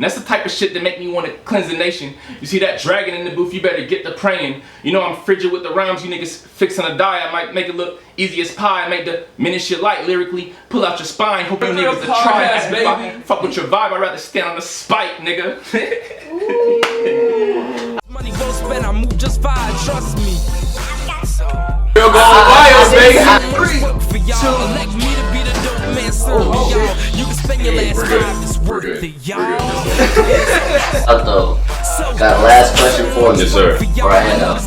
And that's the type of shit that make me want to cleanse the nation. You see that dragon in the booth, you better get to praying. You know I'm frigid with the rhymes, you niggas fixing to die. I might make it look easy as pie, make the minute shit light lyrically, pull out your spine, hope you niggas to try that, baby. Fuck with your vibe, I'd rather stand on the spike, nigga. Money well spent, I move just fine, trust me. You're going wild, baby. 3, 2, elect me to be the dope man, serve me, y'all. You can spend your last time, it's worth it, y'all. Up though. Got a last question for you, sir. Before I head out.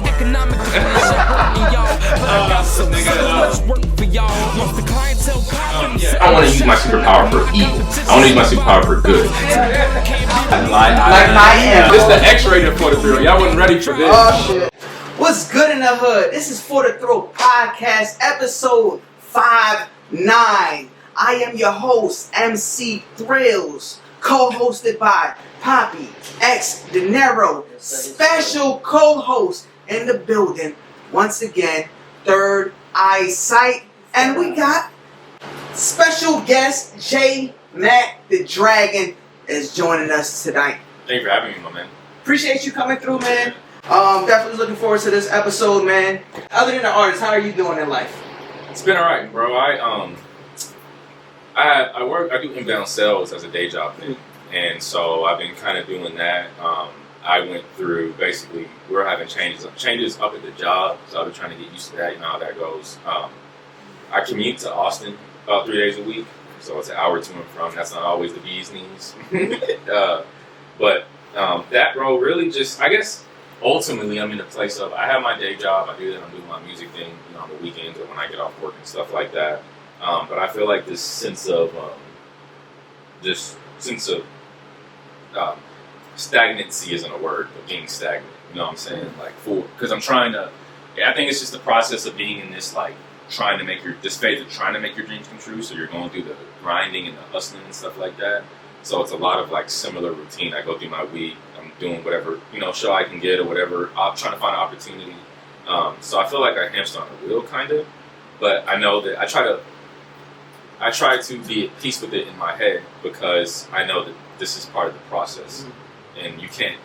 I want to use my superpower for evil. I want to use my superpower for good. This is the X-rated for the thrill. Y'all wasn't ready for this. Oh shit. What's good in the hood? This is For the Throat Podcast, episode 59. I am your host, MC Thrills, co-hosted by Poppy X Dinero, special co-host in the building. Once again, Third Eyesight, and we got special guest JMAC the Dragon is joining us tonight. Thank you for having me, my man. Appreciate you coming through, man. Definitely looking forward to this episode, man. Other than the artist, how are you doing in life? It's been alright, bro. I do inbound sales as a day job thing, and so I've been kind of doing that. I went through basically we're having changes up at the job, so I've been trying to get used to that. You know how that goes. I commute to Austin about 3 days a week, so it's an hour to and from. That's not always the bee's knees, but that role really just, I guess. Ultimately, I'm in a place of I have my day job. I do that. I'm doing my music thing, you know, on the weekends or when I get off work and stuff like that. But I feel like this sense of stagnancy isn't a word, but being stagnant. You know what I'm saying? Like, because I'm trying to. I think it's just the process of being in this trying to make your dreams come true. So you're going through the grinding and the hustling and stuff like that. So it's a lot of similar routine. I go through my week. I'm doing whatever show I can get or whatever. I'm trying to find an opportunity. So I feel like I hamster on the wheel kind of, but I know that I try to be at peace with it in my head because I know that this is part of the process, and you can't.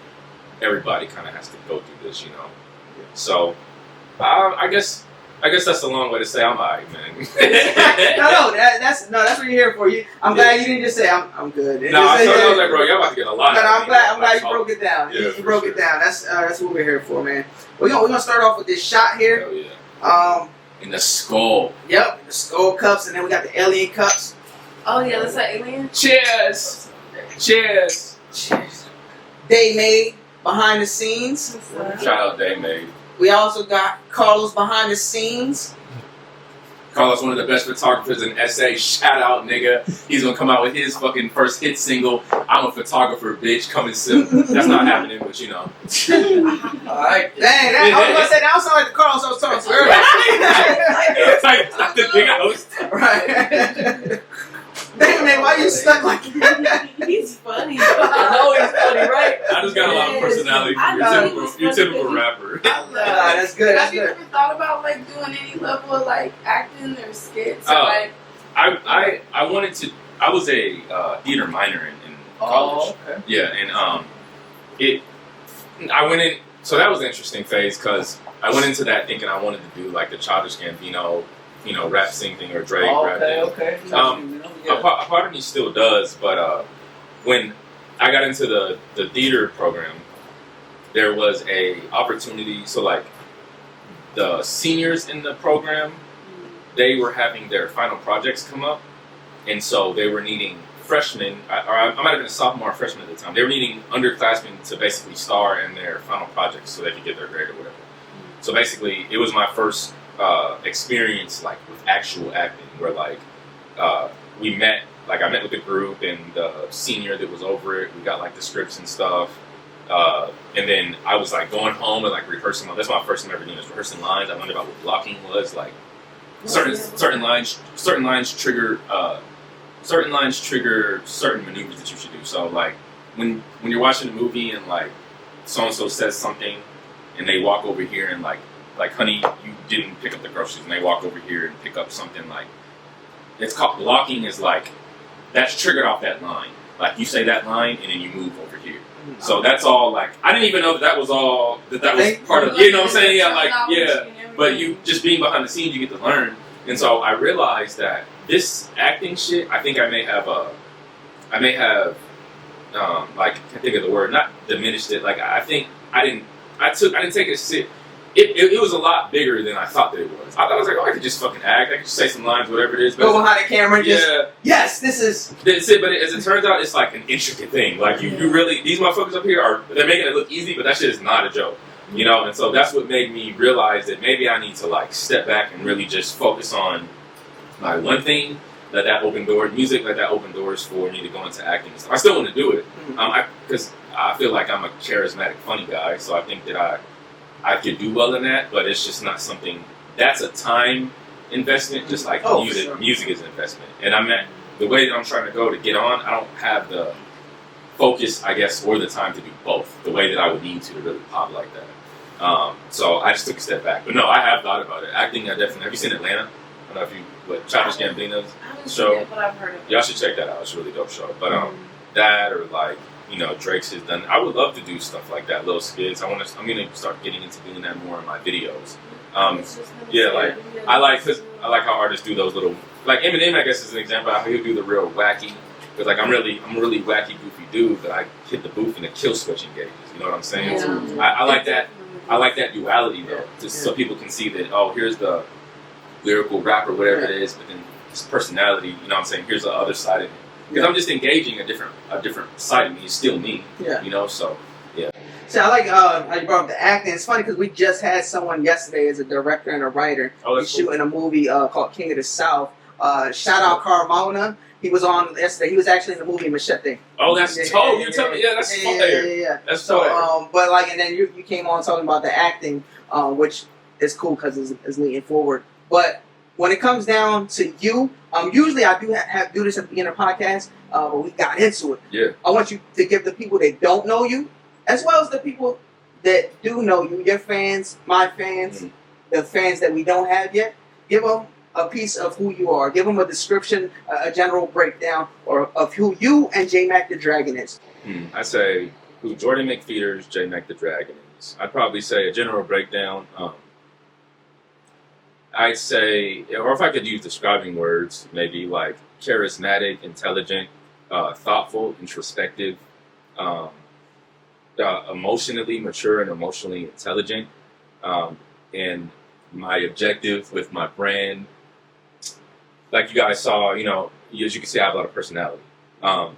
Everybody kind of has to go through this, you know. So I guess that's a long way to say I'm alright, man. That's what you're here for. I'm glad you didn't just say I'm good. No, I was like, bro, y'all about to get a lot. No, I'm glad you broke it down. Yeah, you broke it down. That's what we're here for, man. We're gonna start off with this shot here. Hell yeah. In the skull. Yep, the skull cups, and then we got the alien cups. Oh yeah, that's an alien. Cheers. Cheers. Cheers. Day Made behind the scenes. Shout out Day Made. We also got Carlos behind the scenes. Carlos, one of the best photographers in SA. Shout out, nigga. He's gonna come out with his fucking first hit single. I'm a photographer, bitch. Coming soon. That's not happening, but you know. Alright. Dang, I was gonna say that sound like the Carlos I was talking to earlier. It's like the big host. Right. Damn, man, why you stuck like that? He's funny. I know he's funny, right? I just got a lot of personality from your typical rapper. That's good. Have you ever thought about doing any level of acting or skits? I wanted to. I was a theater minor in college. Oh, okay. Yeah, and I went in. So that was an interesting phase because I went into that thinking I wanted to do the Childish Gambino, rap sing thing or Drake rap thing. Okay. A part of me still does, but when I got into the theater program, there was a opportunity. So the seniors in the program, they were having their final projects come up, and so they were needing freshmen. I might have been a sophomore or freshman at the time. They were needing underclassmen to basically star in their final projects so they could get their grade or whatever. So basically, it was my first experience with actual acting, where we met. I met with the group and the senior that was over it. We got the scripts and stuff, and then I was going home and rehearsing. That's my first time ever doing this, rehearsing lines. I learned about what blocking was. Certain lines trigger certain maneuvers that you should do. So when you're watching a movie and so and so says something, and they walk over here and honey, you didn't pick up the groceries, and they walk over here and pick up something it's called blocking. Is that's triggered off that line. Like you say that line and then you move over here. So that's all. Like I didn't even know that was all. That was part of. You know what I'm saying? Yeah. Like yeah. But you just being behind the scenes, you get to learn. And so I realized that this acting shit. I think I may have like I can't think of the word. Not diminished it. Like I think I didn't take it shit. It was a lot bigger than I thought that it was. I thought I was like, oh, I could just fucking act. I could just say some lines, whatever it is. But go behind the camera and just, yes, this is... That's it, but as it turns out, it's like an intricate thing. Like, you really... These motherfuckers up here, they're making it look easy, but that shit is not a joke. You know? And so that's what made me realize that maybe I need to, like, step back and really just focus on, like, one thing. Let that open doors. Music, let that open doors for me to go into acting and stuff. I still want to do it. Because I feel like I'm a charismatic, funny guy, so I think that I could do well in that, but it's just not something. That's a time investment, just like music. Sure. Music is an investment, and the way that I'm trying to go to get on. I don't have the focus, I guess, or the time to do both the way that I would need to really pop like that. So I just took a step back. But no, I have thought about it. Acting, I definitely. Have you seen Atlanta? I don't know if you, Childish Gambino's show. It, but I've heard of it. Y'all should check that out. It's a really dope show. But that or like. You know, Drake's has done. I would love to do stuff like that, little skits. I'm gonna start getting into doing that more in my videos. Yeah, like I like how artists do those little. Like Eminem, I guess is an example of how he'll do the real wacky. Because like I'm a really wacky, goofy dude, but I hit the booth and the kill switch engages. You know what I'm saying? Yeah. So I like that. I like that duality though, just so people can see that. Oh, here's the lyrical rapper, whatever it is, but then his personality. You know what I'm saying? Here's the other side of it. Because I'm just engaging a different side of me. It's still me. Yeah. You know, so, yeah. So I like how you brought up the acting. It's funny because we just had someone yesterday as a director and a writer. He's shooting a movie called King of the South. Shout out Carmona. He was on yesterday. He was actually in the movie Machete. Oh, that's told. You tell me. Yeah, that's fire. Yeah. That's so, but like, and then you came on talking about the acting, which is cool because it's leaning forward. But when it comes down to you, usually I do do this at the beginning of the podcast, but we got into it. Yeah. I want you to give the people that don't know you, as well as the people that do know you, your fans, my fans, the fans that we don't have yet, give them a piece of who you are. Give them a description, a general breakdown of who you and JMAC the Dragon is. I say who Jordan McFeeters, JMAC the Dragon is. I'd probably say a general breakdown. I'd say, or if I could use describing words, maybe like charismatic, intelligent, thoughtful, introspective, emotionally mature and emotionally intelligent. And my objective with my brand, like you guys saw, you know, as you can see, I have a lot of personality. I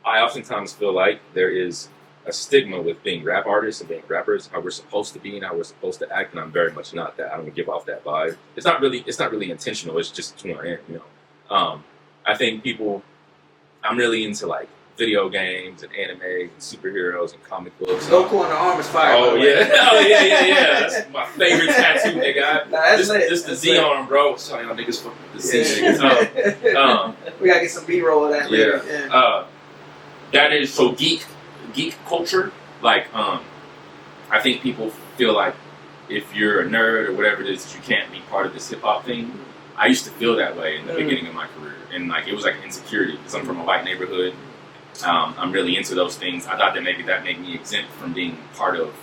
oftentimes feel like there is a stigma with being rap artists and being rappers, how we're supposed to be and how we're supposed to act, and I'm very much not that. I don't give off that vibe. It's not really intentional. It's just who I am, you know. I think I'm really into like video games and anime and superheroes and comic books. Goku on the arm is fire. Oh yeah, That's my favorite tattoo, nigga. This the Z arm, bro. Sorry, y'all niggas fucking the Z niggas. We gotta get some B-roll of that later. Yeah. That is so geek culture. Like, I think people feel like if you're a nerd or whatever it is, that you can't be part of this hip hop thing. I used to feel that way in the beginning of my career, and like it was like insecurity because I'm from a white neighborhood. I'm really into those things. I thought that maybe that made me exempt from being part of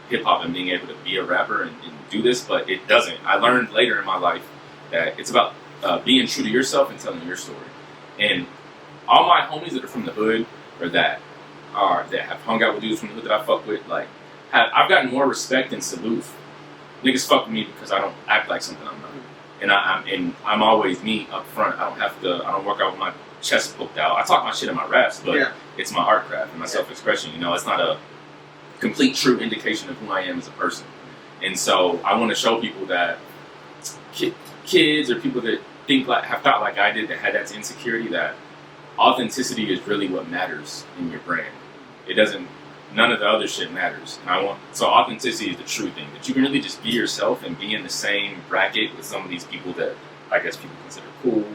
hip hop and being able to be a rapper and do this, but it doesn't. I learned later in my life that it's about being true to yourself and telling your story. And all my homies that are from the hood or that have hung out with dudes from the hood that I fuck with, like, I've gotten more respect and salute. Niggas fuck with me because I don't act like something I'm not. And I'm always me up front. I don't work out with my chest poked out. I talk my shit in my raps, but it's my art craft and my self-expression. You know, it's not a complete true indication of who I am as a person. And so I want to show people that kids or people that have thought like I did, that had that insecurity, that authenticity is really what matters in your brand. None of the other shit matters. So authenticity is the true thing, that you can really just be yourself and be in the same bracket with some of these people that I guess people consider cool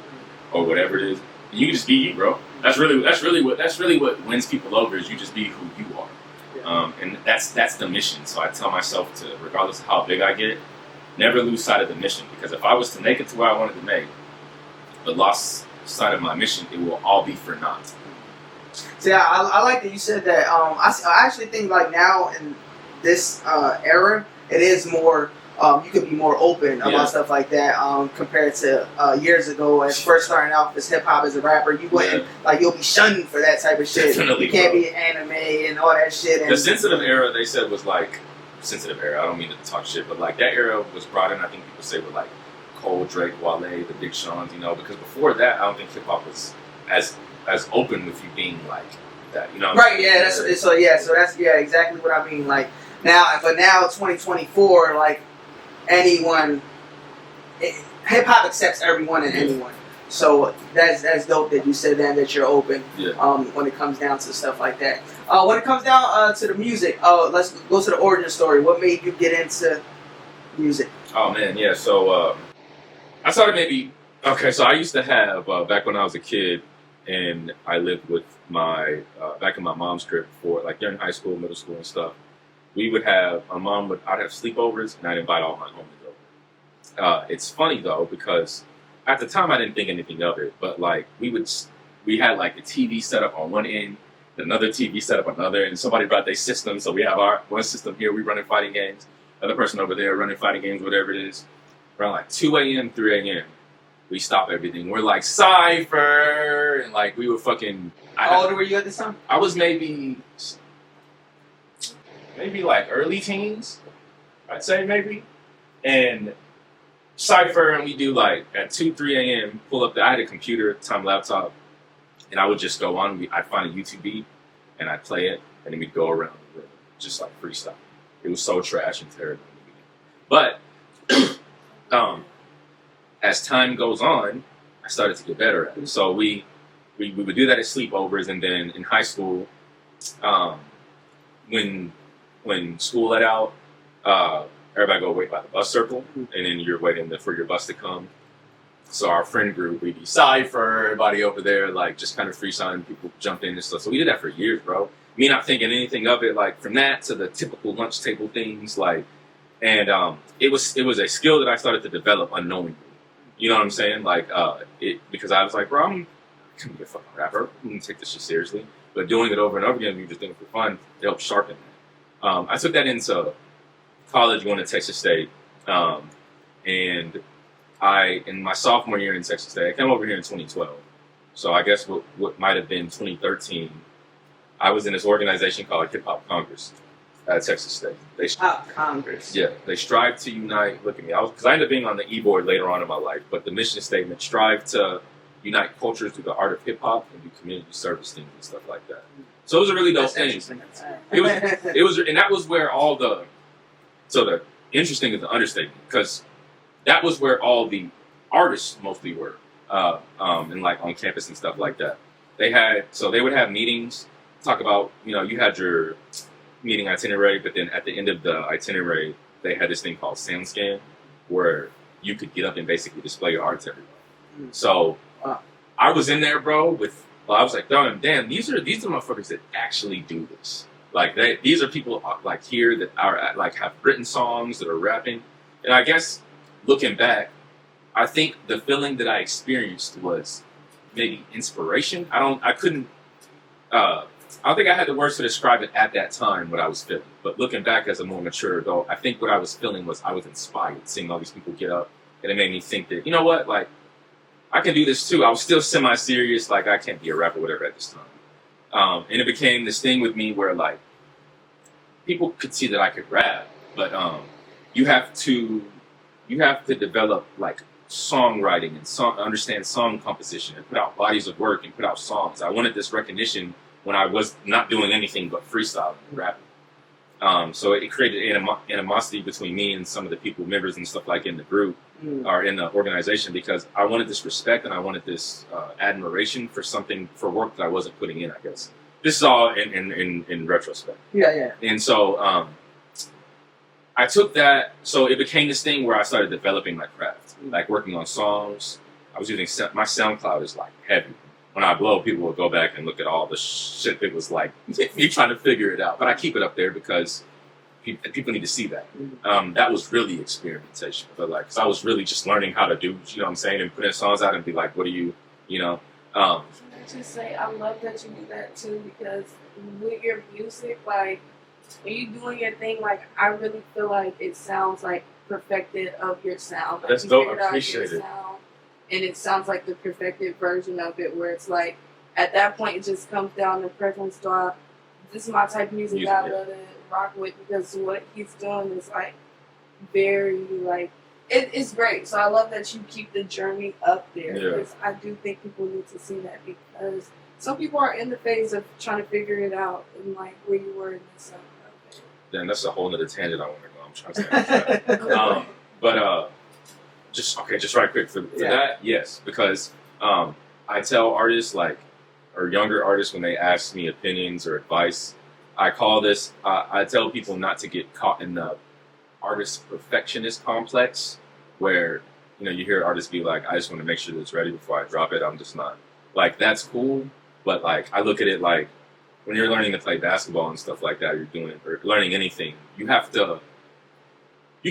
or whatever it is. And you can just be you, bro. That's really what wins people over, is you just be who you are. And that's the mission. So I tell myself to, regardless of how big I get, never lose sight of the mission, because if I was to make it to where I wanted to make, but lost sight of my mission, it will all be for naught. So yeah, I like that you said that. I actually think like now in this era, it is more. You could be more open about stuff like that compared to years ago. As first starting out as hip hop as a rapper, you wouldn't like you'll be shunned for that type of shit. Definitely, you can't bro. be anime and all that shit. And the sensitive era they said was like sensitive era. I don't mean to talk shit, but like that era was brought in. I think people say with like Cole, Drake, Wale, the Big Sean's, you know, because before that, I don't think hip hop was as open with you being like that. You know, right? Yeah, so that's exactly what I mean. Like now, but now 2024, like. Anyone, hip hop accepts everyone and anyone. So that's dope that you said that you're open. Yeah. When it comes down to stuff like that. When it comes down to the music, let's go to the origin story. What made you get into music? Oh man, yeah. So I started so I used to have back when I was a kid, and I lived with my back in my mom's crib for like during high school, middle school, and stuff. We would have I'd have sleepovers, and I'd invite all my homies over. It's funny though because at the time I didn't think anything of it, but like we had like the TV set up on one end, another TV set up on another, and somebody brought their system, so we have our one system here. We running fighting games, other person over there running fighting games, whatever it is. Around like 2 a.m., 3 a.m., we stop everything. We're like Cypher, and like we were fucking. How old were you at this time? I was maybe like early teens, I'd say maybe. And Cypher, and we do like at 2, 3 a.m., pull up I had a computer, time laptop, and I would just go on, I'd find a YouTube beat, and I'd play it, and then we'd go around the room, just like freestyle. It was so trash and terrible. But, as time goes on, I started to get better at it. So we would do that at sleepovers, and then in high school, when school let out, everybody go wait by the bus circle, and then you're waiting for your bus to come. So our friend group, we'd be Cypher, everybody over there, like just kind of freestyling, people jumped in and stuff. So we did that for years, bro. Me not thinking anything of it, like from that to the typical lunch table things, like, and it was a skill that I started to develop unknowingly. You know what I'm saying? Like, because I was like, bro, I'm gonna be a fucking rapper. I'm gonna take this shit seriously. But doing it over and over again, you're just doing it for fun, it helps sharpen that. I took that into college, going to Texas State, and in my sophomore year in Texas State, I came over here in 2012. So I guess what might have been 2013, I was in this organization called Hip Hop Congress at Texas State. Congress. Yeah, they strive to unite. Look at me, because I ended up being on the e-board later on in my life, but the mission statement: strive to unite cultures through the art of hip hop and do community service things and stuff like that. So it was a really dope thing. It was, and that was where the interesting is the understatement, because that was where all the artists mostly were, and like on campus and stuff like that. They would have meetings, talk about, you had your meeting itinerary, but then at the end of the itinerary, they had this thing called Sound Scan, where you could get up and basically display your art to everybody. So I was in there, bro, I was like, damn, these are the motherfuckers that actually do this. Like, these are people like here that are like have written songs, that are rapping. And I guess looking back, I think the feeling that I experienced was maybe inspiration. I don't think I had the words to describe it at that time, what I was feeling. But looking back as a more mature adult, I think what I was feeling was I was inspired seeing all these people get up, and it made me think that, you know what, like, I can do this too. I was still semi-serious, like I can't be a rapper, whatever, at this time. And it became this thing with me where, like, people could see that I could rap, but you have to develop like songwriting and understand song composition and put out bodies of work and put out songs. I wanted this recognition when I was not doing anything but freestyling and rapping. So it created animosity between me and some of the people, members and stuff like in the group or in the organization, because I wanted this respect and I wanted this admiration for work that I wasn't putting in, I guess. This is all in retrospect. Yeah. And so I took that, so it became this thing where I started developing my craft, like working on songs. I was using, my SoundCloud is like heavy. When I blow, people will go back and look at all the shit that was like me trying to figure it out. But I keep it up there because people need to see that. That was really experimentation. But like, cause I was really just learning how to do, you know what I'm saying, and putting songs out and be like, what do you, to just say I love that you do that too, because with your music, like when you doing your thing, like I really feel like it sounds like perfected of your sound. Like, That's you dope. figured I out appreciate your it. sound, and it sounds like the perfected version of it, where it's like at that point it just comes down to preference. This is my type of music that I love to rock with, because what he's doing is like very like it's great. So I love that you keep the journey up there, because I do think people need to see that, because some people are in the phase of trying to figure it out and like where you were in this. Then that's a whole nother tangent I want to go. I'm trying to say but just right quick for that, yes, because I tell artists like or younger artists when they ask me opinions or advice, I tell people not to get caught in the artist perfectionist complex, where you hear artists be like, I just want to make sure that it's ready before I drop it. I'm just not like, that's cool, but like I look at it like when you're learning to play basketball and stuff like that, or learning anything, you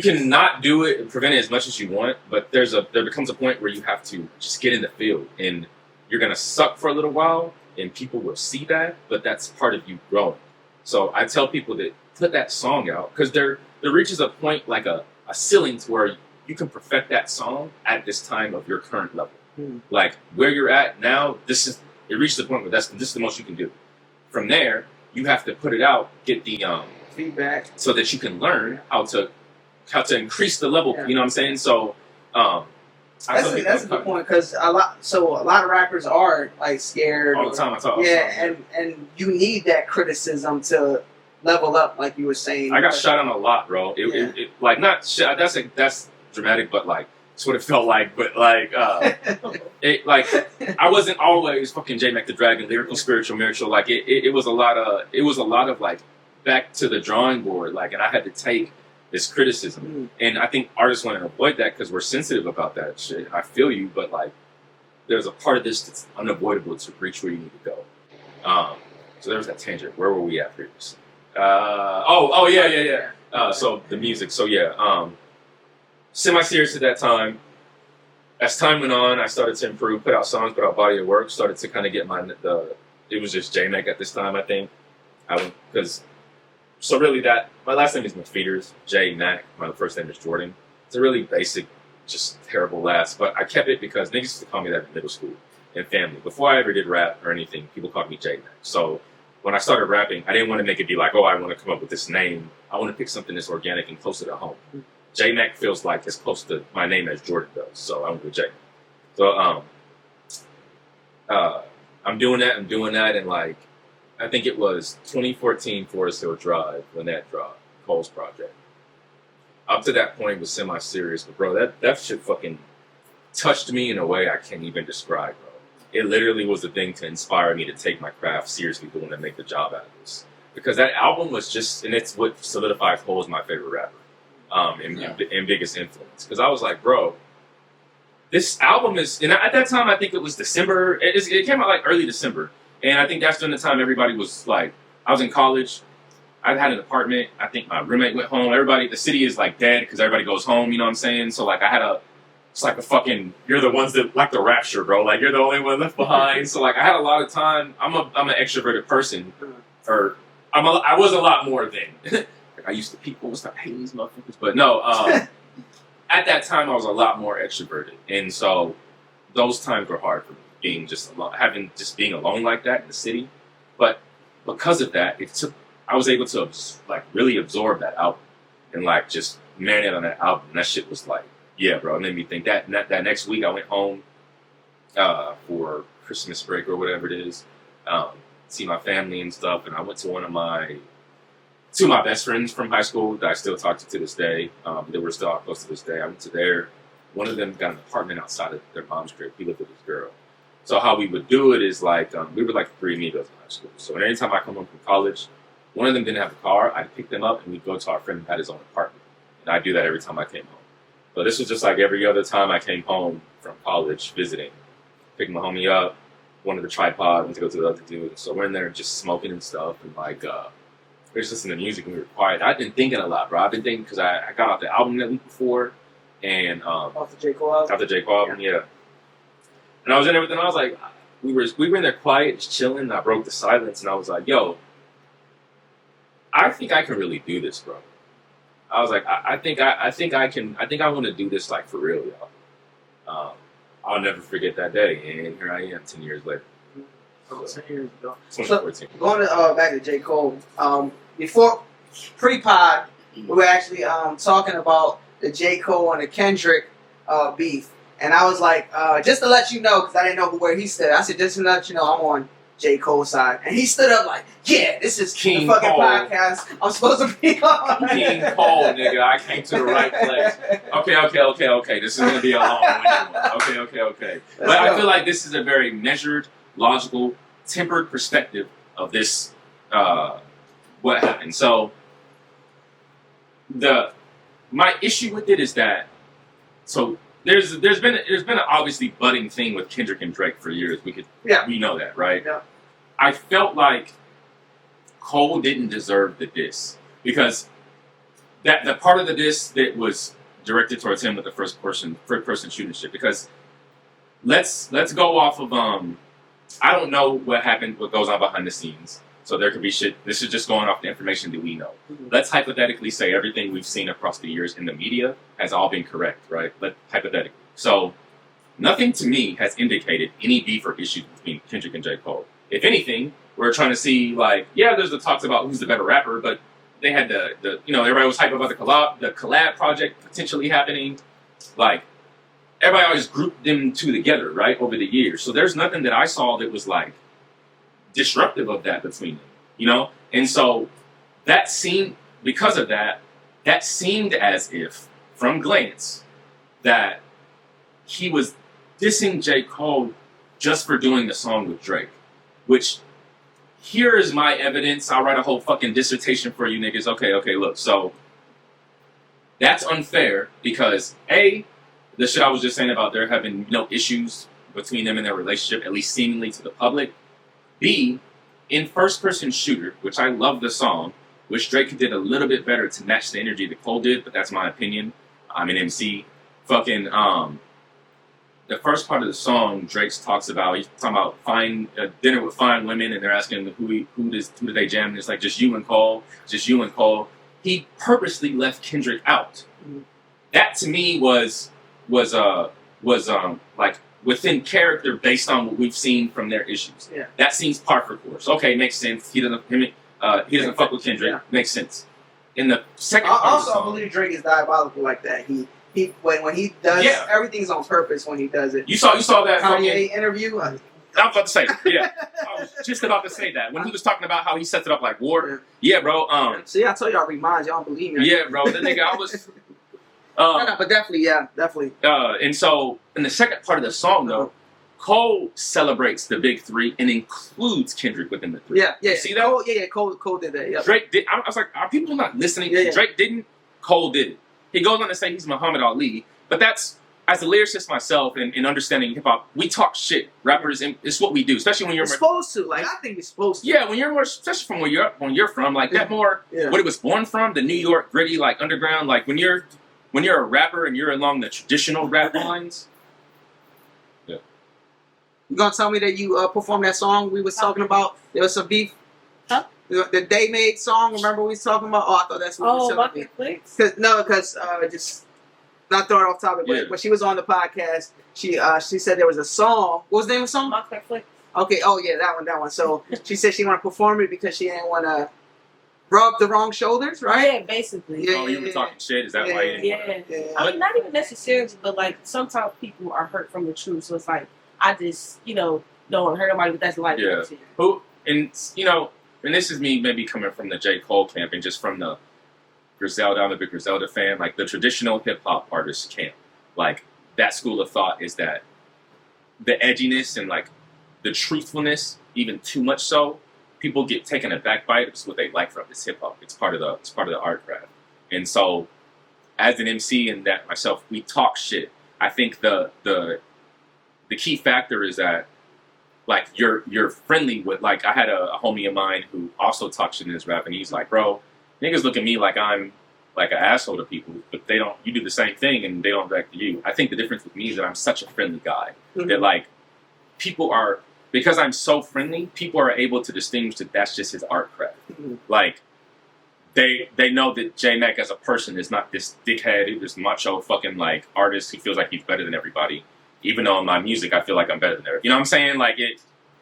can not do it and prevent it as much as you want, but there becomes a point where you have to just get in the field, and you're gonna suck for a little while, and people will see that, but that's part of you growing. So I tell people that put that song out, because there reaches a point, like a ceiling, to where you can perfect that song at this time of your current level. Like where you're at now, it reaches the point where this is the most you can do. From there, you have to put it out, get the feedback, so that you can learn how to increase the level. You know what I'm saying? So that's a good point, because a lot of rappers are like scared all the time. And you need that criticism to level up, like you were saying. I got shot on a lot, bro. It like not shot. That's dramatic, but like it's what it felt like. But like I wasn't always fucking JMAC the Dragon, lyrical, spiritual, miracle. Like it was a lot of like back to the drawing board. Like, and I had to take this criticism, and I think artists want to avoid that because we're sensitive about that shit. I feel you, but like there's a part of this that's unavoidable to reach where you need to go. So there's that tangent. Where were we at previously? So the music. So semi-serious at that time. As time went on, I started to improve, put out songs, put out body of work, started to kind of get it was just JMAC at this time, I think. So really my last name is McFeeters, JMAC. My first name is Jordan. It's a really basic, just terrible last, but I kept it because niggas used to call me that in middle school and family. Before I ever did rap or anything, people called me JMAC. So when I started rapping, I didn't want to make it be like, oh, I want to come up with this name. I want to pick something that's organic and closer to home. JMAC feels like it's close to my name as Jordan does, so I went with J. So I'm doing that, and like, I think it was 2014 Forest Hill Drive when that dropped, Cole's project. Up to that point was semi-serious, but bro, that shit fucking touched me in a way I can't even describe, bro. It literally was the thing to inspire me to take my craft seriously, doing to make the job out of this. Because that album was just, and it's what solidified Cole as my favorite rapper. And biggest influence, because I was like, bro, this album is, and at that time I think it was December. It came out like early December, and I think that's during the time everybody was like, I was in college, I had an apartment. I think my roommate went home. The city is like dead because everybody goes home. You know what I'm saying? So like it's like a fucking, you're the ones that like the rapture, bro. Like you're the only one left behind. So like I had a lot of time. I'm an extroverted person, or I was a lot more then. I used to people start hating these motherfuckers, but no. At that time, I was a lot more extroverted, and so those times were hard for me, being just alone, being alone like that in the city. But because of that, I was able to like really absorb that album and like just marinate on that album. And that shit was like, yeah, bro. It made me think that next week I went home for Christmas break or whatever it is, see my family and stuff, and I went to two of my best friends from high school that I still talk to this day, that we're still close to this day. I went to one of them got an apartment outside of their mom's crib. He lived with this girl. So how we would do it is like, we were like three amigos in high school. So anytime I come home from college, one of them didn't have a car, I'd pick them up and we'd go to our friend who had his own apartment. And I'd do that every time I came home. So this was just like every other time I came home from college visiting. Picking my homie up, one of the tripod, went to go to the other dude. So we're in there just smoking and stuff, and like, we were just listening to music and we were quiet. I've been thinking a lot, bro. I've been thinking because I got off the album that week before, and off the J. Cole album. Off the J. Cole album, yeah. And I was in everything. I was like, we were in there quiet, just chilling. And I broke the silence, and I was like, "Yo, I think I can really do this, bro." I was like, I think I can. I think I want to do this like for real, y'all. I'll never forget that day, and here I am 10 years later. 10 years ago. 2014. So, going to, back to J. Cole, before pre-pod, we were actually talking about the J. Cole and the Kendrick beef. And I was like, just to let you know, because I didn't know where he stood. I said, just to let you know, I'm on J. Cole's side. And he stood up like, yeah, this is King the fucking Cole. podcast I'm supposed to be on. King Cole, nigga, I came to the right place. Okay. This is gonna be a long one. Okay. But I feel like this is a very measured, logical, tempered perspective of this. What happened? So my issue with it is that there's been an obviously budding thing with Kendrick and Drake for years. We know that, right? Yeah. I felt like Cole didn't deserve the diss because the part of the diss that was directed towards him with the first person shooting shit. Because let's go off of I don't know what goes on behind the scenes. So there could be shit. This is just going off the information that we know. Mm-hmm. Let's hypothetically say everything we've seen across the years in the media has all been correct, right? Hypothetically. So nothing to me has indicated any beef or issues between Kendrick and J. Cole. If anything, we're trying to see there's the talks about who's the better rapper, but they had the everybody was hyped about the collab project potentially happening. Like everybody always grouped them two together, right, over the years. So there's nothing that I saw that was disruptive of that between them, And so that seemed, because of that seemed as if, from glance, that he was dissing J. Cole just for doing the song with Drake. Which, here is my evidence. I'll write a whole fucking dissertation for you niggas. Okay, look. So, that's unfair because, A, the shit I was just saying about there having no issues between them and their relationship, at least seemingly to the public. B, in First Person Shooter, which I love the song, which Drake did a little bit better to match the energy that Cole did, but that's my opinion. I'm an MC. Fucking, the first part of the song, Drake he's talking about dinner with fine women, and they're asking who do they jam, and it's like, just you and Cole. He purposely left Kendrick out. Mm-hmm. That to me was within character based on what we've seen from their issues. Yeah. That seems par for course. Okay, makes sense. He doesn't fuck with Kendrick. Yeah. Makes sense. In the second part of the song, I believe Drake is diabolical like that. When he does everything's on purpose when he does it. You saw that Kanye interview? I was about to say, yeah. I was just about to say that. When he was talking about how he sets it up like war. Yeah, bro. See, I told y'all remind y'all don't believe me. Yeah, bro. The nigga I was but definitely. And so in the second part of the song though, Cole celebrates the big three and includes Kendrick within the three. Yeah. You see that? Cole did that. Yeah. Drake did. I was like, are people not listening? Yeah. Drake didn't. Cole did it. He goes on to say he's Muhammad Ali, but that's, as a lyricist myself and understanding hip hop, we talk shit. Rappers, and it's what we do, especially when you're supposed to. I think you're supposed to. Yeah, when you're more, especially from where you're from, that more what it was born from, the New York gritty, underground. When you're a rapper and you're along the traditional rap lines. Yeah. You gonna tell me that you performed that song we was talking about? There was some beef. Huh? The JMAC song, remember we was talking about? Oh, I thought that's what we was talking about. Because just not throwing off topic, but when she was on the podcast, she said there was a song. What was the name of the song? Netflix. Okay, oh yeah, that one. So she said she want to perform it because she didn't want to rub the wrong shoulders, right? Yeah, basically. Yeah, you were talking shit. Is that why? Yeah. I mean, not even necessarily, but sometimes people are hurt from the truth. So it's I just don't want to hurt nobody, but that's life. Yeah. And this is me maybe coming from the J. Cole camp and just from the Griselda. I'm a big Griselda fan. The traditional hip hop artist camp. That school of thought is that the edginess and the truthfulness, even too much so, people get taken aback by it. It's what they like from this hip hop. It's part of the art craft. And so, as an MC and that myself, we talk shit. I think the key factor is that you're friendly with I had a homie of mine who also talks shit in his rap, and he's like, bro, niggas look at me like I'm an asshole to people, but they don't. You do the same thing, and they don't react to you. I think the difference with me is that I'm such a friendly guy that people are because I'm so friendly, people are able to distinguish that that's just his art craft. Mhm. Like, they know that JMAC as a person is not this dickhead, this macho fucking like artist who feels like he's better than everybody. Even though in my music I feel like I'm better than everybody. You know what I'm saying? Like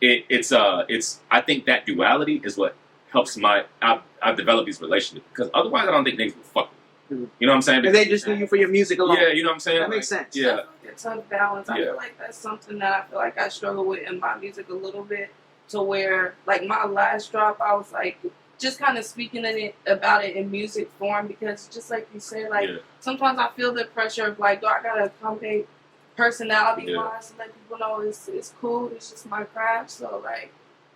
it's I think that duality is what helps I've developed these relationships, because otherwise I don't think niggas would fuck with me. You know what I'm saying? And they just knew you for your music alone. Yeah, you know what I'm saying? That makes sense. Yeah. It's a tough balance. I Yeah. feel like that's something that I feel like I struggle with in my music a little bit, to where like my last drop, I was like just kind of speaking about it in music form, because just like you said, like sometimes I feel the pressure of like, I gotta accommodate personality wise to let people know it's cool, it's just my craft. So like,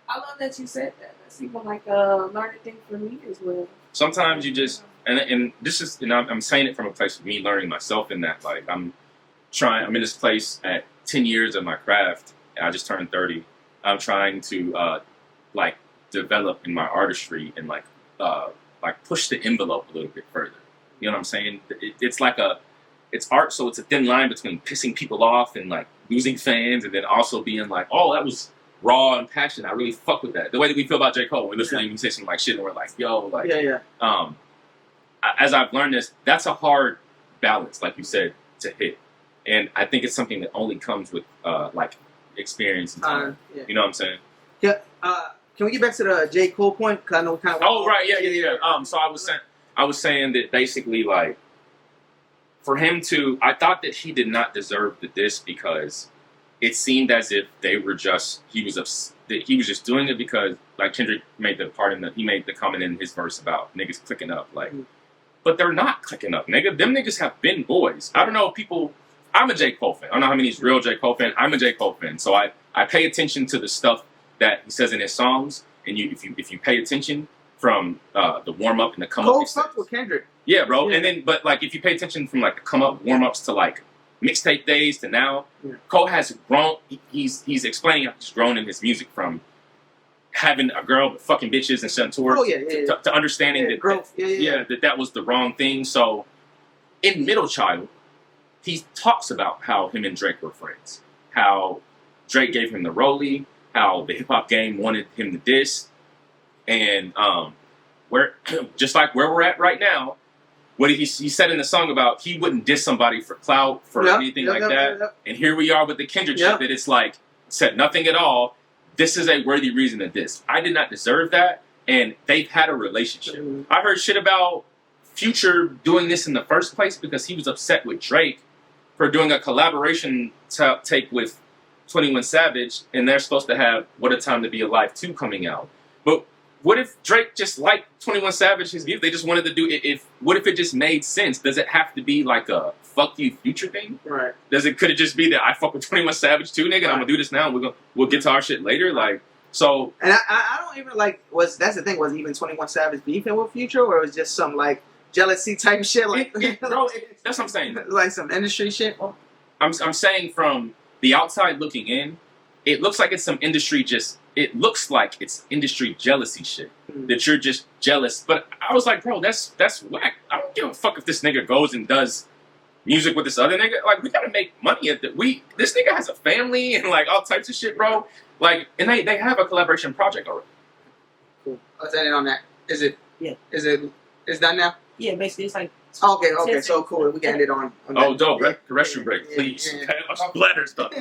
I love that you said that. That's even like a learning thing for me as well. Sometimes you just and this is, and I'm saying it from a place of me learning myself in that, like I'm in this place at 10 years of my craft. I just turned 30. I'm trying to like develop in my artistry and like push the envelope a little bit further. You know what I'm saying? It's like it's art, so it's a thin line between pissing people off and like losing fans, and then also being like, oh, that was raw and passionate. I really fuck with that. The way that we feel about J. Cole, we listen to him say some like shit, and we're like, yo, like, as I've learned this, that's a hard balance, like you said, to hit, and I think it's something that only comes with like experience and time. You know what I'm saying? Yeah. Can we get back to the J. Cole point? Because I know we kind of. Oh right, yeah. So I was saying that basically, like, for him to, I thought that he did not deserve the diss, because it seemed as if he was just doing it because, like, Kendrick made the comment in his verse about niggas clicking up, like, but they're not clicking up, nigga. Them niggas have been boys. I don't know if people. I'm a J. Cole fan. I don't know how many's real J. Cole fan. I'm a J. Cole fan, so I pay attention to the stuff that he says in his songs, and if you pay attention from the warm up and the come up. Cole fucked with Kendrick. Yeah, bro. Yeah. And then, but like, if you pay attention from like the come up warm ups to like mixtape days to now, Cole has grown. He's explaining how he's grown in his music, from having a girl with fucking bitches and sent to her to understanding that was the wrong thing. So in Middle Child, he talks about how him and Drake were friends, how Drake gave him the rollie, how the hip hop game wanted him to diss, and where just like where we're at right now. What he said in the song about he wouldn't diss somebody for clout, for anything like that. And here we are with the Kendrick shit that it's like, said nothing at all. This is a worthy reason to diss. I did not deserve that, and they've had a relationship. I heard shit about Future doing this in the first place because he was upset with Drake for doing a collaboration take with 21 Savage, and they're supposed to have What a Time to Be Alive 2 coming out. But what if Drake just liked 21 Savage, his music? They just wanted to do it. What if it just made sense? Does it have to be like a fuck you Future thing? Right. Could it just be that I fuck with 21 Savage too, nigga, and I'm gonna do this now, and we'll get to our shit later? Like, so. And I don't even like, that's the thing, was even 21 Savage beefing with Future, or it was just some like jealousy type of shit? Like, bro, that's what I'm saying. Like some industry shit? I'm saying from the outside looking in, it looks like it's some industry it looks like it's industry jealousy shit. That you're just jealous. But I was like, bro, that's whack. I don't give a fuck if this nigga goes and does music with this other nigga. Like, we gotta make money this nigga has a family and like all types of shit, bro. Like, and they have a collaboration project already. Cool. Let's end it on that. Is it? Yeah. It's done now? Yeah, basically it's like. Okay, so cool. We can end it on that. Dope. Restroom break, please. Bladder stuff.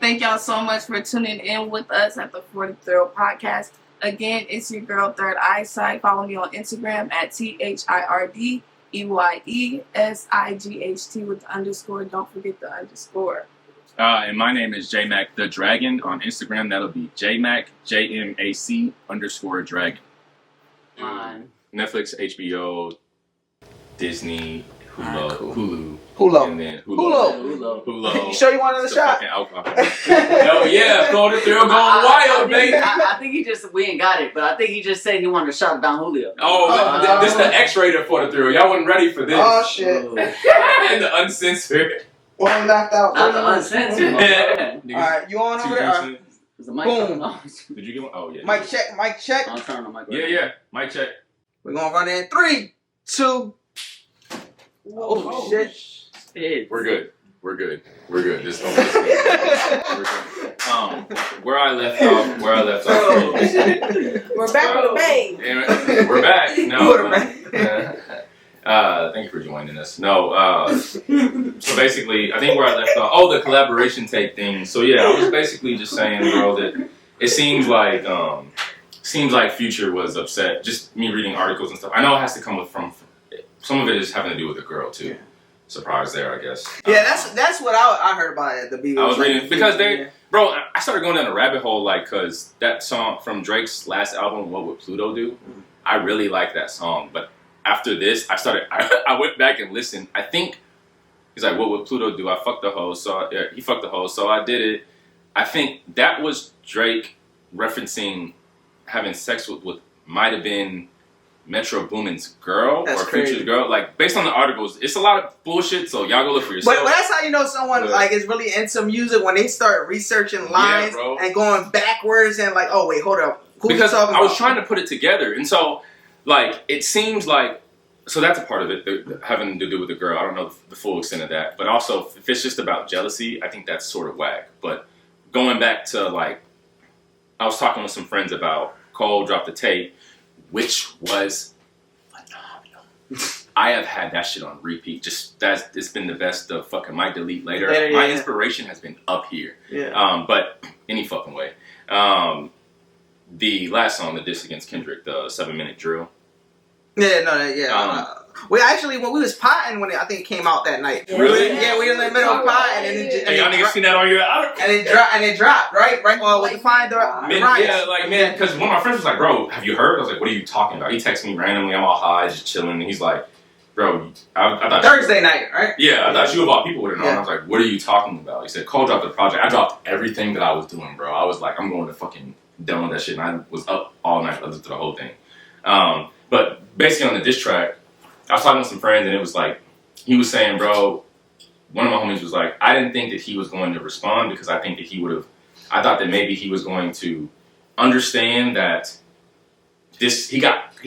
Thank y'all so much for tuning in with us at the For the Thrill podcast. Again, it's your girl Third Eyesight. Follow me on Instagram at THIRDEYESIGHT with the _. Don't forget the _. And my name is JMAC the Dragon on Instagram. That'll be JMAC JMAC _Dragon. On Netflix, HBO, Disney, Hulu. And then Hulu. You sure you want another shot? Hell yeah, throw the thrill going wild, baby. I think we ain't got it, but I think he just said he wanted a shot of Don Julio. This is the X-rated for the thrill. Y'all wasn't ready for this. Oh shit. And the uncensored. Well, knocked out. Not the uncensored. Alright, you on over there? Is the mic Boom. Did you get one? Oh yeah. Mic check. I'll turn on my mic. Yeah. Mic check. We're gonna run in 3, 2. Oh shit. We're good. We're good. We're good. This we're good. Where I left off. We're back with a bang. We're back. No. Thank you for joining us. No. So basically, I think where I left off. Oh, the collaboration tape thing. So yeah, I was basically just saying, bro, that it seems like Future was upset. Just me reading articles and stuff. I know it has to come from some of it is having to do with the girl too. Surprise there, I guess. Yeah, that's what I heard about it. The B. I was reading because bro. I started going down a rabbit hole because that song from Drake's last album, "What Would Pluto Do?" I really like that song, but after this, I went back and listened. I think he's like, "What would Pluto do?" I fucked the hoe, so he fucked the hoe, so I did it. I think that was Drake referencing having sex with might have been Metro Boomin's girl or Future's girl. Like, based on the articles, it's a lot of bullshit, so y'all go look for yourself. But that's how you know someone like is really into music, when they start researching lines and going backwards and like, oh wait, hold up. Because I was trying to put it together, and so like it seems like, so that's a part of it, having to do with the girl. I don't know the full extent of that, but also if it's just about jealousy, I think that's sort of whack. But going back to like, I was talking with some friends about Cole dropped the tape, which was phenomenal. I have had that shit on repeat. It's been the best of fucking Might Delete Later. My inspiration has been up here. Yeah. But any fucking way. The last song, the diss against Kendrick, the 7-minute drill. We actually, when we was potting, I think it came out that night. Really? Yeah, we were in the middle of potting, and y'all niggas seen that on your album? And it dropped, right? With the Find the man, because one of my friends was like, "Bro, have you heard?" I was like, "What are you talking about?" He texted me randomly. I'm all high, just chilling, and he's like, "Bro, I thought Thursday night, right?" Yeah, I thought you of all people would have known. I was like, "What are you talking about?" He said, "Cole dropped the project." I dropped everything that I was doing, bro. I was like, "I'm going to fucking done with that shit," and I was up all night listening to the whole thing. But basically on the diss track, I was talking with some friends, and it was like, he was saying, bro, one of my homies was like, I didn't think that he was going to respond because I think that I thought that maybe he was going to understand that he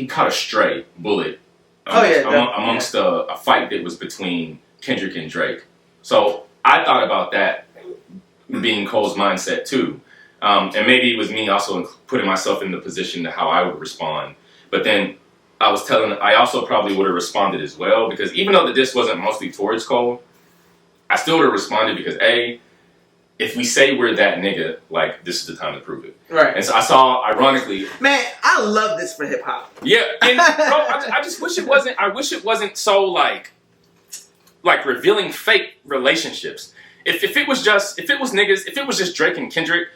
caught a stray bullet amongst a fight that was between Kendrick and Drake. So I thought about that being Cole's mindset too. And maybe it was me also putting myself in the position to how I would respond. But then I also probably would have responded as well, because even though the diss wasn't mostly towards Cole, I still would have responded because if we say we're that nigga, like, this is the time to prove it. Right. And so I saw, ironically, man, I love this for hip hop. Yeah, and bro, I just wish it wasn't. I wish it wasn't so like revealing fake relationships. If it was just Drake and Kendrick,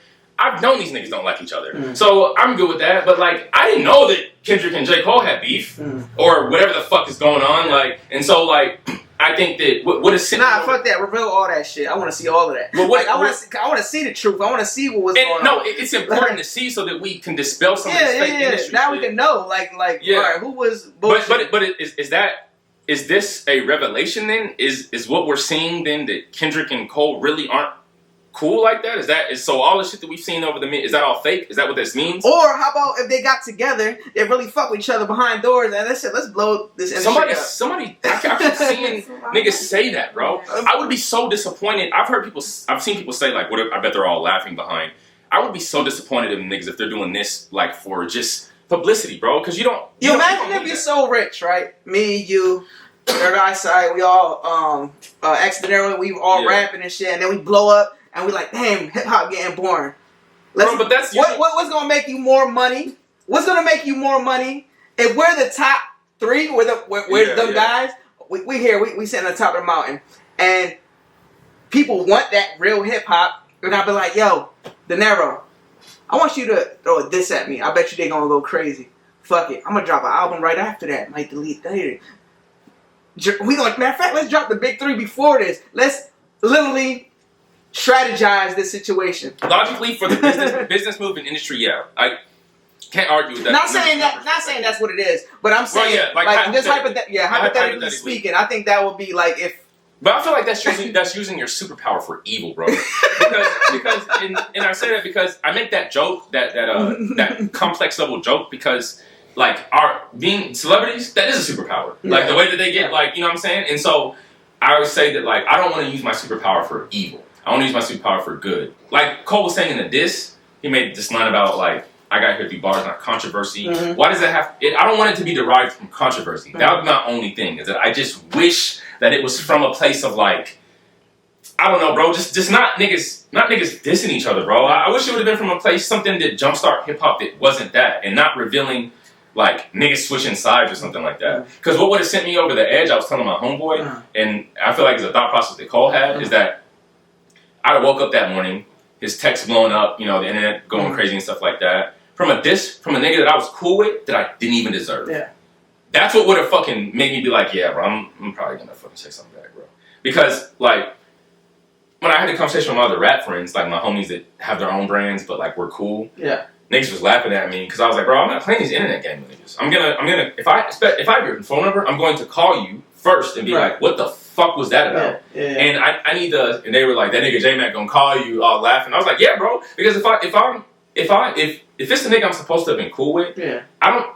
I've known these niggas don't like each other. So I'm good with that. But like, I didn't know that Kendrick and J. Cole had beef or whatever the fuck is going on. Like, and so like, I think that what is fuck that. Reveal all that shit. I want to see all of that. But I want to see the truth. I want to see what was going on. No, it's important to see so that we can dispel some of this fake industry. Now we can know, all right, who was bullshit. But is this a revelation then? Is what we're seeing then that Kendrick and Cole really aren't cool like that? So all the shit that we've seen over is that all fake? Is that what this means? Or how about if they got together, they really fuck with each other behind doors, and let's blow this industry up. Somebody, I keep seeing niggas say that, bro. I would be so disappointed. I've seen people say like, "What? I bet they're all laughing behind." I would be so disappointed in niggas if they're doing this like for just publicity, bro. Because you imagine if you're so rich, right? Me, you. Third Eye Side, we all accidentally we all rapping and shit, and then we blow up. And we like, damn, hip hop getting boring. But that's what's gonna make you more money? What's gonna make you more money? If we're the top three, we're them guys. We here, we sit on the top of the mountain, and people want that real hip hop. And I'll be like, yo, De Niro, I want you to throw a diss at me. I bet you they gonna go crazy. Fuck it, I'm gonna drop an album right after that. Might delete later. We like, matter of fact, let's drop the big three before this. Let's literally strategize this situation. Logically, for the business move in industry, yeah, I can't argue with that. Not saying that's what it is, but I'm saying hypothetically speaking, I think that would be like if. But I feel like that's using your superpower for evil, bro. because and I say that because I make that joke that complex level joke because like our being celebrities, that is a superpower. Like the way that they get, like, you know what I'm saying, and so. I would say that like I don't want to use my superpower for evil. I want to use my superpower for good. Like Cole was saying in the diss, he made this line about like I got here through bars, not controversy. Mm-hmm. Why does that have? I don't want it to be derived from controversy. Mm-hmm. That would be my only thing. Is that I just wish that it was from a place of like. I don't know, bro. Just not niggas dissing each other, bro. I wish it would have been from a place, something that jumpstart hip hop that wasn't that, and not revealing like niggas switching sides or something like that. Because what would have sent me over the edge, I was telling my homeboy, and I feel like it's a thought process that Cole had, is that I'd have woke up that morning, his text blowing up, you know, the internet going crazy and stuff like that, from a nigga that I was cool with that I didn't even deserve. Yeah. That's what would have fucking made me be like, yeah, bro, I'm probably gonna fucking check something back, bro. Because like. When I had a conversation with my other rap friends, like my homies that have their own brands, but like we're cool. Yeah. Niggas was laughing at me because I was like, bro, I'm not playing these internet games with niggas. I'm gonna if I have your phone number, I'm going to call you first and be like, what the fuck was that about? Yeah. And I need to. And they were like, that nigga JMAC gonna call you, all laughing. I was like, yeah, bro, because if it's the nigga I'm supposed to have been cool with, I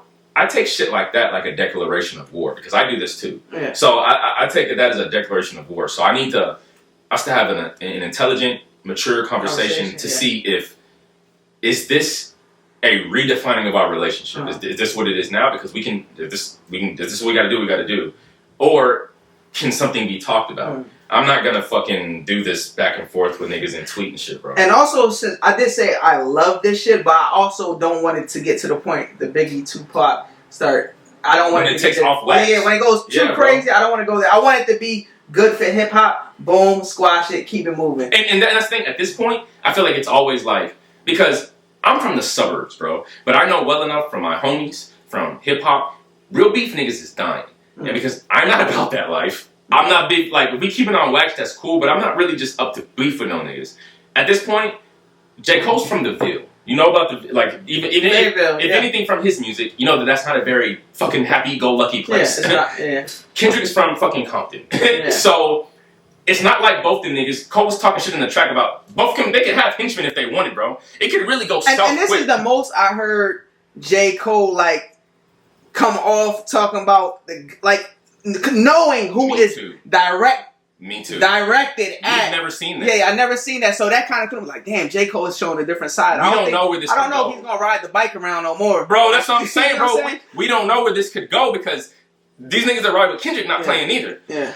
take shit like that like a declaration of war because I do this too. Yeah. So I take that as a declaration of war. So I need to. Us to have an intelligent, mature conversation to see if is this a redefining of our relationship? Is this what it is now? Because is this what we got to do? We got to do, or can something be talked about? I'm not gonna fucking do this back and forth with niggas and tweet and shit, bro. And also, since I did say I love this shit, but I also don't want it to get to the point the Biggie Tupac start. I don't want it to takes off wax. Yeah, when it goes too crazy, bro. I don't want to go there. I want it to be good for hip hop. Boom, squash it, keep it moving. And that's the thing. At this point, I feel like it's always like because I'm from the suburbs, bro. But I know well enough from my homies, from hip hop, real beef niggas is dying. And because I'm not about that life. I'm not big like if we keep it on wax, that's cool. But I'm not really just up to beef with no niggas. At this point, J. Cole's from the Ville. You know about the like even if anything from his music, you know that's not a very fucking happy-go-lucky place. Kendrick's from fucking Compton, so it's not like both the niggas. Cole was talking shit in the track about both. They could have henchmen if they wanted, bro. It could really go south. And this is the most I heard J. Cole like come off talking about like knowing who is direct. Me too. Directed at. You've never seen that. Yeah, I never seen that. So that kind of could be like, damn, J. Cole is showing a different side. I don't know where this could go. I don't know if he's going to ride the bike around no more. Bro, that's what I'm saying, bro. We don't know where this could go because these niggas that ride with Kendrick not playing either. Yeah.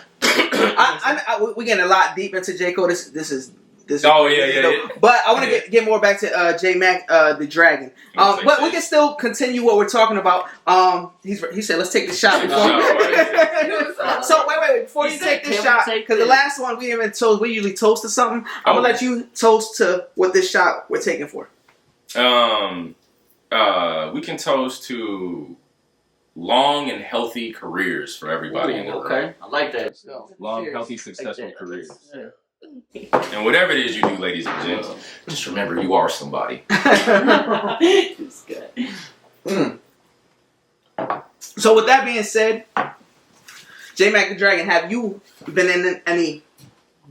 We're getting a lot deep into J. Cole. This is. Oh, yeah. But I want to get more back to JMAC, the Dragon. But we can still continue what we're talking about. He said, let's take the shot. So, wait. Before you take this shot, because the last one we haven't toast, we usually toast to something. I'm going to let you toast to what this shot we're taking for. We can toast to long and healthy careers for everybody in the room. Okay, I like that. Long, healthy, successful careers. And whatever it is you do, ladies and gents, just remember you are somebody. It's good. So with that being said, JMAC the Dragon, have you been in any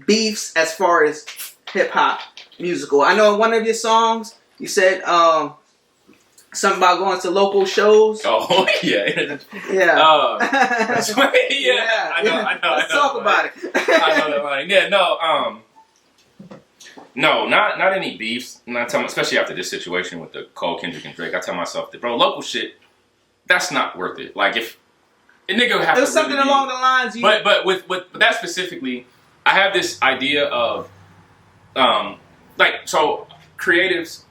beefs as far as hip hop musical? I know in one of your songs you said something about going to local shows. Oh yeah. That's right. Yeah. I know. Let's talk about it. I know that line. Yeah, no, not any beefs. Especially after this situation with the Cole, Kendrick, and Drake. I tell myself that, bro, local shit, that's not worth it. Like if a nigga have there's something really along the lines. But with that specifically, I have this idea of so creatives,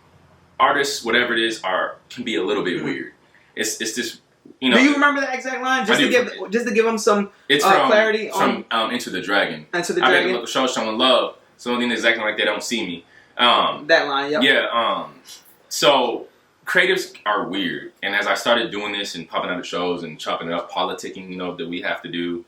artists, whatever it is, can be a little bit weird. It's this, you know. Do you remember that exact line? Just to give them some clarity on Into the Dragon. Into the Dragon. I made a local show showing love. Something exactly like they don't see me. That line, yep. Yeah. So creatives are weird, and as I started doing this and popping out of shows and chopping it up, politicking, you know, that we have to do,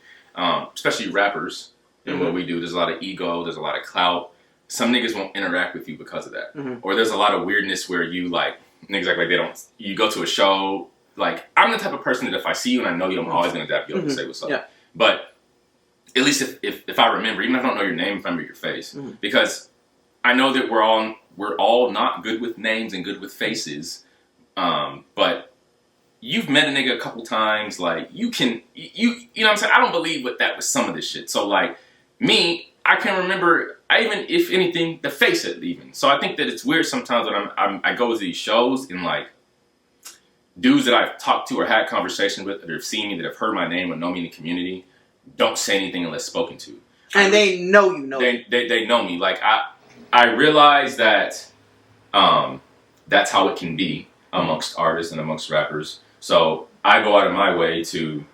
especially rappers and what we do. There's a lot of ego. There's a lot of clout. Some niggas won't interact with you because of that. Or there's a lot of weirdness where you like niggas act like they don't. You go to a show. Like I'm the type of person that if I see you and I know you, I'm always gonna dap you up and say what's up. Yeah. But at least if I remember, even if I don't know your name, if I remember your face, because I know that we're all not good with names and good with faces. But you've met a nigga a couple times. Like you know what I'm saying. I don't believe with some of this shit. So like me, I can remember, if anything, the face of it even. So I think that it's weird sometimes when I go to these shows and like dudes that I've talked to or had conversations with that have seen me, that have heard my name or know me in the community, don't say anything unless spoken to. And they know you know. They know me. Like I realize that that's how it can be amongst artists and amongst rappers. So I go out of my way to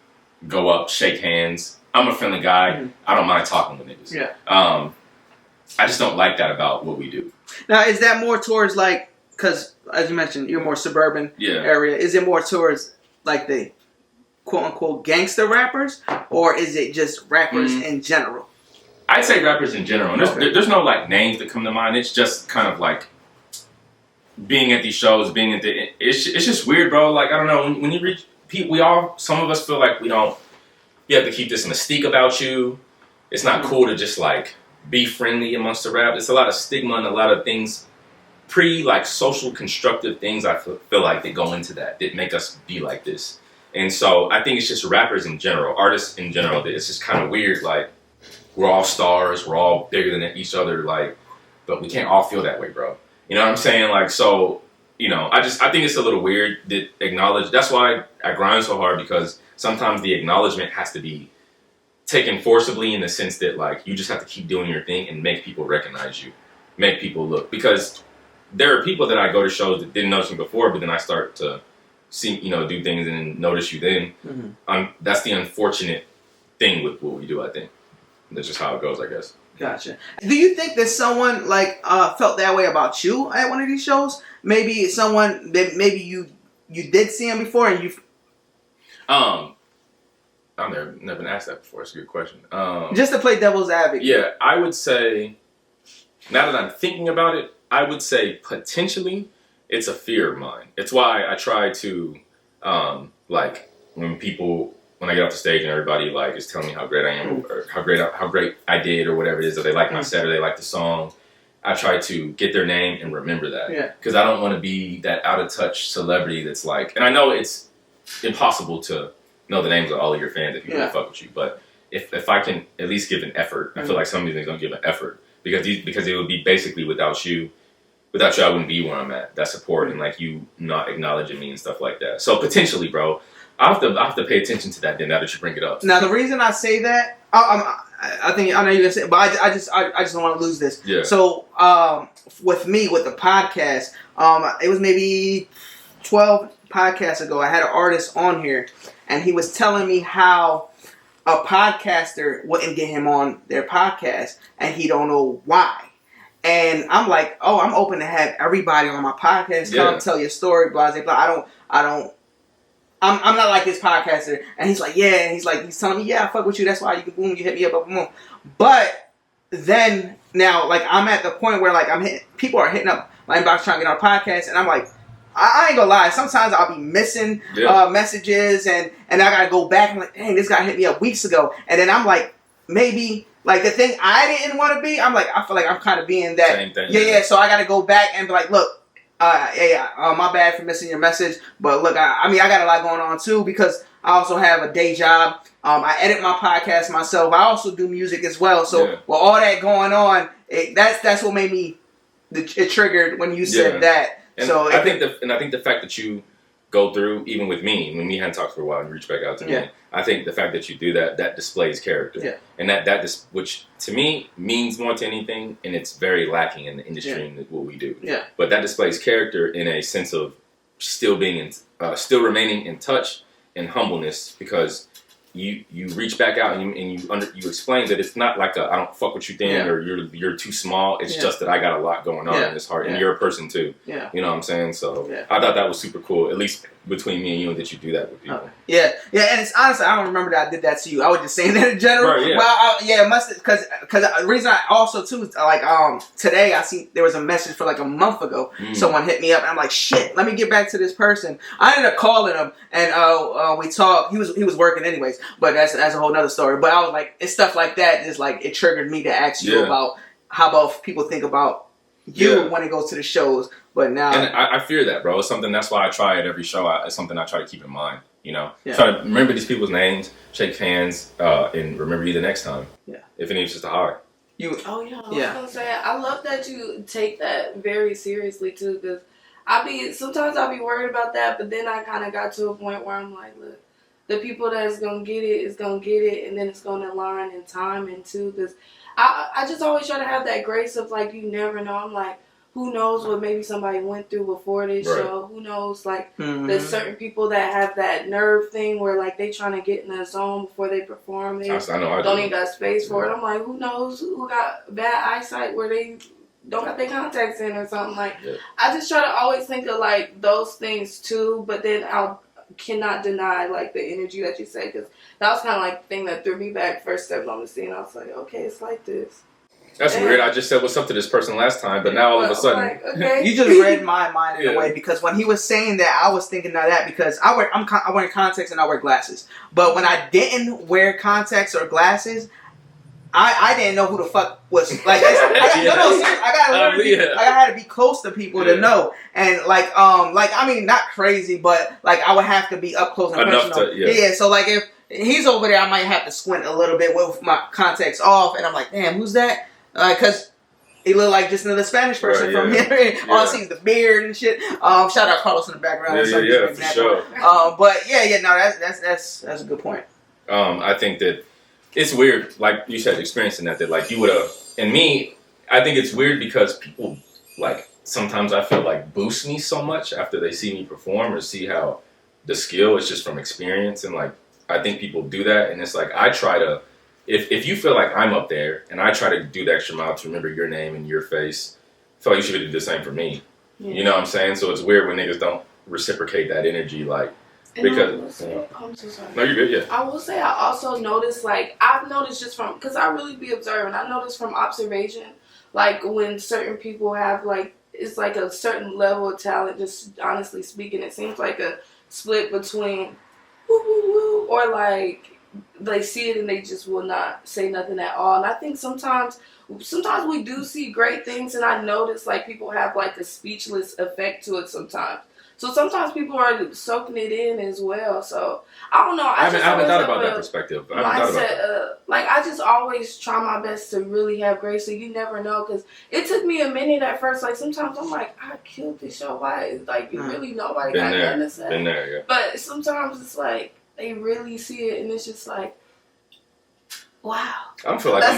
go up, shake hands. I'm a friendly guy. Mm-hmm. I don't mind talking with niggas. Yeah. I just don't like that about what we do. Now, is that more towards like, because as you mentioned, you're more suburban area. Is it more towards like the quote unquote gangster rappers, or is it just rappers in general? I'd say rappers in general. And there's no like names that come to mind. It's just kind of like being at these shows, it's just weird, bro. Like, I don't know, when you reach people, some of us feel like you have to keep this mystique about you. It's not cool to just like be friendly amongst the rap. It's a lot of stigma and a lot of things, like social constructive things I feel like that go into that make us be like this. And so I think it's just rappers in general, artists in general, that it's just kind of weird. Like, we're all stars, we're all bigger than each other, like, but we can't all feel that way, bro. You know what I'm saying? Like, so, I think it's a little weird that acknowledge. That's why I grind so hard, because sometimes the acknowledgement has to be taken forcibly in the sense that, like, you just have to keep doing your thing and make people recognize you, make people look. Because there are people that I go to shows that didn't notice me before, but then I start to see, do things and notice you then. Mm-hmm. That's the unfortunate thing with what we do, I think. That's just how it goes, I guess. Gotcha. Do you think that someone felt that way about you at one of these shows? Maybe someone that maybe you did see him before and you. I've never been asked that before. It's a good question. Just to play devil's advocate. Yeah, I would say, now that I'm thinking about it, I would say potentially it's a fear of mine. It's why I try to when I get off the stage and everybody like is telling me how great I am or how great I did or whatever it is, or they like my set or they like the song, I try to get their name and remember that. Yeah. Because I don't want to be that out of touch celebrity that's like, and I know it's impossible to know the names of all of your fans if you really fuck with you, but if I can at least give an effort, I feel like some of these things don't give an effort because it would be basically without you, I wouldn't be where I'm at. That support and like you not acknowledging me and stuff like that. So potentially, bro. I have to pay attention to that then. Now that you bring it up. Now the reason I say that, I know you're gonna say, but I just don't want to lose this. Yeah. So with the podcast, it was maybe 12 podcasts ago. I had an artist on here, and he was telling me how a podcaster wouldn't get him on their podcast, and he don't know why. And I'm like, I'm open to have everybody on my podcast come tell your story, blah blah blah. I'm not like this podcaster. And he's like, yeah. And he's telling me, yeah, I fuck with you. That's why you hit me up, boom, boom. But then now, like, I'm at the point where like people are hitting up my inbox trying to get on a podcast, and I'm like, I ain't gonna lie. Sometimes I'll be missing messages, and I gotta go back and like, dang, this guy hit me up weeks ago, and then I'm like, maybe like the thing I didn't want to be. I'm like, I feel like I'm kind of being that. Same thing. Yeah. So I gotta go back and be like, look. My bad for missing your message, but look, I got a lot going on too because I also have a day job. I edit my podcast myself. I also do music as well. So with all that going on, that's what made me it triggered when you said that. And so I think the fact that you go through, even with me, when we hadn't talked for a while and you reached back out to me, I think the fact that you do that displays character. Yeah. And which to me means more to anything, and it's very lacking in the industry and what we do. Yeah. But that displays character in a sense of still remaining in touch and humbleness, because you reach back out and you explain that it's not like I don't fuck with you thing or you're too small. It's just that I got a lot going on in this heart, and you're a person too. Yeah. You know what I'm saying? So I thought that was super cool, at least between me and you, that you do that with people. Yeah, and it's honestly, I don't remember that I did that to you. I was just saying that in general. Right, yeah. Well, it must because the reason I also too is like today I see there was a message for like a month ago. Someone hit me up and I'm like, shit, let me get back to this person. I ended up calling him and we talked. He was working anyways, but that's a whole nother story. But I was like, it's stuff like that is like it triggered me to ask you about how about people think about you when it goes to the shows. But now, and I fear that, bro. It's something. That's why I try at every show. It's something I try to keep in mind. Try to remember these people's names, shake hands, and remember you the next time. Yeah, if it needs just a high. Oh yeah, I was gonna say, I love that you take that very seriously too, because sometimes I'll be worried about that, but then I kind of got to a point where I'm like, look, the people that's gonna get it is gonna get it, and then it's gonna align in time and too, because I just always try to have that grace of like, you never know. I'm like, who knows what maybe somebody went through before this show? Who knows, like, there's certain people that have that nerve thing where, like, they trying to get in the zone before they perform. They don't even got space for it. I'm like, who knows who got bad eyesight where they don't got their contacts in or something. Like, I just try to always think of, like, those things, too. But then I cannot deny, like, the energy that you say. Because that was kind of, like, the thing that threw me back first stepping on the scene. I was like, okay, it's like this. That's weird. I just said what's up to this person last time, but now all of a sudden, like, okay. You just read my mind in a way, because when he was saying that, I was thinking of that because I wear contacts and I wear glasses. But when I didn't wear contacts or glasses, I didn't know who the fuck was like. I had to be close to people to know, and I mean, not crazy, but like I would have to be up close and personal. So like if he's over there, I might have to squint a little bit with my contacts off, and I'm like, damn, who's that? Because he looked like just another Spanish person from here. All I see is the beard and shit. Shout out Carlos in the background. For sure. But that's a good point. I think that it's weird, like you said, experiencing that like you would have. And me, I think it's weird because people like sometimes I feel like boost me so much after they see me perform or see how the skill is just from experience, and like I think people do that, and it's like I try to. If you feel like I'm up there and I try to do the extra mile to remember your name and your face, I feel like you should do the same for me. Yeah. You know what I'm saying? So it's weird when niggas don't reciprocate that energy, like, because... I'm so sorry. No, you're good, yeah. I will say I also noticed, like, I've noticed just from... Because I really be observing. I noticed from observation, like, when certain people have, like, it's like a certain level of talent, just honestly speaking, it seems like a split between woo-woo-woo or, like... They see it and they just will not say nothing at all. And I think sometimes we do see great things, and I notice like people have like a speechless effect to it sometimes. So sometimes people are soaking it in as well. So I don't know. I haven't thought about that perspective. I just always try my best to really have grace. So you never know, because it took me a minute at first. Like sometimes I'm like, I killed this show. Why? Like really nobody got nothing to say. Been there, yeah. But sometimes it's like. They really see it, and it's just like, wow. I don't feel like I'm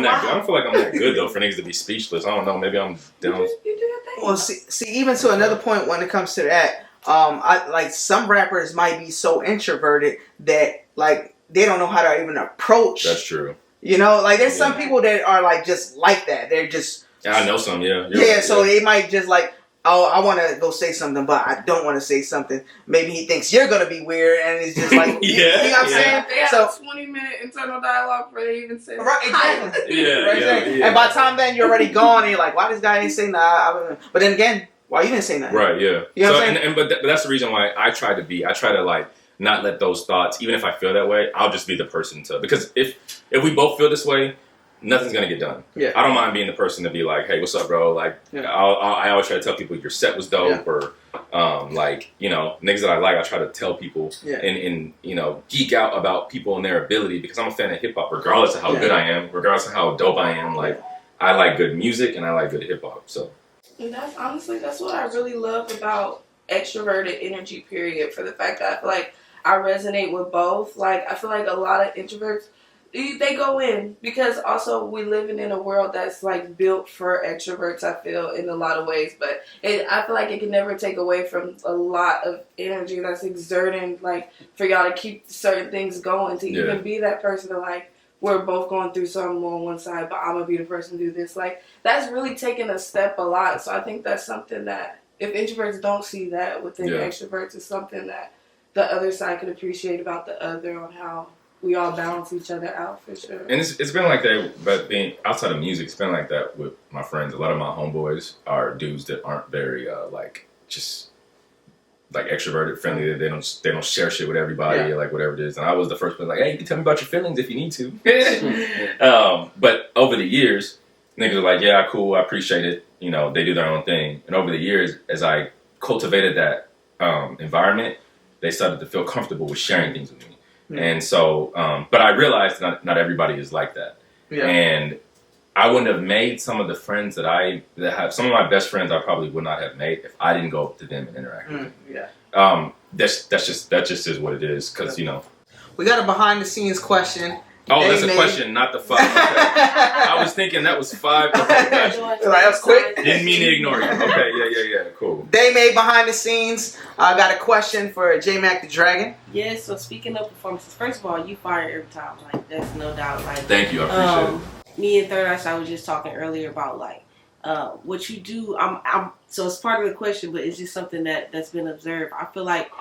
that good though for niggas to be speechless. I don't know. Maybe I'm down. You do your thing. Well, see, even to another point when it comes to that, I like some rappers might be so introverted that like they don't know how to even approach. That's true. You know, like there's some people that are like just like that. They're just. Yeah, I know some. Yeah. Right, so they might just like. Oh, I want to go say something, but I don't want to say something. Maybe he thinks you're going to be weird, and it's just like, you know what I'm saying? They have a 20-minute internal dialogue before they even say right, exactly. Yeah. And by the time then, you're already gone, and you're like, why this guy ain't saying that? But then again, why you didn't say that? Right, yeah. You know what I'm saying? But that's the reason why I try to like, not let those thoughts, even if I feel that way, I'll just be the person to, because if we both feel this way, nothing's gonna get done. Yeah. I don't mind being the person to be like, hey, what's up, bro? Like, I always try to tell people your set was dope, or like, you know, niggas that I like, I try to tell people and you know, geek out about people and their ability, because I'm a fan of hip hop, regardless of how good I am, regardless of how dope I am. Like, I like good music and I like good hip hop. So. And that's what I really love about extroverted energy. Period. For the fact that I feel like I resonate with both. Like, I feel like a lot of introverts. They go in because also we living in a world that's like built for extroverts, I feel, in a lot of ways, but I feel like it can never take away from a lot of energy that's exerting, like, for y'all to keep certain things going, to even be that person to like, we're both going through something on one side, but I'm gonna be the person to do this. Like, that's really taking a step a lot. So I think that's something that if introverts don't see that within extroverts, it's something that the other side could appreciate about the other, on how we all balance each other out, for sure. And it's been like that, but being outside of music, it's been like that with my friends. A lot of my homeboys are dudes that aren't very like just like extroverted, friendly. They don't share shit with everybody, or like whatever it is. And I was the first person like, hey, you can tell me about your feelings if you need to. But over the years, niggas are like, yeah, cool, I appreciate it. You know, they do their own thing. And over the years, as I cultivated that environment, they started to feel comfortable with sharing things with me. And so, but I realized not everybody is like that. Yeah. And I wouldn't have made some of the friends that have some of my best friends I probably would not have made if I didn't go up to them and interact with them. Yeah. That just is what it is, because we got a behind the scenes question. Oh, that's a question, not the 5. Okay. I was thinking that was 5. Okay, gotcha. That was quick. Didn't mean to ignore you. Okay, yeah, cool. They made behind the scenes. I got a question for JMAC the Dragon. Yeah, so speaking of performances, first of all, you fire every time. Like, that's no doubt. Like, thank you, I appreciate it. Me and Third Eye Shot was just talking earlier about like what you do. So it's part of the question, but it's just something that's been observed. I feel like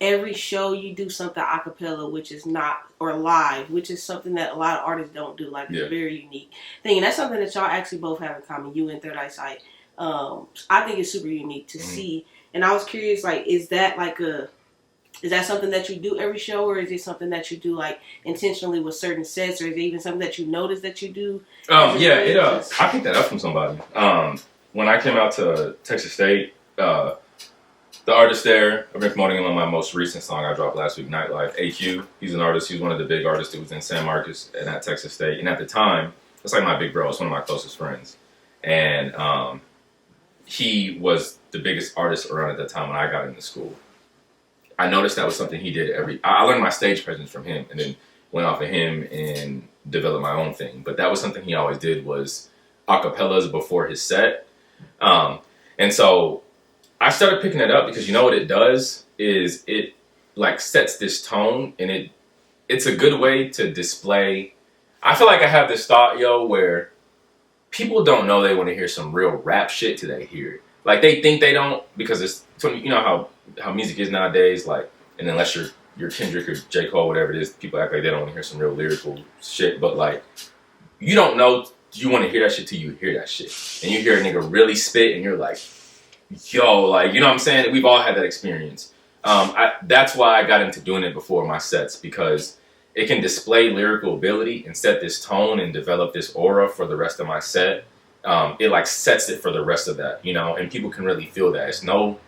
every show you do something a cappella, which is not, or live, which is something that a lot of artists don't do. Like, it's a very unique thing. And that's something that y'all actually both have in common, you and Third Eye Sight. I think it's super unique to see. And I was curious, like, is that something that you do every show, or is it something that you do like intentionally with certain sets, or is it even something that you notice that you do? I picked that up from somebody. When I came out to Texas State, the artist there, I've been promoting him on my most recent song I dropped last week, Nightlife. AQ, he's an artist. He's one of the big artists that was in San Marcos and at Texas State. And at the time, it's like my big bro. It's one of my closest friends. And he was the biggest artist around at the time when I got into school. I noticed that was something he did I learned my stage presence from him, and then went off of him and developed my own thing. But that was something he always did, was acapellas before his set. And so I started picking it up because you know what it does is it like sets this tone, and it's a good way to display. I feel like I have this thought, where people don't know they want to hear some real rap shit till they hear it. Like, they think they don't, because it's, you know how music is nowadays, like, and unless you're Kendrick or J. Cole, whatever it is, people act like they don't want to hear some real lyrical shit, but like, you don't know you want to hear that shit till you hear that shit. And you hear a nigga really spit, and you're like, yo, like, you know what I'm saying? We've all had that experience. That's why I got into doing it before my sets, because it can display lyrical ability and set this tone and develop this aura for the rest of my set. It like sets it for the rest of that, and people can really feel that. It's no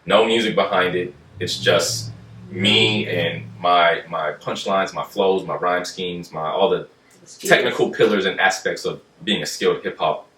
music behind it. It's just me and my punchlines, my flows, my rhyme schemes, all the technical pillars and aspects of being a skilled hip hop,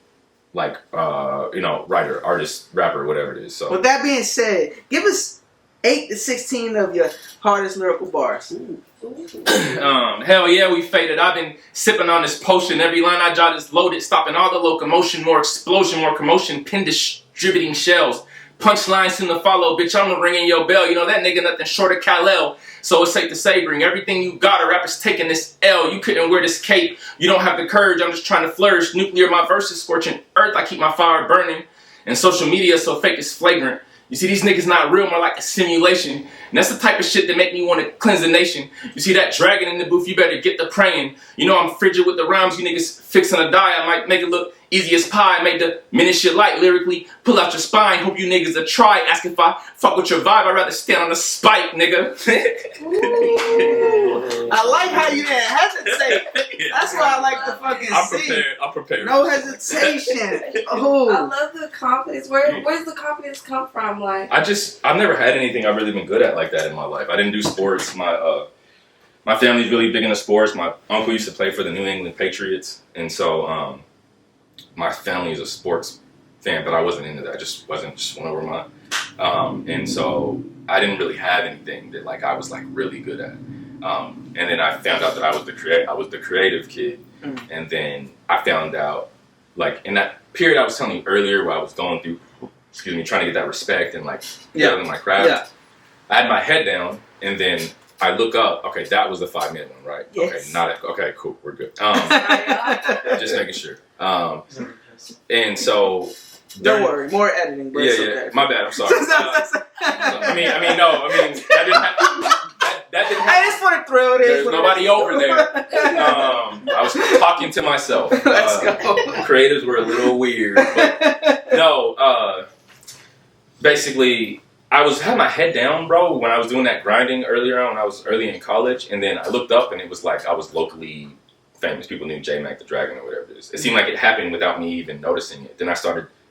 like, writer, artist, rapper, whatever it is. So with that being said, give us 8 to 16 of your hardest lyrical bars. Hell yeah, we faded. I've been sipping on this potion. Every line I jot is loaded, stopping all the locomotion. More explosion, more commotion, pin distributing shells. Punchlines in the follow, bitch, I'm ringing your bell. You know that nigga nothing short of Kal-El. So it's safe to say, bring everything you got. A rapper's taking this L. You couldn't wear this cape. You don't have the courage. I'm just trying to flourish. Nuclear, my verses scorching earth. I keep my fire burning. And social media so fake it's flagrant. You see, these niggas not real, more like a simulation. And that's the type of shit that make me want to cleanse the nation. You see that dragon in the booth, you better get the praying. You know I'm frigid with the rhymes, you niggas fixing to die. I might make it look easy as pie. Make the minute shit light lyrically. Pull out your spine, hope you niggas will try. Ask if I fuck with your vibe, I'd rather stand on the spike, nigga. I like how you didn't hesitate. That's why I like the fucking I'm prepared. No hesitation. Oh. I love the confidence. Where's the confidence come from? Like, I've never had anything I've really been good at like that in my life. I didn't do sports. My family's really big into sports. My uncle used to play for the New England Patriots, and so my family is a sports fan, but I wasn't into that. I just went over my. And so I didn't really have anything that like I was like really good at. And then I found out that I was the creative kid, and then I found out like in that period I was telling you earlier where I was going through, trying to get that respect and like building my craft. Yeah. I had my head down, and then I look up. Okay, that was the 5-minute one, right? Yes. Okay, cool, we're good. Just making sure. And so. Don't worry, more editing. But it's okay. My bad. I'm sorry. That didn't happen. Hey, it's for the thrill. There's nobody over there. I was talking to myself. Let's go. Creatives were a little weird, but no. Basically, I had my head down, bro, when I was doing that grinding earlier on when I was early in college, and then I looked up and it was like I was locally famous. People knew JMAC the Dragon or whatever it is. It seemed like it happened without me even noticing it. Then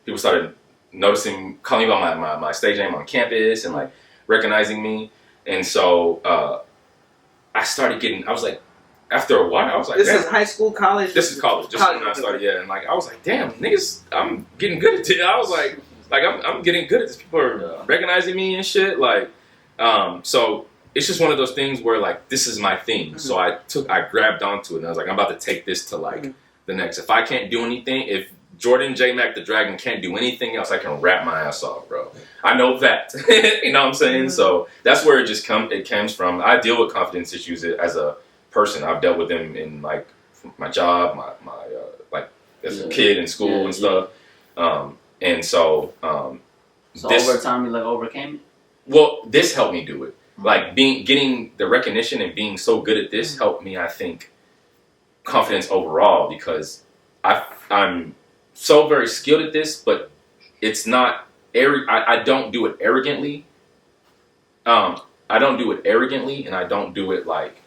people started noticing, calling me by my stage name on campus and like recognizing me. And so I was like after a while, I was like, this damn. is high school, college. This is college. Just when I started, yeah. And like, I was like, damn, niggas, I'm getting good at it. I was like I'm getting good at this. People are recognizing me and shit. Like, so it's just one of those things where like this is my thing. So I grabbed onto it and I was like, I'm about to take this to like the next. If I can't do anything, if Jordan JMAC the Dragon can't do anything else, I can rap my ass off, bro. I know that. You know what I'm saying? So that's where it comes from. I deal with confidence issues as a person. I've dealt with them in like my job, my like as a kid in school and stuff. And so over time you like overcame it? Well, this helped me do it. Like getting the recognition and being so good at this helped me, I think, confidence overall, because I'm so very skilled at this, but it's not I don't do it arrogantly. I don't do it arrogantly, and I don't do it like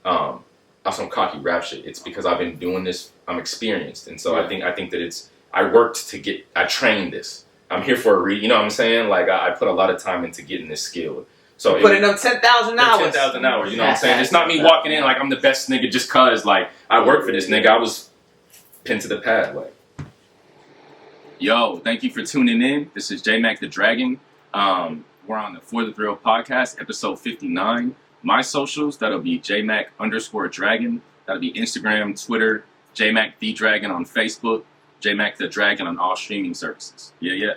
on some cocky rap shit. It's because I've been doing this. I'm experienced, and so I think that I trained this. I'm here for a reason. You know what I'm saying? Like I put a lot of time into getting this skill. So put in them 10,000 hours. 10,000 hours. You know what I'm saying? It's not me walking in like I'm the best nigga just cause like I work for this nigga. I was pinned to the pad. Like, yo, thank you for tuning in. This is JMAC the Dragon. We're on the For the Thrill podcast, episode 59. My socials, that'll be JMAC_Dragon. That'll be Instagram, Twitter, JMAC the Dragon on Facebook, JMAC the Dragon on all streaming services. Yeah.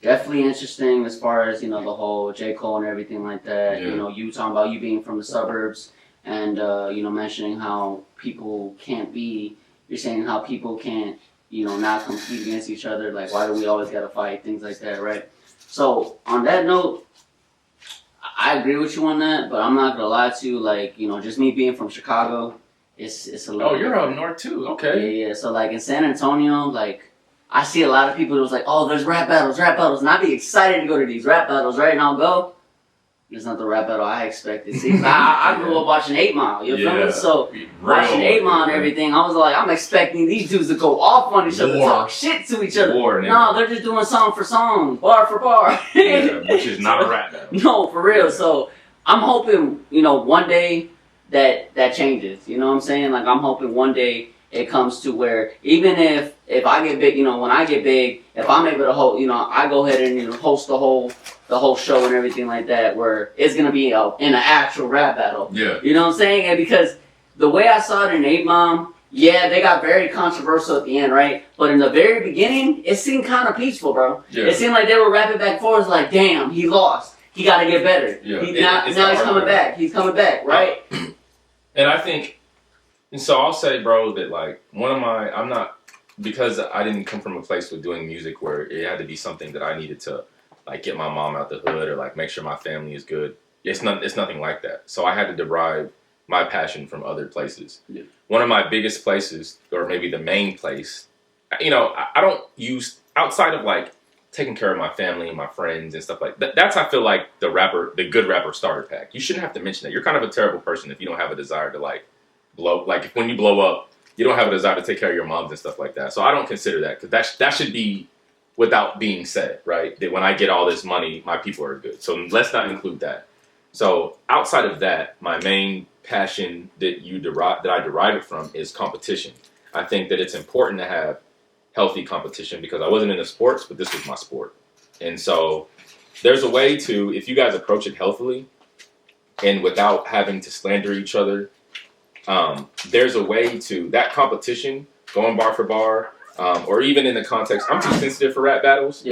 Definitely interesting as far as, the whole J. Cole and everything like that. Yeah. You talking about you being from the suburbs and, mentioning how people can't be, you're saying how people can't, not compete against each other. Like, why do we always got to fight? Things like that, right? So, on that note, I agree with you on that, but I'm not going to lie to you. Like, just me being from Chicago, it's a little... Oh, you're up north too. Okay. Yeah. So, like, in San Antonio, like, I see a lot of people that was like, oh, there's rap battles. And I'd be excited to go to these rap battles, right? And I'll go. It's not the rap battle I expected. See, I grew up watching 8 Mile, you feel me? So, watching 8 Mile and everything, I was like, I'm expecting these dudes to go off on each other, talk shit to each other. No, they're just doing song for song, bar for bar. Which is not a rap battle. No, for real. Yeah. So, I'm hoping, one day that changes. You know what I'm saying? Like, I'm hoping one day it comes to where even if I get big, when I get big, if I'm able to hold, I go ahead and host the whole show and everything like that, where it's gonna be in an actual rap battle. Yeah. You know what I'm saying? And because the way I saw it in 8 Mile, yeah, they got very controversial at the end, right? But in the very beginning, it seemed kind of peaceful, bro. Yeah. It seemed like they were rapping back and forth, like, damn, he lost. He got to get better. Yeah. Now he's coming back. He's coming back, right? And I think. And so I'll say, bro, that like because I didn't come from a place with doing music where it had to be something that I needed to like get my mom out the hood or like make sure my family is good. It's nothing like that. So I had to derive my passion from other places. Yeah. One of my biggest places, or maybe the main place, I don't use outside of like taking care of my family and my friends and stuff like that. That's, I feel like the good rapper starter pack. You shouldn't have to mention that. You're kind of a terrible person if you don't have a desire to like blow, like when you blow up, you don't have a desire to take care of your moms and stuff like that. So I don't consider that, because that should be without being said, right? That when I get all this money, my people are good. So let's not include that. So outside of that, my main passion that I derive it from is competition. I think that it's important to have healthy competition, because I wasn't into sports, but this was my sport. And so there's a way to, if you guys approach it healthily and without having to slander each other, there's a way to that competition, going bar for bar, or even in the context. I'm too sensitive for rap battles,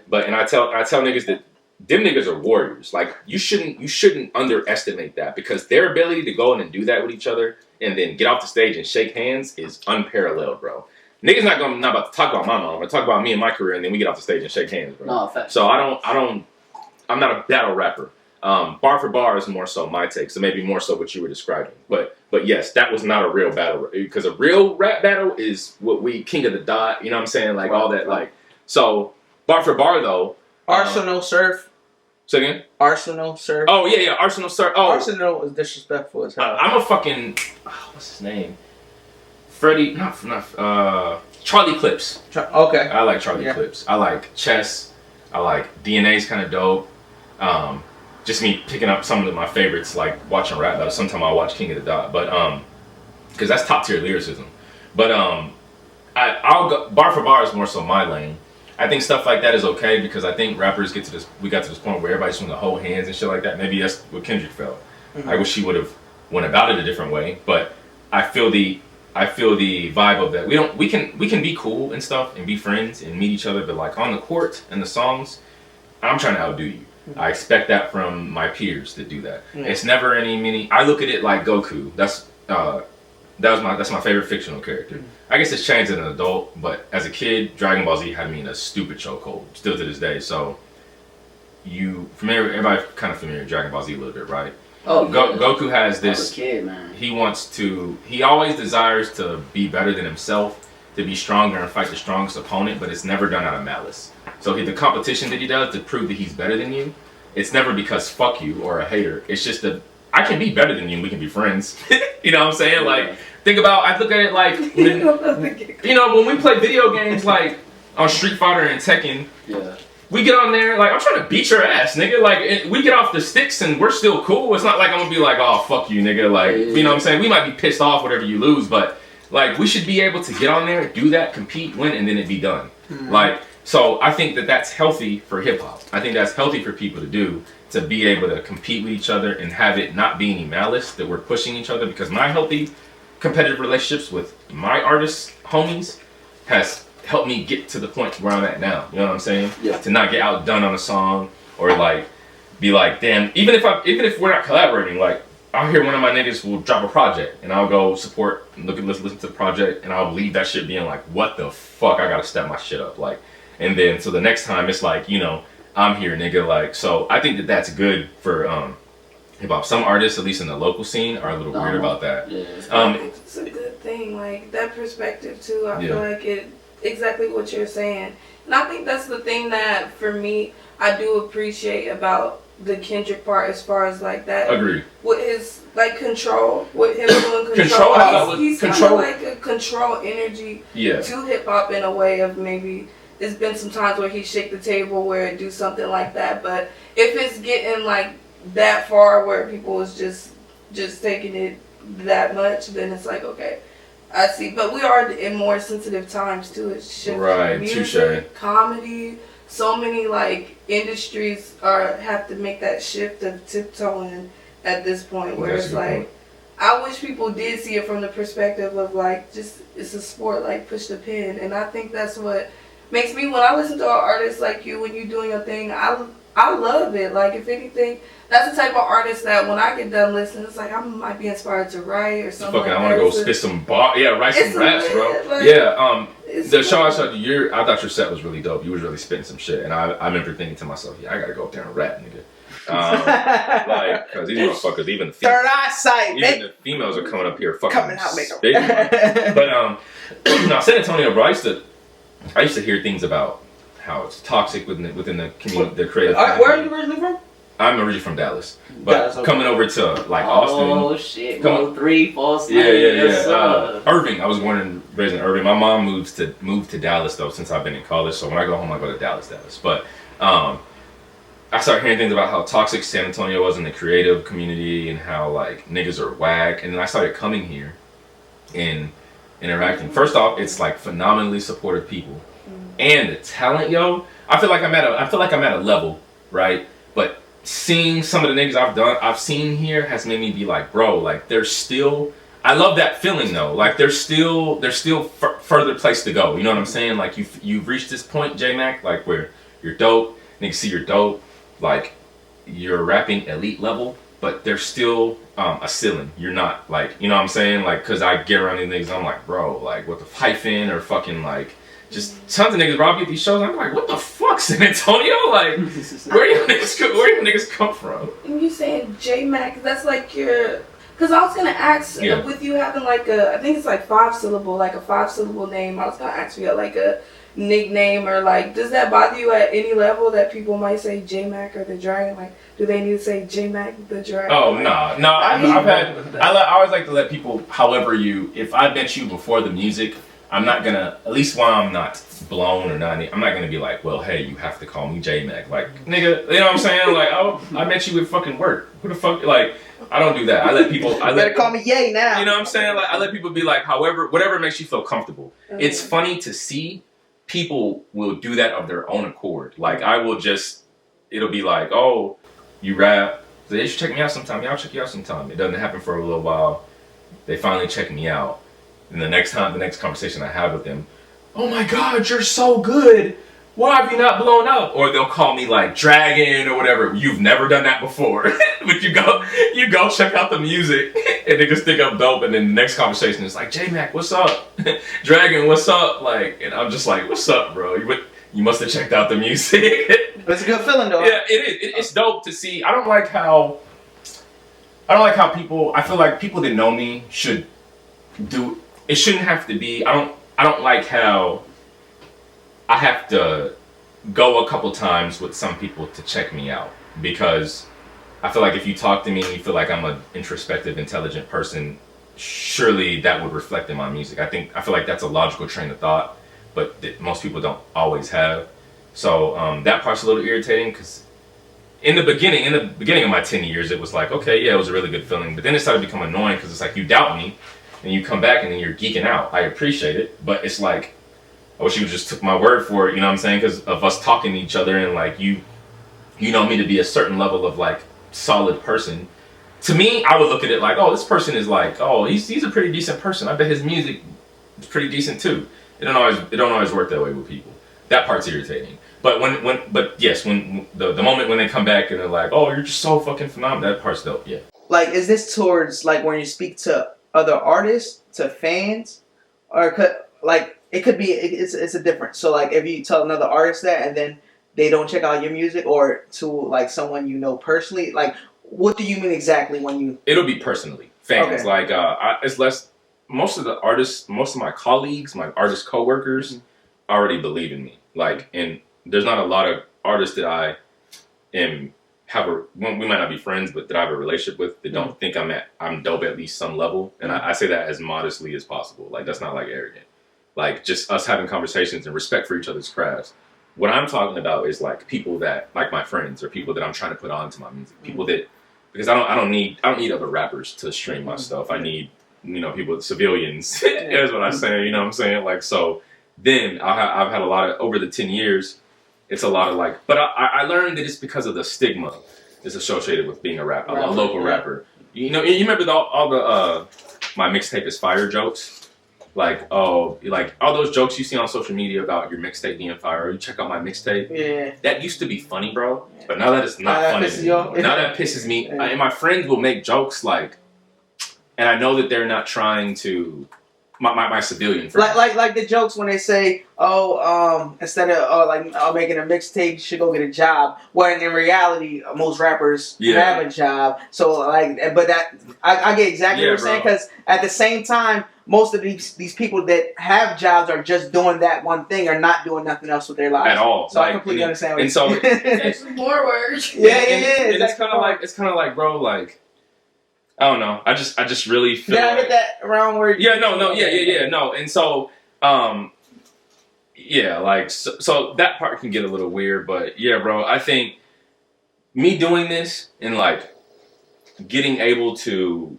but I tell niggas that them niggas are warriors. Like you shouldn't underestimate that, because their ability to go in and do that with each other and then get off the stage and shake hands is unparalleled, bro. Niggas not about to talk about my mom. I talk about me and my career, and then we get off the stage and shake hands, bro. No, fact. So I'm not a battle rapper. Bar for bar is more so my take, so maybe more so what you were describing. But yes, that was not a real battle, because a real rap battle is what we king of the dot. You know what I'm saying? Like all that, like so. Bar for bar though. Arsenal Surf. Say again? Arsenal Surf. Oh yeah, Arsenal Surf. Oh, Arsenal is disrespectful as hell. I'm a fucking what's his name? Freddie, not Charlie Clips. Okay. I like Charlie Clips. I like Chess. I like DNA's kind of dope. just me picking up some of my favorites, like watching rap battles. Sometimes I'll watch King of the Dot, but because that's top tier lyricism. But I'll go bar for bar is more so my lane. I think stuff like that is okay because I think rappers get to this. We got to this point where everybody's want to hold hands and shit like that. Maybe that's what Kendrick felt. I wish he would have went about it a different way. But I feel the vibe of that. We can be cool and stuff and be friends and meet each other. But like on the court and the songs, I'm trying to outdo you. I expect that from my peers to do that. It's never any mini. I look at it like Goku. That's my favorite fictional character. I guess it's changed as an adult, but as a kid, Dragon Ball Z had me in a stupid chokehold, still to this day. So everybody kind of familiar with Dragon Ball Z a little bit, right? Oh, Goku has this. I was a kid, man. He always desires to be better than himself, to be stronger and fight the strongest opponent, but it's never done out of malice. So the competition that he does to prove that he's better than you, it's never because fuck you or a hater. It's just that I can be better than you and we can be friends. You know what I'm saying? Like, I look at it like, when we play video games like on Street Fighter and Tekken, we get on there, like, I'm trying to beat your ass, nigga. Like, we get off the sticks and we're still cool. It's not like I'm gonna be like, oh, fuck you, nigga. Like, you know what I'm saying? We might be pissed off whatever you lose, but, like, we should be able to get on there, do that, compete, win, and then it be done. Like, so I think that that's healthy for hip-hop. I think that's healthy for people to do, to be able to compete with each other and have it not be any malice that we're pushing each other, because my healthy competitive relationships with my artist homies has helped me get to the point where I'm at now. You know what I'm saying? Yeah. To not get outdone on a song or like be like, damn. Even if we're not collaborating, like I'll hear one of my niggas will drop a project and I'll go support and listen to the project and I'll leave that shit being like, what the fuck? I gotta step my shit up. Like, and then so the next time it's like, I'm here, nigga. Like, so I think that that's good for hip hop. Some artists, at least in the local scene, are a little weird about that. Yeah. It's a good thing, like that perspective too. I feel like it exactly what you're saying, and I think that's the thing that for me I do appreciate about the Kendrick part, as far as like that. Agreed. With his like control, with him doing control, he's kind of like a control energy to hip hop in a way of maybe. There's been some times where he shake the table where it do something like that, but if it's getting like that far where people is just taking it that much, then it's like, okay, I see. But we are in more sensitive times too. It's shifting. Right, music, comedy, so many like industries have to make that shift of tiptoeing at this point where it's like, I wish people did see it from the perspective of like, just it's a sport, like push the pin, and I think that's what makes me, when I listen to an artist like you, when you're doing your thing, I love it. Like, if anything, that's the type of artist that when I get done listening, it's like I might be inspired to write or something. Fucking, I want to go spit some write some raps, bro. Like, the show I showed you, I thought your set was really dope. You was really spitting some shit, and I remember thinking to myself, I gotta go up there and rap, nigga. Like, because these motherfuckers, even the females, third eyesight, even the females are coming up here fucking coming out, spitting. But San Antonio, bro, I used to hear things about how it's toxic within the community, the creative community. Where are you originally from? I'm originally from Dallas, but coming over to like Austin. Oh shit! 3 false. Yeah. Irving. I was born and raised in Irving. My mom moved to Dallas though since I've been in college. So when I go home, I go to Dallas. But I started hearing things about how toxic San Antonio was in the creative community and how like niggas are whack. And then I started coming here and interacting. First off, it's like phenomenally supportive people, and the talent, yo. I feel like I'm at a level, right? But seeing some of the niggas I've seen here has made me be like, bro, like there's still. I love that feeling though. Like there's still further place to go. You know what I'm saying? Like you've reached this point, JMAC, like where you're dope. Niggas see you're dope. Like you're rapping elite level. But there's still a ceiling. You're not like, you know what I'm saying? Like, cause I get around these niggas, I'm like, bro, like what the hyphen or fucking like, just tons of niggas, bro. I'll be at these shows, I'm like, what the fuck, San Antonio? Like, where you niggas come from? And you saying JMAC, that's like your, cause I was gonna ask with you having like I think it's like 5-syllable, like a 5-syllable name. I was gonna ask you like a nickname or like, does that bother you at any level that people might say JMAC or the Dragon? Like, do they need to say JMAC the Dragon? Oh no. I always like to let people, if I met you before the music, I'm not gonna, at least while I'm not blown or not, I'm not gonna be like, well, hey, you have to call me JMAC. Like, nigga, you know what I'm saying? Like, oh, I met you with fucking work. Who the fuck? Like, I don't do that. I let people. Better call me Yay now. You know what I'm saying? Like, I let people be like, however, whatever makes you feel comfortable. It's funny to see people will do that of their own accord. Like, I will just, it'll be like, oh, you rap. They should check me out sometime. Yeah, I'll check you out sometime. It doesn't happen for a little while. They finally check me out. And the next conversation I have with them, oh my God, you're so good. Why have you not blown up? Or they'll call me like Dragon or whatever. You've never done that before. But you go check out the music and niggas think I'm dope. And then the next conversation is like, JMAC, what's up? Dragon, what's up? Like, and I'm just like, what's up, bro? You must have checked out the music. It's a good feeling though. Yeah, it is. It's dope to see. I don't like how people, I feel like people that know me should do, it shouldn't have to be, I don't like how I have to go a couple times with some people to check me out, because I feel like if you talk to me and you feel like I'm an introspective, intelligent person, surely that would reflect in my music. I feel like that's a logical train of thought, but that most people don't always have. So that part's a little irritating, because in the beginning of my 10 years, it was like, okay, yeah, it was a really good feeling, but then it started to become annoying, because it's like you doubt me and you come back and then you're geeking out. I appreciate it, but it's like, I wish you just took my word for it, you know what I'm saying? Because of us talking to each other, and like you know me to be a certain level of like solid person. To me, I would look at it like, oh, this person is like, oh, he's a pretty decent person. I bet his music is pretty decent too. It don't always work that way with people. That part's irritating. But when the moment when they come back and they're like, oh, you're just so fucking phenomenal, that part's dope. Yeah. Like, is this towards like when you speak to other artists, to fans, or it could be it's a difference. So like if you tell another artist that and then they don't check out your music, or to like someone you know personally, like what do you mean exactly when you? It'll be personally fans. Okay. Like it's less. Most of the artists, most of my colleagues, my artist coworkers, already believe in me. Like, and there's not a lot of artists that I am we might not be friends, but that I have a relationship with that don't think I'm dope at least some level. And I say that as modestly as possible. Like, that's not like arrogant. Like, just us having conversations and respect for each other's crafts. What I'm talking about is like people that, like my friends, or people that I'm trying to put onto my music. People that, because I don't need other rappers to stream my stuff. I need, people, civilians. That's what I'm saying. You know what I'm saying? Like, so then I've had a lot of, over the 10 years, it's a lot of like, but I learned that it's because of the stigma that's associated with being a rapper, a local rapper. You remember all the my mixtape is fire jokes? Like, oh, like all those jokes you see on social media about your mixtape being fire. You check out my mixtape. Yeah. That used to be funny, bro. But now that it's not funny anymore. Now that pisses me. Yeah. And my friends will make jokes like, and I know that they're not trying to. My civilian friends. Like the jokes when they say, instead of making a mixtape, you should go get a job. When in reality, most rappers have a job. So but that I get exactly what you're saying, because at the same time, most of these people that have jobs are just doing that one thing, or not doing nothing else with their lives at all. So I completely understand. And so it's more work. Yeah. And it's kind of like, bro, like. I don't know. I just really feel I hit that around where. Yeah. No. And so, so that part can get a little weird, but yeah, bro. I think me doing this and like getting able to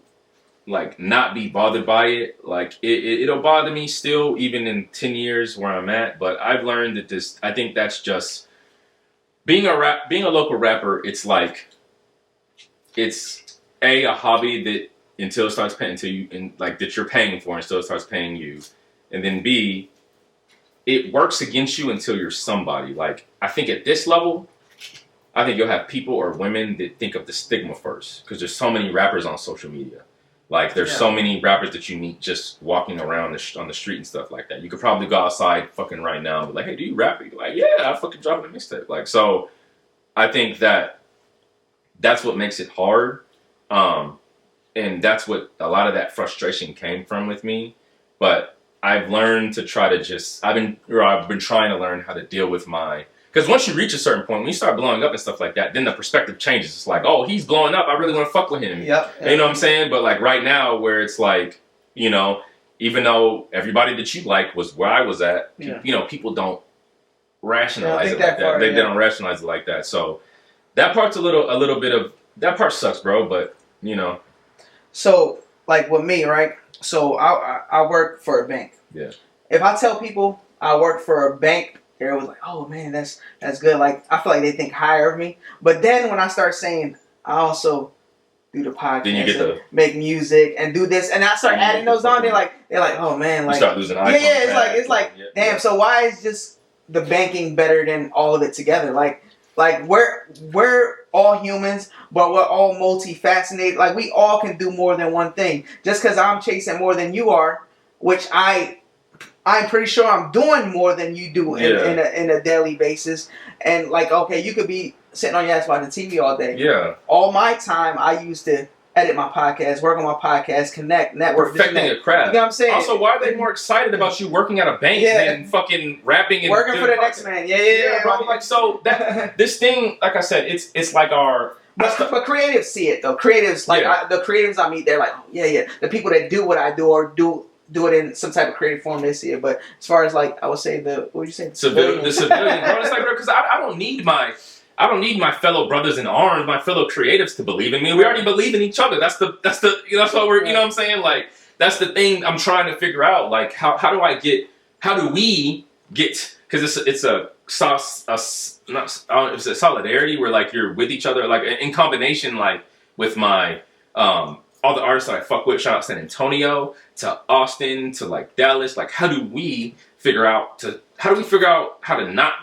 like not be bothered by it, like it'll bother me still, even in 10 years where I'm at. But I've learned that I think that's just being a local rapper. It's like it's. A hobby that until it starts paying to you, and like that you're paying for until it starts paying you, and then B, it works against you until you're somebody. Like, I think at this level, I think you'll have people or women that think of the stigma first, because there's so many rappers on social media. Like, there's so many rappers that you meet just walking around on the street and stuff like that. You could probably go outside fucking right now and be like, hey, do you rap? You're like, yeah, I fucking dropping a mixtape. Like, so I think that's what makes it hard. And that's what a lot of that frustration came from with me. But I've learned to try to I've been trying to learn how to deal with because once you reach a certain point, when you start blowing up and stuff like that, then the perspective changes. It's like, oh, he's blowing up. I really want to fuck with him. Yep. You know what I'm saying? But like right now where it's like, even though everybody that you like was where I was at, Yeah. you know, people don't rationalize think it like that far, that. They yeah. don't rationalize it like that. So that part's a little bit of that part sucks, bro. But you know, So, like with me, right? So I work for a bank. Yeah. If I tell people I work for a bank, they're always like, "Oh man, that's good." Like I feel like they think higher of me. But then when I start saying I also do the podcast, then you get and make music and do this, and I start Then you adding get the they're fucking- like, "Oh man, you like start losing eye yeah, contact. it's like, Yeah, damn. yeah. So why is just the banking better than all of it together? Like we're all humans, but we're all multifaceted. Like we all can do more than one thing. Just because I'm chasing more than you are, which I'm pretty sure I'm doing more than you do in a daily basis. And like, okay, you could be sitting on your ass watching TV all day. Yeah. All my time I used to edit my podcast, work on my podcast, connect, network, Perfecting a craft. You know what I'm saying? Also, why are they more excited about you working at a bank than fucking rapping and working for doing the next podcasts? man? Yeah, bro. Like so that this thing, like I said, it's like our. But creatives see it though. Creatives the creatives I meet, they're like, oh, yeah. The people that do what I do or do it in some type of creative form, they see it. But as far as like, I would say what would you say? The civilian, bro. It's like, bro, because I don't need my fellow brothers in arms, my fellow creatives to believe in me. We already believe in each other. That's what we're, you know what I'm saying? Like, that's the thing I'm trying to figure out. Like, how do we get, because it's a solidarity where like you're with each other, like in combination, like with my, all the artists that I fuck with, shout out San Antonio, to Austin, to like Dallas, like how do we figure out how to not,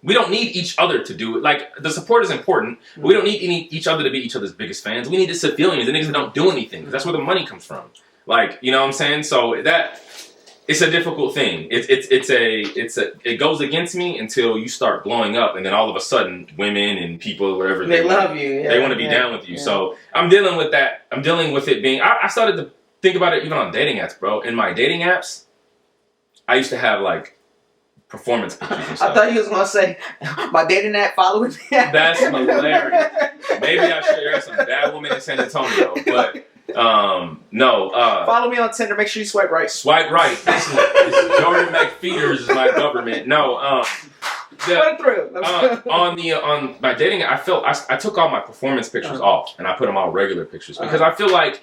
we don't need each other to do it. Like, the support is important, but we don't need each other to be each other's biggest fans. We need the civilians, the niggas that don't do anything, because that's where the money comes from. Like, you know what I'm saying? So it's a difficult thing. It goes against me until you start blowing up, and then all of a sudden, women and people, whatever, They love you. Yeah, they want to be down with you. Yeah. So I'm dealing with that. I'm dealing with it being. I started to think about it even on dating apps, bro. In my dating apps, I used to have like performance pictures and stuff. I thought you was gonna say my dating app following me. That's hilarious. Maybe I should share some bad woman in San Antonio, but no. Follow me on Tinder. Make sure you swipe right. Swipe right. This Jordan McFeeders is my government. No. On my dating, I took all my performance pictures off and I put them all regular pictures because I feel like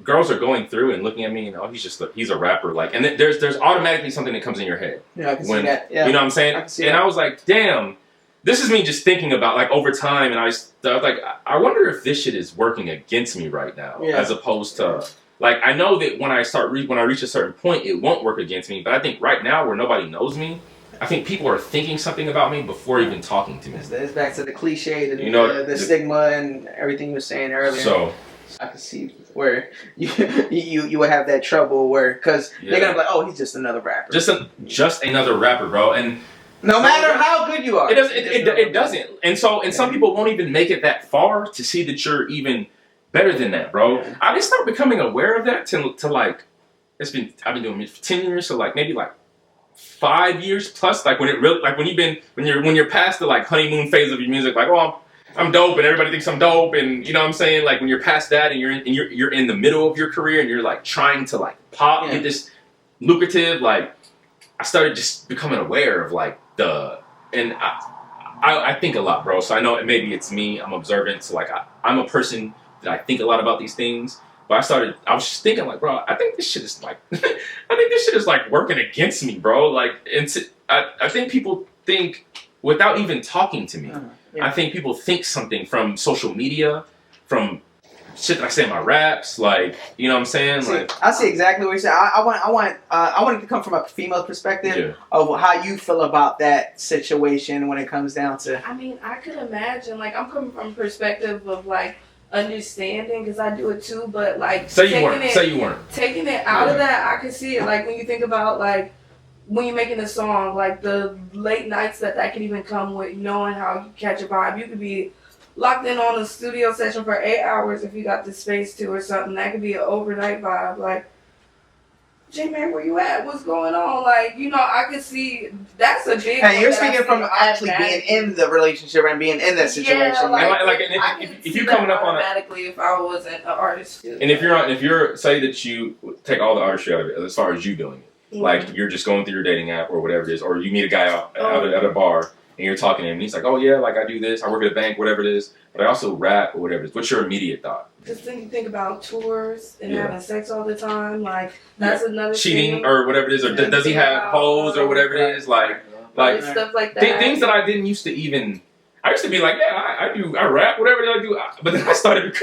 girls are going through and looking at me and he's a rapper, like, and there's automatically something that comes in your head. Yeah, I can see that. Yeah. You know what I'm saying? I was like, damn, this is me just thinking about like over time, and I was like, I wonder if this shit is working against me right now, as opposed to like, I know that when I reach a certain point, it won't work against me, but I think right now where nobody knows me, I think people are thinking something about me before even talking to me. It's back to the cliche, the stigma and everything you were saying earlier. So I can see where you would have that trouble because they're gonna be like, oh, he's just another rapper. Just another rapper, bro. And no matter how good you are, it doesn't. And some people won't even make it that far to see that you're even better than that, bro. Yeah. I just started becoming aware of that to like, I've been doing it for 10 years, so like maybe like 5 years plus, like when you're past the like honeymoon phase of your music, like, oh, I'm dope and everybody thinks I'm dope, and you know what I'm saying, like when you're past that and you're in the middle of your career and you're like trying to like pop, get this lucrative, like I started just becoming aware of like I think a lot, bro. So I know maybe it's me, I'm observant, so like I'm a person that I think a lot about these things. But I was just thinking, like, bro, I think this shit is like, working against me, bro. Like, I think people think without even talking to me. I think people think something from social media, from shit that I say in my raps, like, you know what I'm saying? I see exactly what you're saying. I want it to come from a female perspective of how you feel about that situation when it comes down to. I mean, I could imagine, like, I'm coming from a perspective of like understanding, because I do it too, but like say you weren't taking it out of that, I can see it. Like when you think about like when you're making a song, like the late nights that can even come with knowing how you catch a vibe. You could be locked in on a studio session for 8 hours if you got the space to or something. That could be an overnight vibe. Like JMAC, where you at? What's going on? Like, you know, I could see that's a big. And you're one that I speaking from see actually being automatically. in the relationship and being in that situation. Yeah, like, and I if could you see coming that up on a, automatically if I wasn't an artist. and if you're say that you take all the artistry out of it as far as you doing it, like you're just going through your dating app or whatever it is, or you meet a guy out at a bar and you're talking to him and he's like, oh yeah, like I do this, I work at a bank, whatever it is, but I also rap or whatever it is. What's your immediate thought? Just think about tours and having sex all the time, like that's another cheating thing. or whatever it is, or does he have hoes or whatever it is, like stuff like that. Things that I didn't used to even. I used to be like, yeah, I rap, whatever I do. But then I started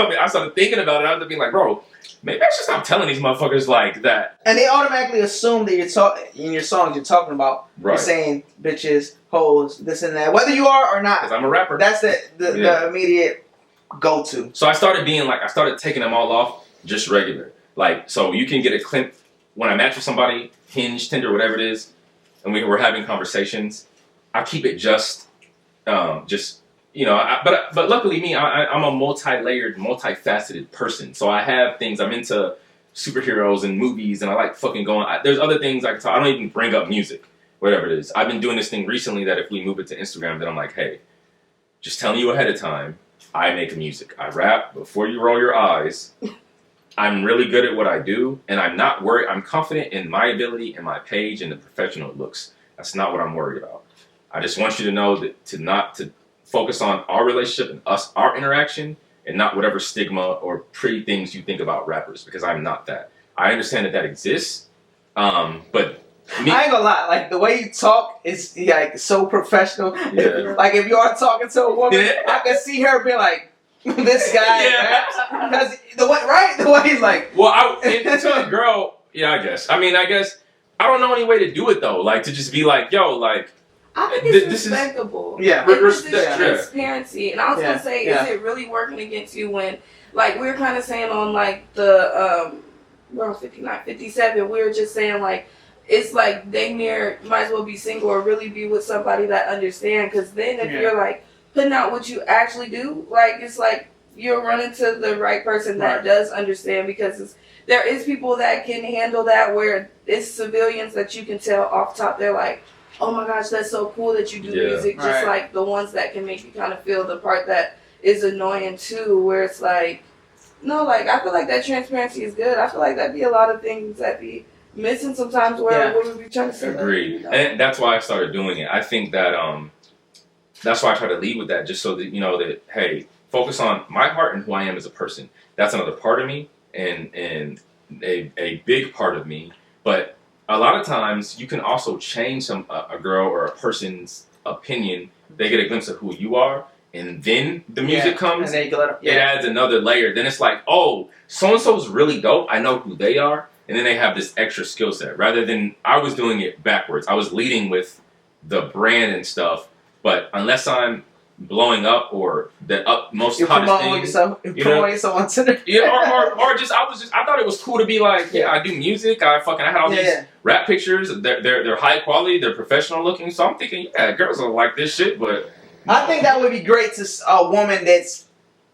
thinking about it. I was being like, bro, maybe I should stop telling these motherfuckers like that. And they automatically assume that in your songs you're talking about, you're saying bitches, hoes, this and that, whether you are or not. Because I'm a rapper. That's the immediate go-to. So I started taking them all off just regular. Like, so you can get a clip when I match with somebody, Hinge, Tinder, whatever it is, and we're having conversations. I keep it just you know. But luckily me, I'm a multi-layered, multifaceted person. So I have things. I'm into superheroes and movies, and I like fucking going. There's other things I can talk. I don't even bring up music, whatever it is. I've been doing this thing recently that if we move it to Instagram, then I'm like, hey, just telling you ahead of time. I make music. I rap. Before you roll your eyes, I'm really good at what I do, and I'm not worried. I'm confident in my ability and my page and the professional it looks. That's not what I'm worried about. I just want you to know that to focus on our relationship and our interaction, and not whatever stigma or pretty things you think about rappers, because I'm not that. I understand that exists, but me, I ain't gonna lie, like the way you talk is like so professional. Yeah. Like if you are talking to a woman, I can see her being like, "This guy," because the way he's like. Well, to a girl, yeah, I guess. I guess I don't know any way to do it though. Like to just be like, yo, like. I think it's respectable. It's transparency. And I was gonna say, is it really working against you when, like, we were kind of saying on like the we're on 59, 57. We were just saying like. It's like dang near might as well be single or really be with somebody that understands. Because then if you're like putting out what you actually do, like it's like you're running to the right person that does understand. Because there is people that can handle that where it's civilians that you can tell off top. They're like, oh my gosh, that's so cool that you do music. Just like the ones that can make you kind of feel the part that is annoying too. Where it's like, no, like I feel like that transparency is good. I feel like that'd be a lot of things that be missing sometimes where what we be trying to say. Agreed. You know? And that's why I started doing it. I think that that's why I try to lead with that, just so that you know that hey, focus on my heart and who I am as a person. That's another part of me and a big part of me. But a lot of times you can also change a girl or a person's opinion. They get a glimpse of who you are, and then the music comes. And then it adds another layer. Then it's like, oh, so and so's really dope. I know who they are. And then they have this extra skill set. Rather than, I was doing it backwards. I was leading with the brand and stuff. But unless I'm blowing up or the most hottest thing. You're promoting yourself on Tinder. Yeah, or just, I thought it was cool to be like, yeah, I do music. I had all these rap pictures. They're high quality. They're professional looking. So I'm thinking, yeah, girls will like this shit. But I think that would be great to a woman that's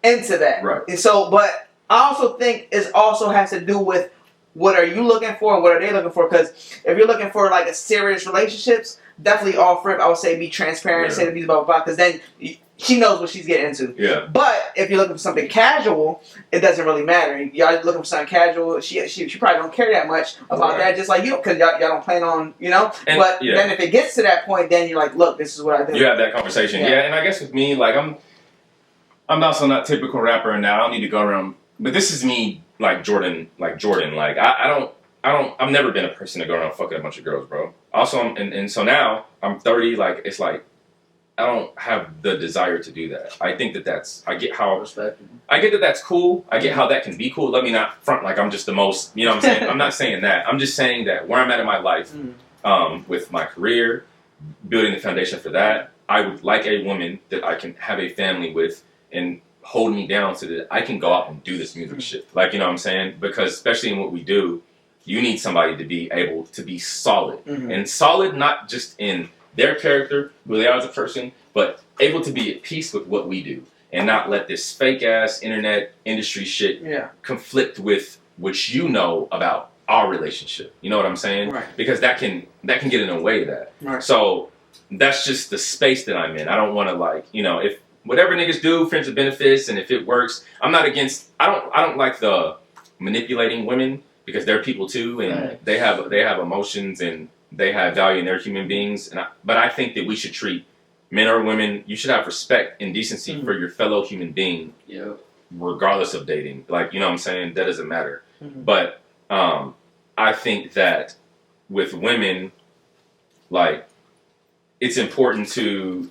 into that. Right. And so, but I also think it also has to do with what are you looking for and what are they looking for? Because if you're looking for like a serious relationships, definitely offer it. I would say be transparent, say the music blah blah blah, because then she knows what she's getting into. Yeah. But if you're looking for something casual, it doesn't really matter. Y'all looking for something casual, she probably don't care that much about that. Just like you, because y'all don't plan on, you know. And, but then if it gets to that point, then you're like, look, this is what I do. You have that conversation, and I guess with me, like I'm also not typical rapper, and I don't need to go around. But this is me. Like Jordan, I've never been a person to go around fucking a bunch of girls, bro. Also, and so now I'm 30. Like it's like I don't have the desire to do that. I think I get that that's cool. I get how that can be cool. Let me not front like I'm just the most. You know what I'm saying? I'm not saying that. I'm just saying that where I'm at in my life, with my career, building the foundation for that, I would like a woman that I can have a family with and hold me down so that I can go out and do this music shit. Like, you know what I'm saying? Because especially in what we do, you need somebody to be able to be solid. And solid not just in their character, who they are as a person, but able to be at peace with what we do. And not let this fake ass internet industry shit conflict with what you know about our relationship. You know what I'm saying? Right. Because that can get in the way of that. Right. So that's just the space that I'm in. I don't want to like, you know, if whatever niggas do, friends with benefits, and if it works, I'm not against. I don't like the manipulating women because they're people too, and they have emotions and they have value and they're human beings. But I think that we should treat men or women. You should have respect and decency for your fellow human being, regardless of dating. Like, you know what I'm saying? That doesn't matter. But I think that with women, like, it's important to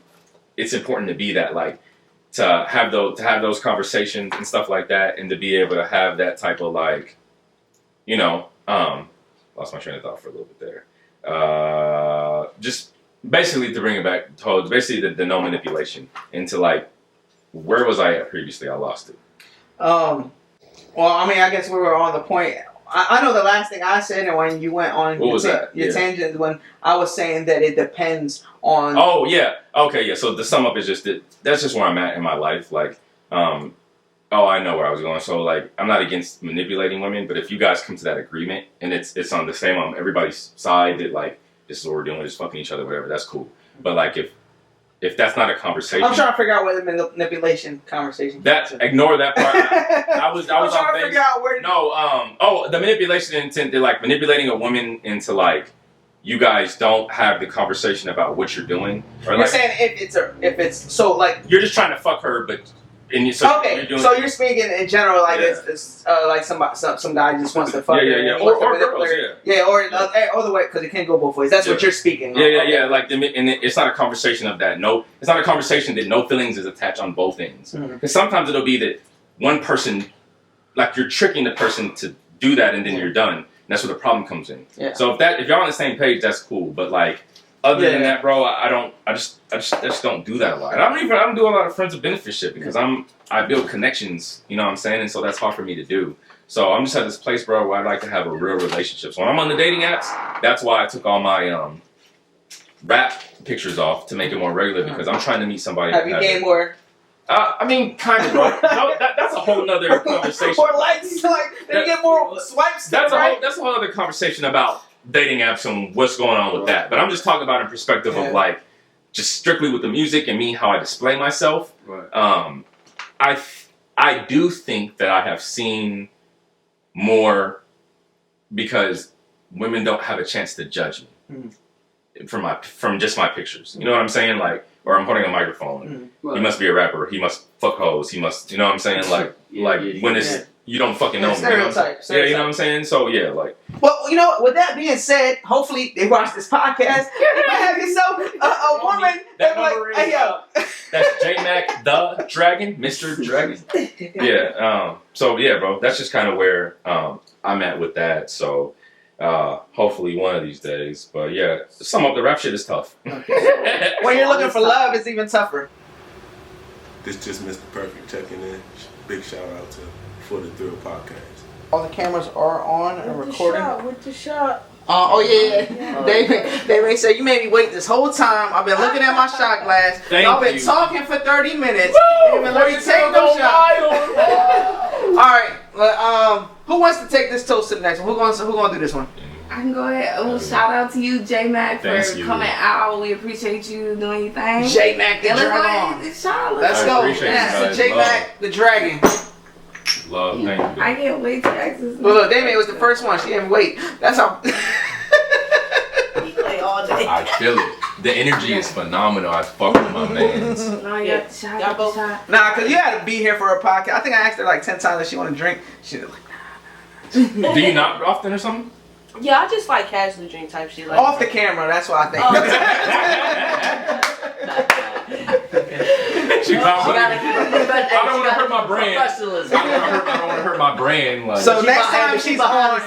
be that, like, to have those conversations and stuff like that, and to be able to have that type of, like, you know, lost my train of thought for a little bit there. Just basically to bring it back to basically the no manipulation into, like, where was I at previously? I lost it. Well, I mean, I guess we were on the point. I know the last thing I said, and when you went on your tangent, when I was saying that it depends on. Oh yeah, okay, yeah. So the sum up is just that's just where I'm at in my life. Like, I know where I was going. So like, I'm not against manipulating women, but if you guys come to that agreement and it's on the same on everybody's side that like this is what we're doing, just fucking each other, whatever, that's cool. But like if that's not a conversation, I'm trying to figure out where the manipulation conversation. Ignore that part. I was trying to figure out where. No, the manipulation intent. They're like manipulating a woman into like you guys don't have the conversation about what you're doing. Or you're like, saying if it's so like you're just trying to fuck her, but so you're speaking in general like it's like some guy just wants to fuck her. Yeah. Or girls, or the way because it can go both ways. That's what you're speaking. Yeah. Like, and it's not a conversation of that. No, it's not a conversation that no feelings is attached on both ends. Because sometimes it'll be that one person, like you're tricking the person to do that, and then you're done. And that's where the problem comes in. Yeah. So if y'all on the same page, that's cool. But like. Other than that, bro, I just don't do that a lot. I don't do a lot of friends with benefit shit because I build connections, you know what I'm saying? And so that's hard for me to do. So I'm just at this place, bro, where I'd like to have a real relationship. So when I'm on the dating apps, that's why I took all my rap pictures off to make it more regular because I'm trying to meet somebody. Have you gained more? I mean, kind of, bro. No, that's a whole nother conversation. More likes, like they get more swipes. That's a whole other conversation about dating apps and what's going on with that. But I'm just talking about in perspective of like just strictly with the music and me how I display myself. Right. I do think that I have seen more because women don't have a chance to judge me from just my pictures. You know what I'm saying? Like, or I'm holding a microphone. He must be a rapper. He must fuck hoes. He must. You know what I'm saying? Like when it's. You don't fucking know me. Stereotype. Yeah, you know what I'm saying? So, yeah, like. Well, you know, with that being said, hopefully they watch this podcast. You might have yourself a woman that's like, hey, yo. That's JMAC the Dragon, Mr. Dragon. Yeah. So, yeah, bro, that's just kind of where I'm at with that. So, hopefully one of these days. But, yeah, some of the rap shit is tough. When you're looking for love, it's even tougher. This just Mr. Perfect checking in. Big shout out to For the Thrill Podcast. All the cameras are on and recording. With the shot. They may say, you made me wait this whole time. I've been looking at my shot glass. Y'all been talking for 30 minutes. Even let me take no shot. Alright, who wants to take this toast to the next one? Who gonna do this one? I can go ahead. Oh, shout out to you, JMAC, for coming out. We appreciate you doing your thing. JMAC the Dragon. Let's go. JMAC the Dragon. Love, thank you. I can't wait to access. Look, Damien was the first one. She didn't wait. That's how. He play all day. I feel it. The energy is phenomenal. I fuck with my mans. No, yeah. Y'all both. Nah, cause you had to be here for a podcast. I think I asked her like 10 times if she want to drink. She was like, nah. Do you not often or something? Yeah, I just like casually drink type shit. Like off the camera, that's what I think. I don't want to hurt my brand. I don't want to hurt my brand. Like. So next time she's on,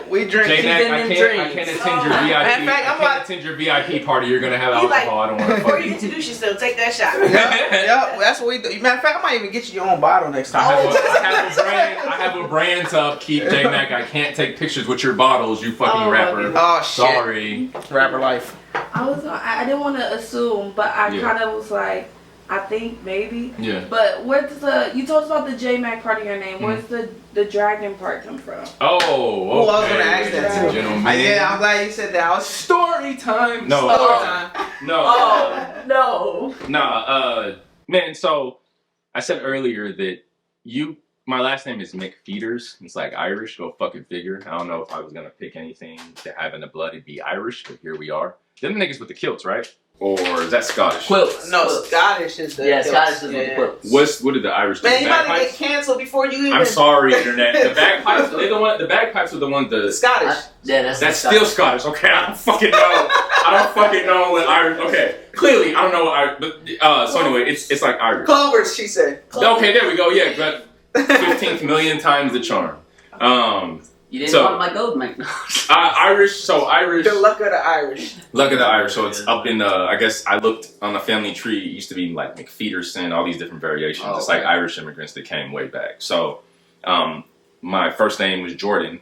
we drink. JMAC, I can't attend your VIP. In fact, I can't attend your VIP party. You're gonna have alcohol. I don't want to. Before you introduce yourself, take that shot. Yep, that's what we do. Matter of fact, I might even get you your own bottle next time. I have a brand to upkeep, JMAC. I can't take pictures with your bottles, you fucking rapper. Oh shit. Sorry. Rapper life. I didn't want to assume, but I kind of was like, I think maybe. Yeah. But where's the? You told us about the JMAC part of your name. Where's the dragon part come from? Oh, okay. Oh, I was gonna ask that too. Gentlemen. Yeah, I'm glad you said that. I was Story time. No. Story time. No. Oh no. Nah, man, so I said earlier that my last name is McFeeters. It's like Irish, go fucking figure. I don't know if I was gonna pick anything to have in the blood it'd be Irish, but here we are. Them niggas with the kilts, right? Or is that Scottish? Quilts. No, Quilts. Scottish is the Yeah, kilts. Scottish is the quilts. What did the Irish do? Man, you The might to get bagpipes? canceled before you even. I'm sorry, internet. The bagpipes. The bagpipes are the ones. The Scottish. Yeah, that's That's still Scottish. Okay, I don't fucking know. I don't fucking know what Irish. Okay, clearly I don't know what Irish. But so anyway, it's like Irish. Clovers, she said. Okay, there we go. Yeah, but 15th million times the charm. You didn't So- want my gold, Mike. Irish. So Irish. The luck of the Irish. Luck of the Irish. So it's up in. I guess I looked on the family tree. It used to be like McFeederson, all these different variations. Oh, It's like okay. Irish immigrants that came way back. So, my first name was Jordan.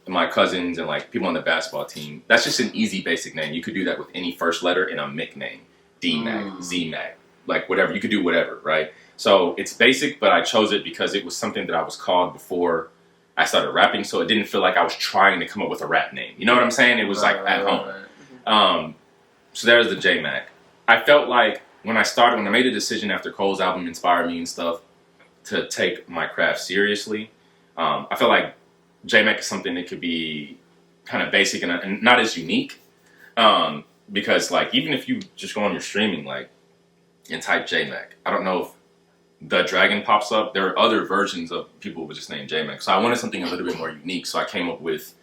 And my cousins and like people on the basketball team. That's just an easy basic name. You could do that with any first letter in a Mick name. DMAC, ZMAC, like whatever. You could do whatever, right? So it's basic, but I chose it because it was something that I was called before I started rapping. So it didn't feel like I was trying to come up with a rap name. You know what I'm saying? It was like at home. So there's the JMAC. I felt like when I made a decision after Cole's album inspired me and stuff to take my craft seriously, I felt like JMAC is something that could be kind of basic and not as unique. Because like, even if you just go on your streaming, like, and type JMAC, I don't know if the dragon pops up. There are other versions of people with just name JMAC. So I wanted something a little bit more unique. So I came up with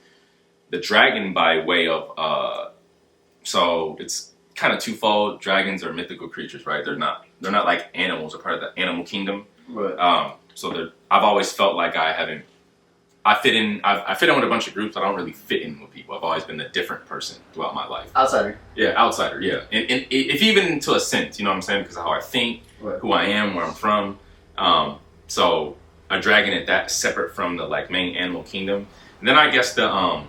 the dragon by way of, so it's kind of twofold. Dragons are mythical creatures, right? They're not like animals. They're part of the animal kingdom. Right. So I've always felt like I fit in with a bunch of groups. I don't really fit in with people. I've always been a different person throughout my life. Outsider. Yeah, outsider, yeah. And if even to a sense, you know what I'm saying? Because of how I think, Right. who I am, where I'm from. So a dragon at that separate from the like main animal kingdom. And then I guess the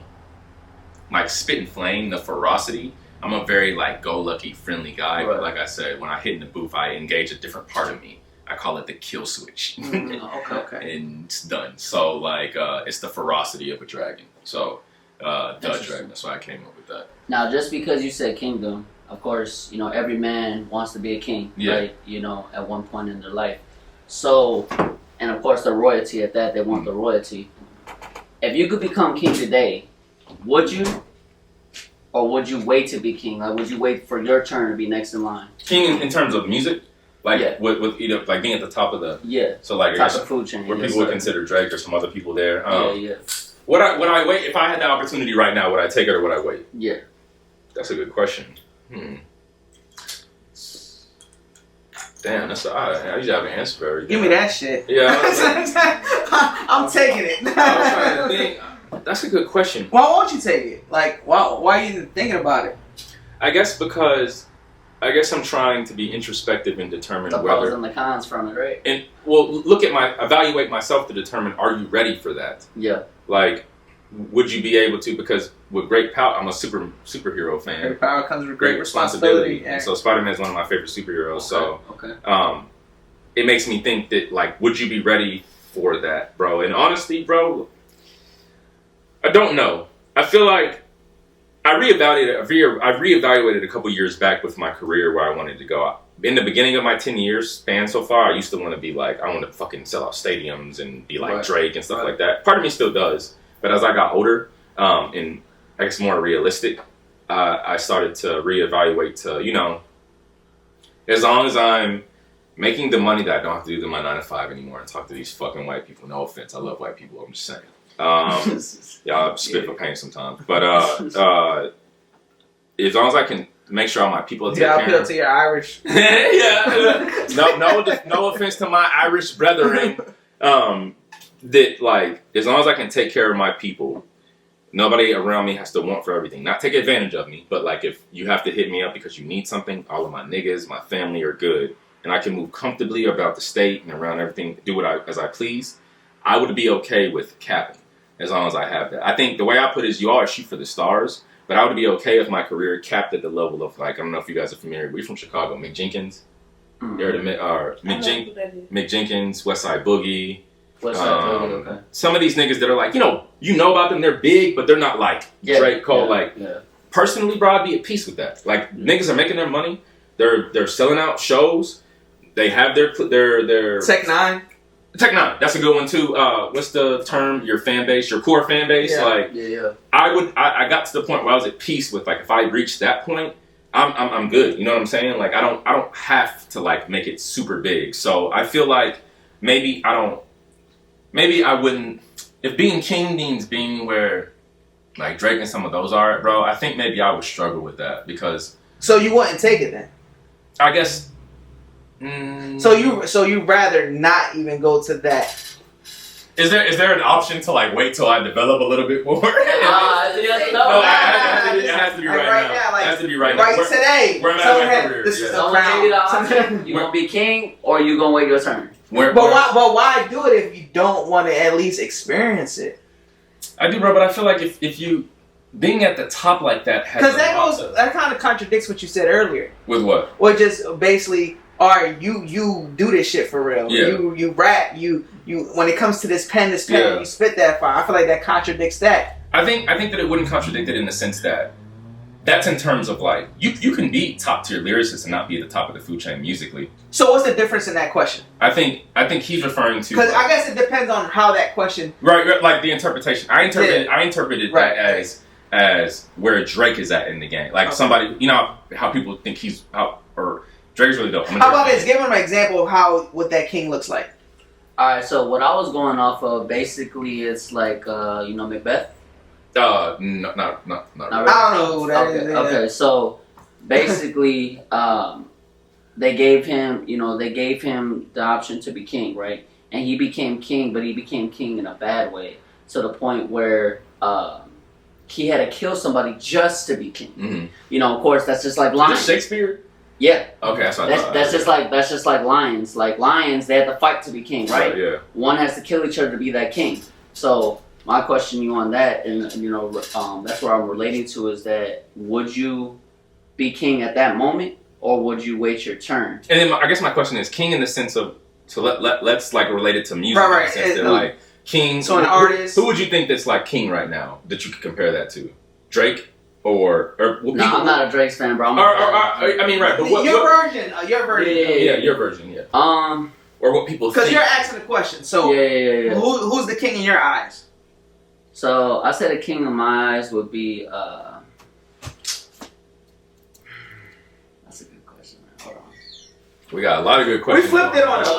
like spit and flame, the ferocity. I'm a very like go lucky, friendly guy. Right. But like I said, when I hit in the booth, I engage a different part of me. I call it the kill switch. Okay. And it's done. So like it's the ferocity of a dragon. So the Interesting. dragon. That's why I came up with that. Now, just because you said kingdom, of course, you know, every man wants to be a king, Yeah. right? You know, at one point in their life. So, and of course, the royalty at that, they want the royalty. If you could become king today, would you? Or would you wait to be king? Like, would you wait for your turn to be next in line? King in terms of music? Like Yeah. with either like being at the top of the Yeah. so like I Top guess of food chain. where yes, people would sir. consider Drake or some other people there. Yeah. Would I wait if I had the opportunity right now? Would I take it or would I wait? Yeah. That's a good question. Damn, that's I usually have an answer for everything. Give me that shit. Yeah, I'm taking it. I was trying to think. That's a good question. Why won't you take it? Like, why are you even thinking about it? I guess I'm trying to be introspective and determine The pros whether and the cons from it, right? and evaluate myself to determine, are you ready for that? Yeah. Like, would you be able to? Because with great power, I'm a superhero fan. Great power comes with great responsibility. And so Spider-Man is one of my favorite superheroes. Okay. So it makes me think that, like, would you be ready for that, bro? And honestly, bro, I don't know. I feel like I reevaluated a couple years back with my career where I wanted to go. In the beginning of my 10 years span so far, I used to want to be like, I want to fucking sell out stadiums and be like Right. Drake and stuff like that. Part of me still does. But as I got older, and I guess more realistic, I started to reevaluate to, you know, as long as I'm making the money that I don't have to do my 9 to 5 anymore and talk to these fucking white people. No offense, I love white people. I'm just saying. Y'all spit for pain sometimes. But as long as I can make sure all my people are taken Yeah, care appeal of. to your Irish. Yeah. No offense to my Irish brethren. That like, as long as I can take care of my people, nobody around me has to want for everything. Not take advantage of me, but like if you have to hit me up because you need something, all of my niggas, my family are good, and I can move comfortably about the state and around everything, do as I please. I would be okay with capping as long as I have that. I think the way I put it is you always shoot for the stars, but I would be okay if my career capped at the level of, like, I don't know if you guys are familiar. We're from Chicago, McJenkins. They're the Mick Jenkins, Westside Boogie. Okay. Some of these niggas that are like, you know about them, they're big, but they're not like Drake, Cole. Personally, bro, I'd be at peace with that. Like, niggas are making their money. They're selling out shows. They have their Tech Nine. Tech Nine, that's a good one too. What's the term? Your fan base, your core fan base. I got to the point where I was at peace with, like, if I reached that point, I'm good. You know what I'm saying? Like, I don't have to, like, make it super big. So I feel like maybe I wouldn't. If being king means being where, like, Drake and some of those are, bro, I think maybe I would struggle with that because. So you wouldn't take it then? I guess. So you rather not even go to that? Is there an option to, like, wait till I develop a little bit more? No, it has to be right now. Like, it has to be right now. Right today. Where am I at my career? This is the Someone gave you the crown. option. You gonna be king, or you gonna wait your turn? But why do it if you don't want to at least experience it? I do, bro, but I feel like if you being at the top like that has because that kind of contradicts what you said earlier. With what? Well, just basically, you do this shit for real. Yeah. You rap. You when it comes to this pen, you spit that fire. I feel like that contradicts that. I think that it wouldn't contradict it in the sense that that's in terms of, like, you can be top tier lyricist and not be at the top of the food chain musically. So what's the difference in that question? I think he's referring to, because I guess it depends on how that question. Right, like the interpretation. I interpreted that as where Drake is at in the game. Like, somebody, you know how people think Drake's really dope. How about this? Give him an example of what that king looks like. All right, so what I was going off of, basically, it's like, Macbeth? No, not really. I don't know who that is. Okay, so basically, they gave him the option to be king, right? And he became king, but he became king in a bad way, to the point where he had to kill somebody just to be king. Mm-hmm. You know, of course, that's just like lions. Is this Shakespeare? Yeah. Okay, that's just like lions. Like lions, they had to fight to be king, right? Yeah. One has to kill each other to be that king. So my question to you on that, and that's where I'm relating to, is that would you be king at that moment, or would you wait your turn? And then I guess my question is king in the sense of, so let's like relate it to music, right? In the sense that, like, king. So an artist. Who would you think that's like king right now that you could compare that to? Drake or no, I'm not a Drake fan, bro. I mean, right? But your version. Yeah, your version. Yeah. Or what people think. Because you're asking the question. So yeah. Who's the king in your eyes? So I said the king in my eyes would be. That's a good question, man. Hold on. We got a lot of good questions. We flipped it on him.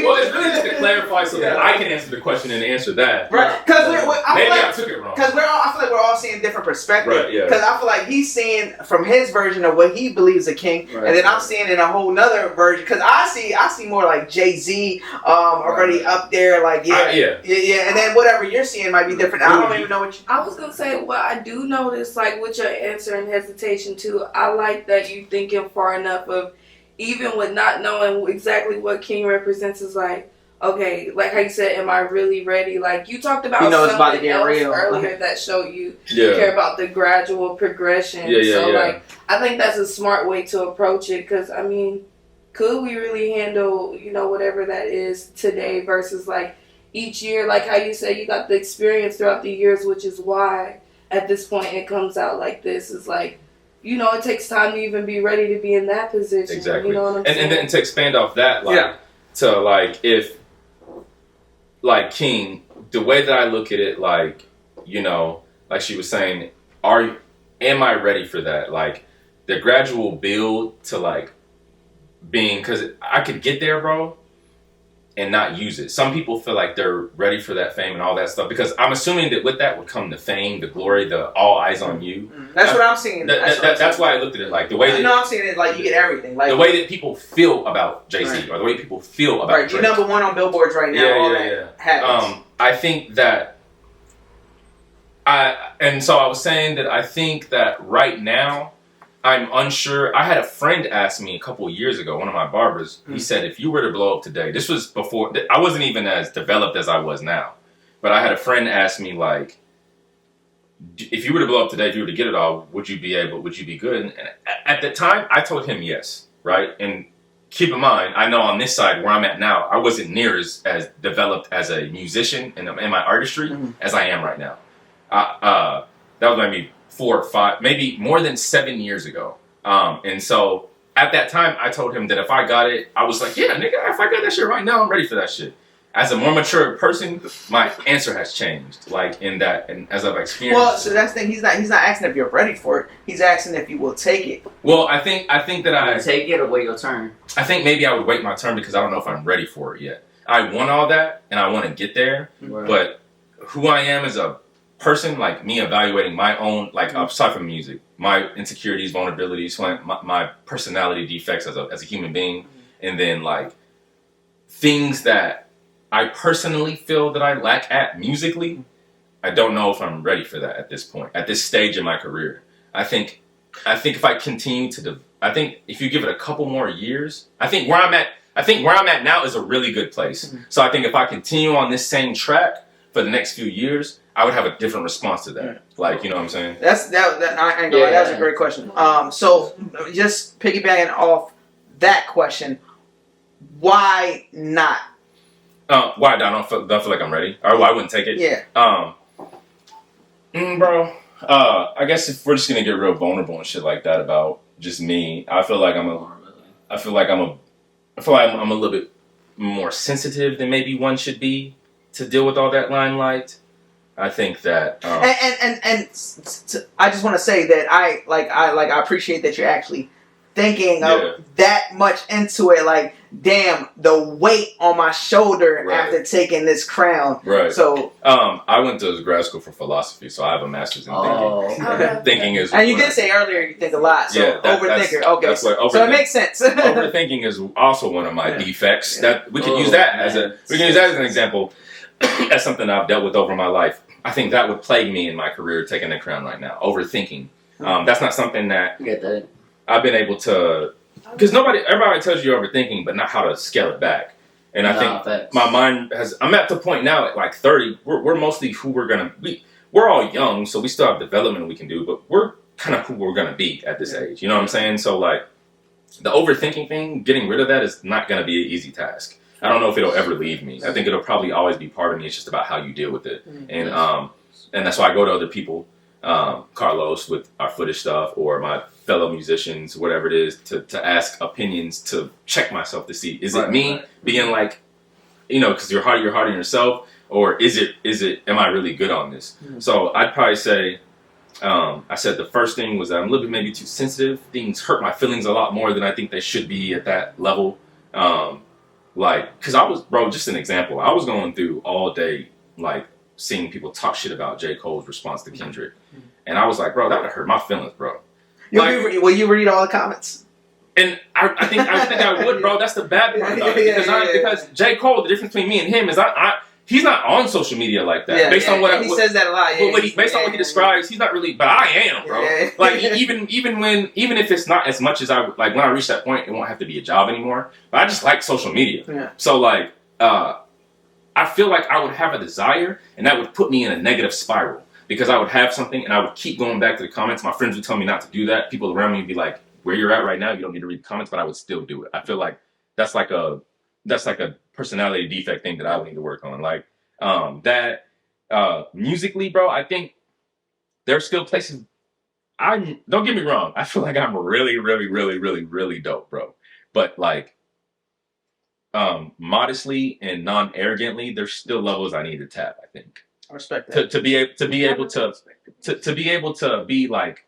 Well, it's really just to clarify so that I can answer the question and answer that. Right. Because I took it wrong. Because I feel like we're all seeing different perspectives. Right, yeah. Because I feel like he's seeing from his version of what he believes a king, and then I'm seeing in a whole nother version. Because I see more like Jay-Z already up there. Like, yeah. And then whatever you're seeing might be different. I don't even know what you... I was going to say, well, I do notice, like, with your answer and hesitation, too, I like that you thinking far enough of, even with not knowing exactly what king represents, is like, okay, like how you said, am I really ready? Like, you talked about something else earlier that showed you care about the gradual progression. Like, I think that's a smart way to approach it, because, I mean, could we really handle, whatever that is today versus, like, each year, like how you said, you got the experience throughout the years, which is why at this point it comes out like this. Is like, it takes time to even be ready to be in that position. Exactly. You know what I'm saying? And then to expand off that, to, like, if, like, king, the way that I look at it, like, like she was saying, am I ready for that? Like, the gradual build to, like, being, because I could get there, bro, and not use it. Some people feel like they're ready for that fame and all that stuff, because I'm assuming that with that would come the fame, the glory, the all eyes on you. That's what I'm seeing. That's why I looked at it like the way that... No, I'm seeing it like you get everything. Like the way that people feel about Jay-Z, or the way people feel about Drake. You're number one on billboards right now. Yeah. I think that... And so I was saying that I think that right now, I'm unsure. I had a friend ask me a couple of years ago, one of my barbers, he said, if you were to blow up today, this was before, I wasn't even as developed as I was now, but I had a friend ask me, like, if you were to blow up today, if you were to get it all, would you be good? And at the time, I told him yes, right? And keep in mind, I know on this side where I'm at now, I wasn't near as developed as a musician in my artistry as I am right now. That was maybe 4 or 5, maybe more than 7 years ago. And so at that time, I told him that if I got it, I was like, yeah, nigga, if I got that shit right now, I'm ready for that shit. As a more mature person, my answer has changed. Like in that, and as I've experienced. Well, so that's the thing. He's not asking if you're ready for it. He's asking if you will take it. Well, I think that I take it or wait your turn. I think maybe I would wait my turn because I don't know if I'm ready for it yet. I want all that and I want to get there, but who I am as a person, like me evaluating my own, like aside from music, my insecurities, vulnerabilities, my personality defects as a human being, and then like things that I personally feel that I lack at musically, I don't know if I'm ready for that at this point, at this stage in my career. I think if I continue to, I think if you give it a couple more years, I think where I'm at now is a really good place. So I think if I continue on this same track for the next few years, I would have a different response to that. Like, you know what I'm saying? That was a great question. So just piggybacking off that question, why not? Why? I don't feel like I'm ready, or why I wouldn't take it. Yeah. Bro. I guess if we're just gonna get real vulnerable and shit like that about just me, I feel like I'm a little bit more sensitive than maybe one should be to deal with all that limelight. I think that, and I just want to say that I appreciate that you're actually thinking of that much into it. Like, damn, the weight on my shoulder after taking this crown. Right. So, I went to grad school for philosophy, so I have a master's in thinking. Thinking is, and you did say earlier you think a lot. So overthinker. Okay. So it makes sense. Overthinking is also one of my defects. That we could use that as an example. That's something I've dealt with over my life. I think that would plague me in my career taking the crown right now. Overthinking. That's not something that I've been able to, because everybody tells you you're overthinking, but not how to scale it back. And I think my mind I'm at the point now at like 30, we're mostly who we're all young, so we still have development we can do, but we're kind of who we're going to be at this age. You know what I'm saying? So like the overthinking thing, getting rid of that is not going to be an easy task. I don't know if it'll ever leave me. I think it'll probably always be part of me. It's just about how you deal with it. And that's why I go to other people, Carlos with our footage stuff, or my fellow musicians, whatever it is, to ask opinions, to check myself to see, is it me being like, because you're hard on yourself, or is it, am I really good on this? So I'd probably say, I said the first thing was that I'm a little bit maybe too sensitive. Things hurt my feelings a lot more than I think they should be at that level. Because I was, just an example, I was going through all day, like, seeing people talk shit about J. Cole's response to Kendrick. And I was like, bro, that would hurt my feelings, bro. Will you read all the comments? And I think I would, bro. That's the bad part about it. Because J. Cole, the difference between me and him is he's not on social media like that. Based on what he says that a lot. Based on what he describes, he's not really. But I am, bro. Like even if it's not as much as I like, when I reach that point, it won't have to be a job anymore. But I just like social media. Yeah. So like, I feel like I would have a desire, and that would put me in a negative spiral because I would have something, and I would keep going back to the comments. My friends would tell me not to do that. People around me would be like, "Where you're at right now, you don't need to read the comments," but I would still do it. I feel like that's like a personality defect thing that I would need to work on. Like musically, bro, I think there's still places. Don't get me wrong. I feel like I'm really, really, really, really, really dope, bro. But like, modestly and non-arrogantly, there's still levels I need to tap. I think. I respect that. To be able to be like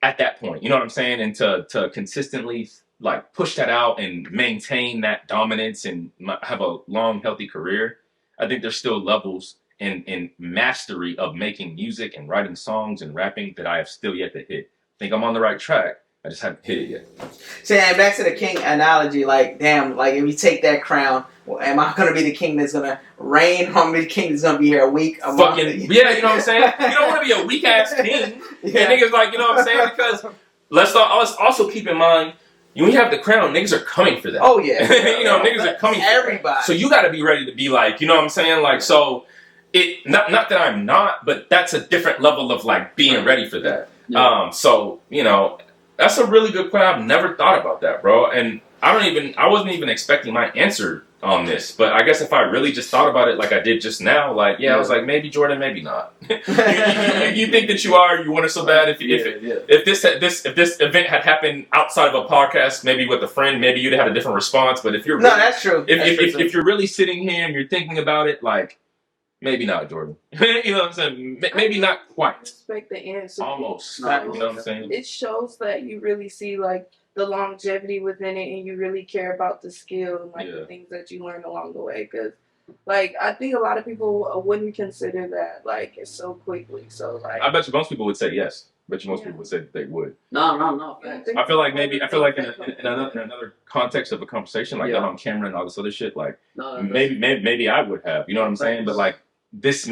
at that point, you know what I'm saying, and to consistently like push that out and maintain that dominance and have a long, healthy career. I think there's still levels in mastery of making music and writing songs and rapping that I have still yet to hit. I think I'm on the right track. I just haven't hit it yet. So, and back to the king analogy, like, damn, like, if you take that crown, well, am I going to be the king that's going to reign? Or am I the king that's going to be here a week, a month? Yeah, you know what I'm saying? You don't want to be a weak-ass king. Yeah. And niggas like, you know what I'm saying? Because let's also keep in mind, when you have the crown, niggas are coming for that. Oh, yeah. Niggas are coming for everybody. So you got to be ready to be like, you know what I'm saying? Like, so not that I'm not, but that's a different level of like being ready for that. Yeah. So that's a really good question. I've never thought about that, bro. And I wasn't even expecting my answer on this, but I guess if I really just thought about it like I did just now, like, I was like, maybe Jordan, maybe not. you think that you are, you want it so bad. If this event had happened outside of a podcast, maybe with a friend, maybe you'd have had a different response. But if you're that's true. If you're really sitting here and you're thinking about it, like, maybe not, Jordan. You know what I'm saying? Maybe not quite. I respect the answer. Almost. You know what I'm saying? It shows that you really see like the longevity within it, and you really care about the skill and like the things that you learn along the way. Because, like, I think a lot of people wouldn't consider that like it's so quickly. So like, I bet you most people would say yes. I bet you most people would say they would. No. I feel like in another context of a conversation like that on camera and all this other shit, like maybe I would have. You know what I'm saying? But like this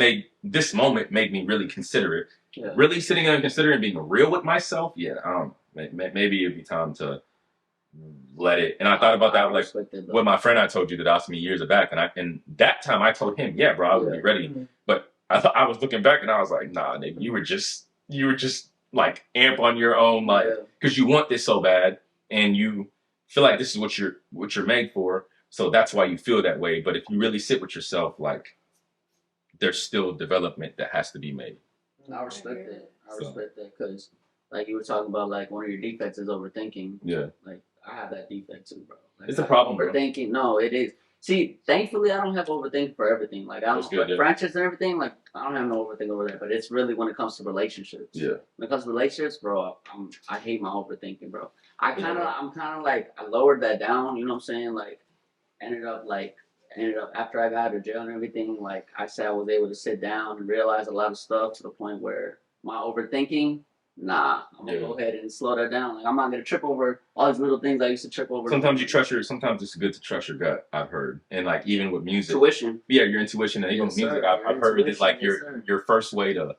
moment made me really consider it. Yeah. Really sitting there and considering being real with myself. Yeah, maybe it'd be time to let it. And I thought about that, like with my friend I told you that asked me years back, and that time I told him, yeah, bro, I would be ready. Mm-hmm. But I was looking back and I was like, nah, nigga, you were just like amp on your own, like, because you want this so bad and you feel like this is what you're made for. So that's why you feel that way. But if you really sit with yourself, like, there's still development that has to be made. I respect that. I respect that because, like you were talking about, like one of your defects is overthinking. Yeah. Like I have that defect too, bro. Like, it's a problem, overthinking. Bro. No, it is. See, thankfully, I don't have overthink for everything. Like I don't like friendships and everything. Like I don't have no overthink over that. But it's really when it comes to relationships. Yeah. When it comes to relationships, bro, I hate my overthinking, bro. I'm kind of like I lowered that down. You know what I'm saying? Like ended up after I got out of jail and everything, like I said, I was able to sit down and realize a lot of stuff to the point where my overthinking, I'm gonna go ahead and slow that down. Like I'm not gonna trip over all these little things I used to trip over. Sometimes sometimes it's good to trust your gut, I've heard. And like even with music. Intuition. Yeah, your intuition. And even with music, I've heard that like your first way to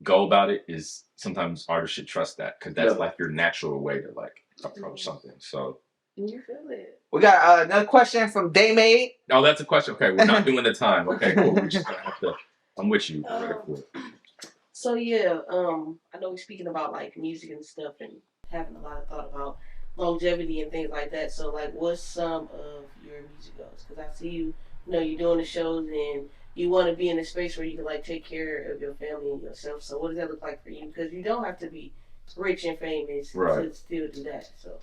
go about it is sometimes artists should trust that because that's like your natural way to like approach something. So you feel it. We got another question from JMAC. Oh, that's a question. Okay, we're not doing the time. Okay, cool. We're just gonna have to. I'm with you. So yeah, I know we're speaking about like music and stuff and having a lot of thought about longevity and things like that. So like, what's some of your music goals? Because I see you're doing the shows and you want to be in a space where you can like take care of your family and yourself. So what does that look like for you? Because you don't have to be rich and famous to still do that. So.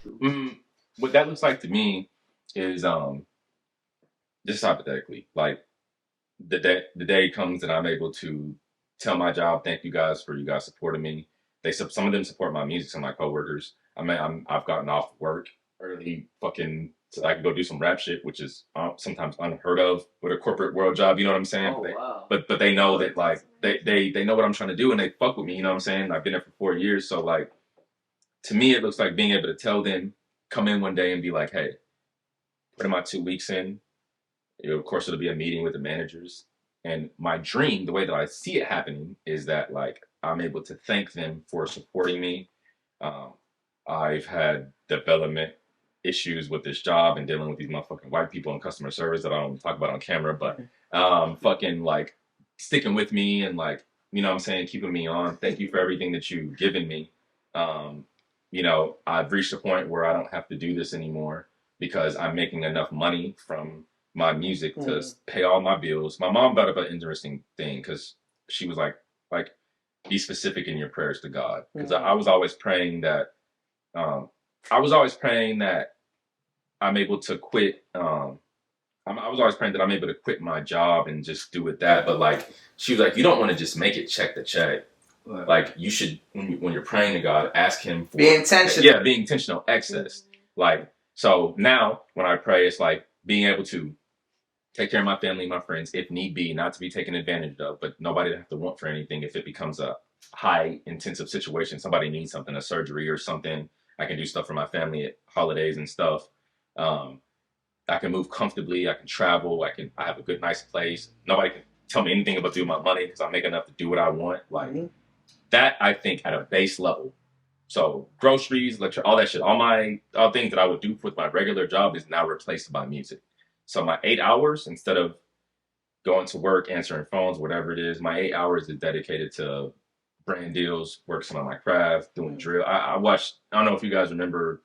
What that looks like to me is just hypothetically, like the day comes and I'm able to tell my job, thank you guys for supporting me. Some of them support my music, some of my coworkers. I mean, I've gotten off work early, so I can go do some rap shit, which is sometimes unheard of with a corporate world job. You know what I'm saying? Oh, wow. But they know that like they know what I'm trying to do and they fuck with me. You know what I'm saying? I've been there for 4 years, so like to me, it looks like being able to tell them. Come in one day and be like, hey, putting my 2 weeks in. Of course, it'll be a meeting with the managers. And my dream, the way that I see it happening, is that like I'm able to thank them for supporting me. I've had development issues with this job and dealing with these motherfucking white people in customer service that I don't talk about on camera, but fucking like sticking with me and like, you know what I'm saying, keeping me on. Thank you for everything that you've given me. I've reached a point where I don't have to do this anymore because I'm making enough money from my music to pay all my bills. My mom brought up an interesting thing because she was like, be specific in your prayers to God. Because I was always praying that, I'm able to quit. I was always praying that I'm able to quit my job and just do it that. But like, she was like, you don't want to just make it check to check. Like you should, when you're praying to God, ask Him for be intentional. Yeah, being intentional. Excess. Like so now, when I pray, it's like being able to take care of my family, my friends, if need be, not to be taken advantage of, but nobody to have to want for anything. If it becomes a high intensive situation, somebody needs something, a surgery or something, I can do stuff for my family at holidays and stuff. I can move comfortably. I can travel. I have a good, nice place. Nobody can tell me anything about doing my money because I make enough to do what I want. Like. That I think at a base level. So groceries, electric, all that shit, all things that I would do with my regular job is now replaced by music. So my 8 hours, instead of going to work, answering phones, whatever it is. My 8 hours is dedicated to brand deals, working on my craft, doing drill. I watched. I don't know if you guys remember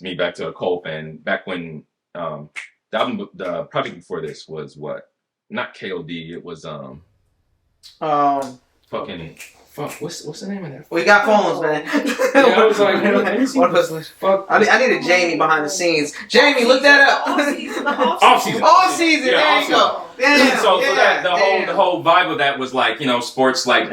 me back to a Cole fan back when the album, the project before this was what? Not KOD. It was fucking fuck. What's the name of that? We got phones, man. Yeah, I was like, one of us. Fuck. I need a Jamie behind the scenes. Jamie, look that up. Off season. All season. Yeah, There you go. Damn, So yeah, the whole vibe of that was like, you know, sports, like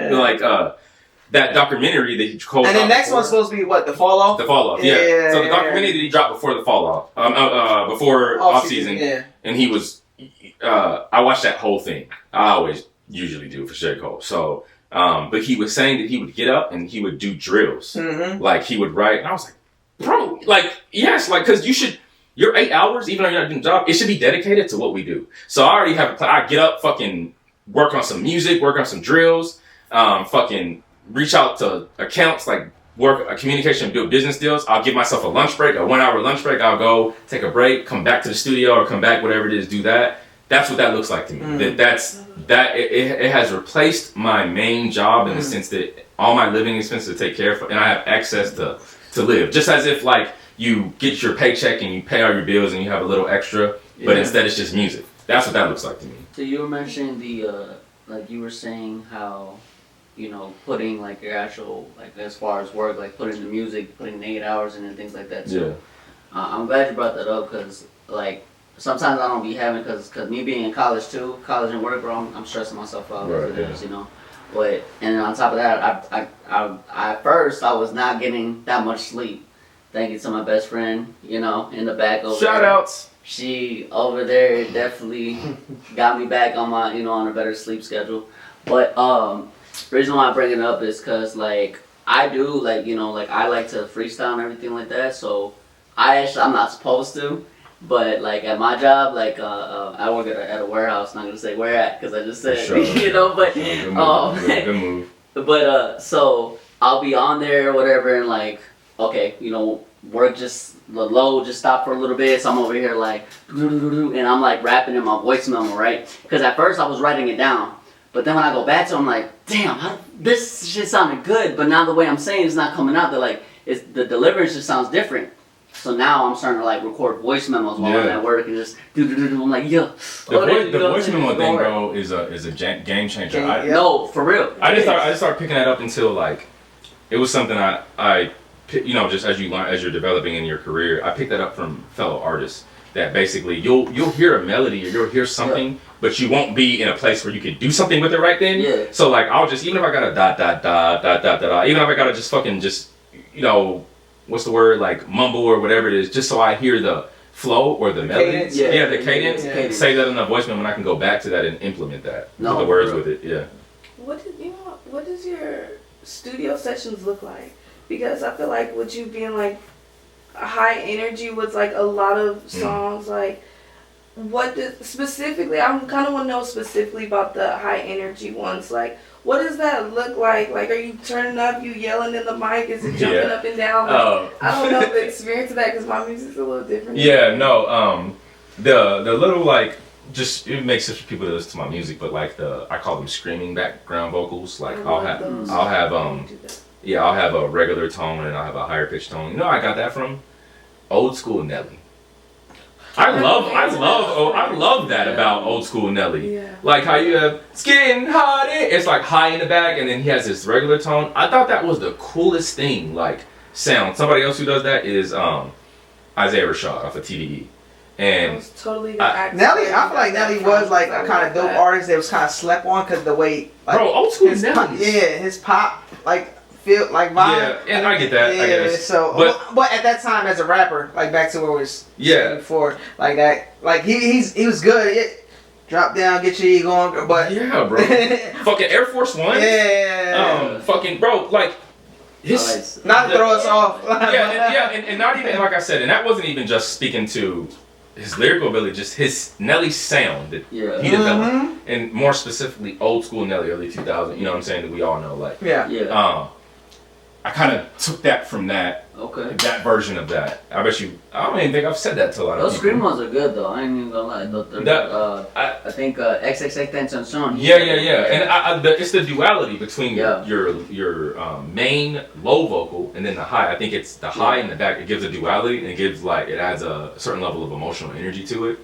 that documentary that he Cole And the dropped next before. one's supposed to be what? The fall off. The fall off. Yeah. So the documentary that he dropped before the fall off, before off season, Yeah. and he was. I watched that whole thing. I always usually do for J. Cole. So, but he was saying that he would get up and he would do drills. Mm-hmm. Like he would write, and I was like, bro, like yes, like because you should. Your 8 hours, even though you're not doing the job, it should be dedicated to what we do. So I already have a plan. I get up, fucking work on some music, work on some drills, fucking reach out to accounts, like work a communication, do business deals. I'll give myself a lunch break, a 1 hour lunch break. I'll go take a break, come back to the studio or come back, whatever it is, do that. That's what that looks like to me. It has replaced my main job in the sense that all my living expenses to take care of, and I have access to live. Just as if like you get your paycheck and you pay all your bills and you have a little extra, but instead it's just music. That's what that looks like to me. So you were mentioning like you were saying how, you know, putting like your actual, like as far as work, like putting the music, putting the 8 hours in and things like that. So, I'm glad you brought that up because like sometimes I don't be having, cause me being in college too, college and work, bro, I'm stressing myself out as it is, you know. But and on top of that, I at first I was not getting that much sleep. Thank you to my best friend, you know, in the back over Shout there. outs. She over there definitely got me back on my, you know, on a better sleep schedule. But reason why I bring it up is because like I do like, you know, like I like to freestyle and everything like that. So I'm not supposed to, but like at my job, like I work at a warehouse. Not gonna say where at because I just said Sure. you know, but Good move. But so I'll be on there or whatever, and like, okay, you know, work the load just stopped for a little bit, so I'm over here like, and I'm like rapping in my voice memo, right? Because at first I was writing it down, but then when I go back to it, I'm like, damn, this shit sounded good, but now the way I'm saying it's not coming out. They're like, the delivery just sounds different. So now I'm starting to like record voice memos while I'm at work and just I'm like, yo. The voice memo thing, bro, is a game changer. No, for real. I just started picking that up until like it was something I you know, just as you're developing in your career, I picked that up from fellow artists. That basically you'll hear a melody or you'll hear something, but you won't be in a place where you can do something with it right then. Yeah. So like I'll just, even if I gotta dot dot dot dot dot dot, even if I gotta just fucking just, you know, what's the word, like mumble or whatever it is, just so I hear the flow or the melody. Cadence. Yeah, the cadence. Yeah. Say that in the voice memo and I can go back to that and implement that. No, Put the words bro. with it. Yeah. What does your studio sessions look like? Because I feel like with you being like high energy with like a lot of songs, like specifically, I kind of want to know specifically about the high energy ones. Like, what does that look like? Like, are you turning up, you yelling in the mic, is it jumping up and down? Like, I don't know the experience of that because my music's a little different. Yeah, no, the little like, just it makes sense for people to listen to my music, but like I call them screaming background vocals. Like I'll have a regular tone and I'll have a higher pitched tone. You know, I got that from old school Nelly. I love that about old school Nelly. Yeah. Like how you have it's getting hot. It's like high in the back, and then he has this regular tone. I thought that was the coolest thing. Like sound. Somebody else who does that is Isaiah Rashad off of TDE. And totally Nelly, I feel like Nelly was like a kind of dope artist that was kind of slept on because the way, like, bro, old school his Nelly. his pop like feel like vibe. Yeah, and I get that. Yeah, I guess. so but at that time as a rapper, like back to where we was before, like that, like he was good. Drop down, get your ego on, but yeah, bro. Fucking Air Force One. Yeah. Fucking bro, like his not to throw us off. and not even like I said, and that wasn't even just speaking to his lyrical ability, just his Nelly sound that he developed, and more specifically old school Nelly, early 2000. You know what I'm saying? That we all know, like I kind of took that from that version of that. I bet you. I don't even think I've said that to a lot of Those people. scream ones are good though. I ain't even gonna lie. I think XXX Tentacion. Yeah, and it's the duality between your main low vocal and then the high. I think it's the high in the back. It gives a duality and it adds a certain level of emotional energy to it.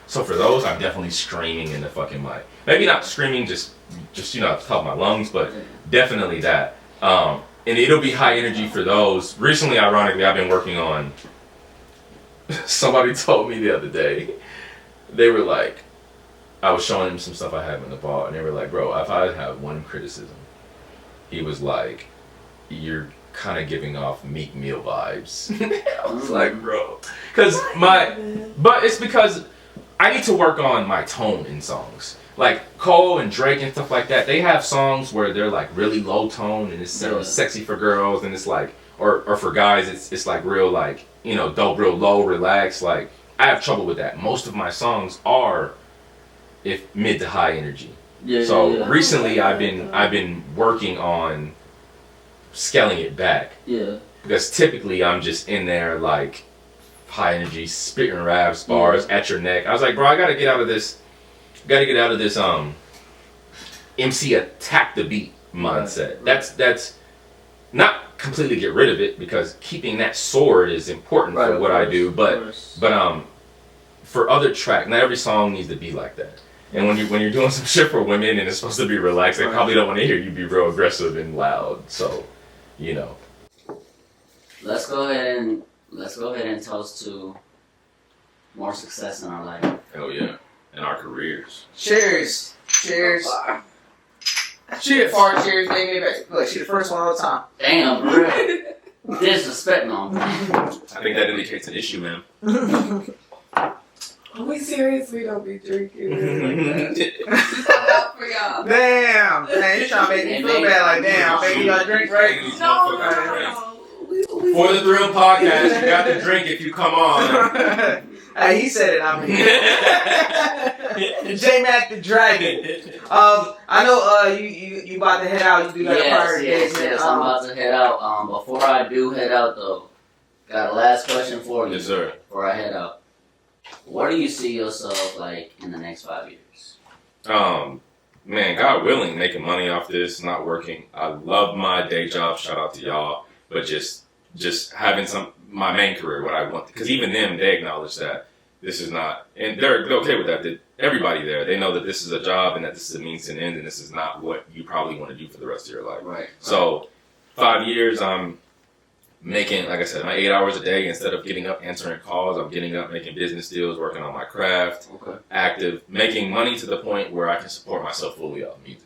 So for those, I'm definitely screaming in the fucking mic. Maybe not screaming just at the top of my lungs, but definitely that. And it'll be high energy for those. Recently, ironically, I've been working on. Somebody told me the other day, they were like, I was showing him some stuff I have in the ball, and they were like, bro, if I have one criticism, he was like, you're kind of giving off Meek Mill vibes. I was like, bro, but it's because I need to work on my tone in songs. Like Cole and Drake and stuff like that, they have songs where they're like really low tone and it's sexy for girls, and it's like, or for guys, it's like real like, dope, real low, relaxed. Like I have trouble with that. Most of my songs are mid to high energy. Recently I've been working on scaling it back. Yeah. Because typically I'm just in there like high energy, spitting raps, bars at your neck. I was like, bro, I gotta get out of this MC attack the beat mindset. That's not completely get rid of it, because keeping that sword is important for what I do, but for other track, not every song needs to be like that. And when you're doing some shit for women and it's supposed to be relaxed, they probably don't want to hear you be real aggressive and loud. So, Let's go ahead and toast to more success in our life. Hell yeah. In our careers. Cheers. Cheers. Shit, far cheers, baby. Look, she the first one all the time. Damn, bro. Disrespect, no. I think that indicates an issue, man. We seriously don't be drinking like that. Out for y'all. Damn. Man, you trying to make me feel bad like, damn, baby, y'all drink right? No. For the Thrill Podcast, you got to drink if you come on. Hey, he said it, I mean. JMAC the Dragon. I know you about to head out. You do got a prior engagement. Yes, I'm about to head out. Before I do head out, though, got a last question for you. Yes, sir. Before I head out. Where do you see yourself, like, in the next 5 years? Man, God willing, making money off this, not working. I love my day job. Shout out to y'all. But just having my main career, what I want. Because even them, they acknowledge that this is not, and they're okay with that. That everybody there, they know that this is a job and that this is a means to an end, and this is not what you probably want to do for the rest of your life. Right. So, 5 years, I'm making, like I said, my 8 hours a day. Instead of getting up answering calls, I'm getting up making business deals, working on my craft, active, making money to the point where I can support myself fully off music.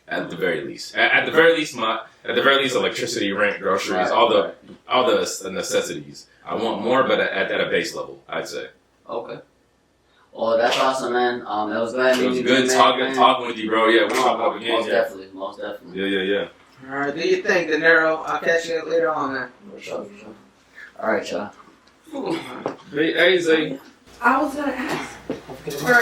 At the very least, at the very least, electricity, rent, groceries, all the necessities. I want more, but at a base level, I'd say. Okay. Well, that's awesome, man. It was glad it was good talking with you, bro. Yeah, we'll talk about again. Most definitely. Yeah. All right, do your thing, De Niro. I'll catch you later on, man. For sure. All right, y'all. Hey, Zay. I was gonna ask for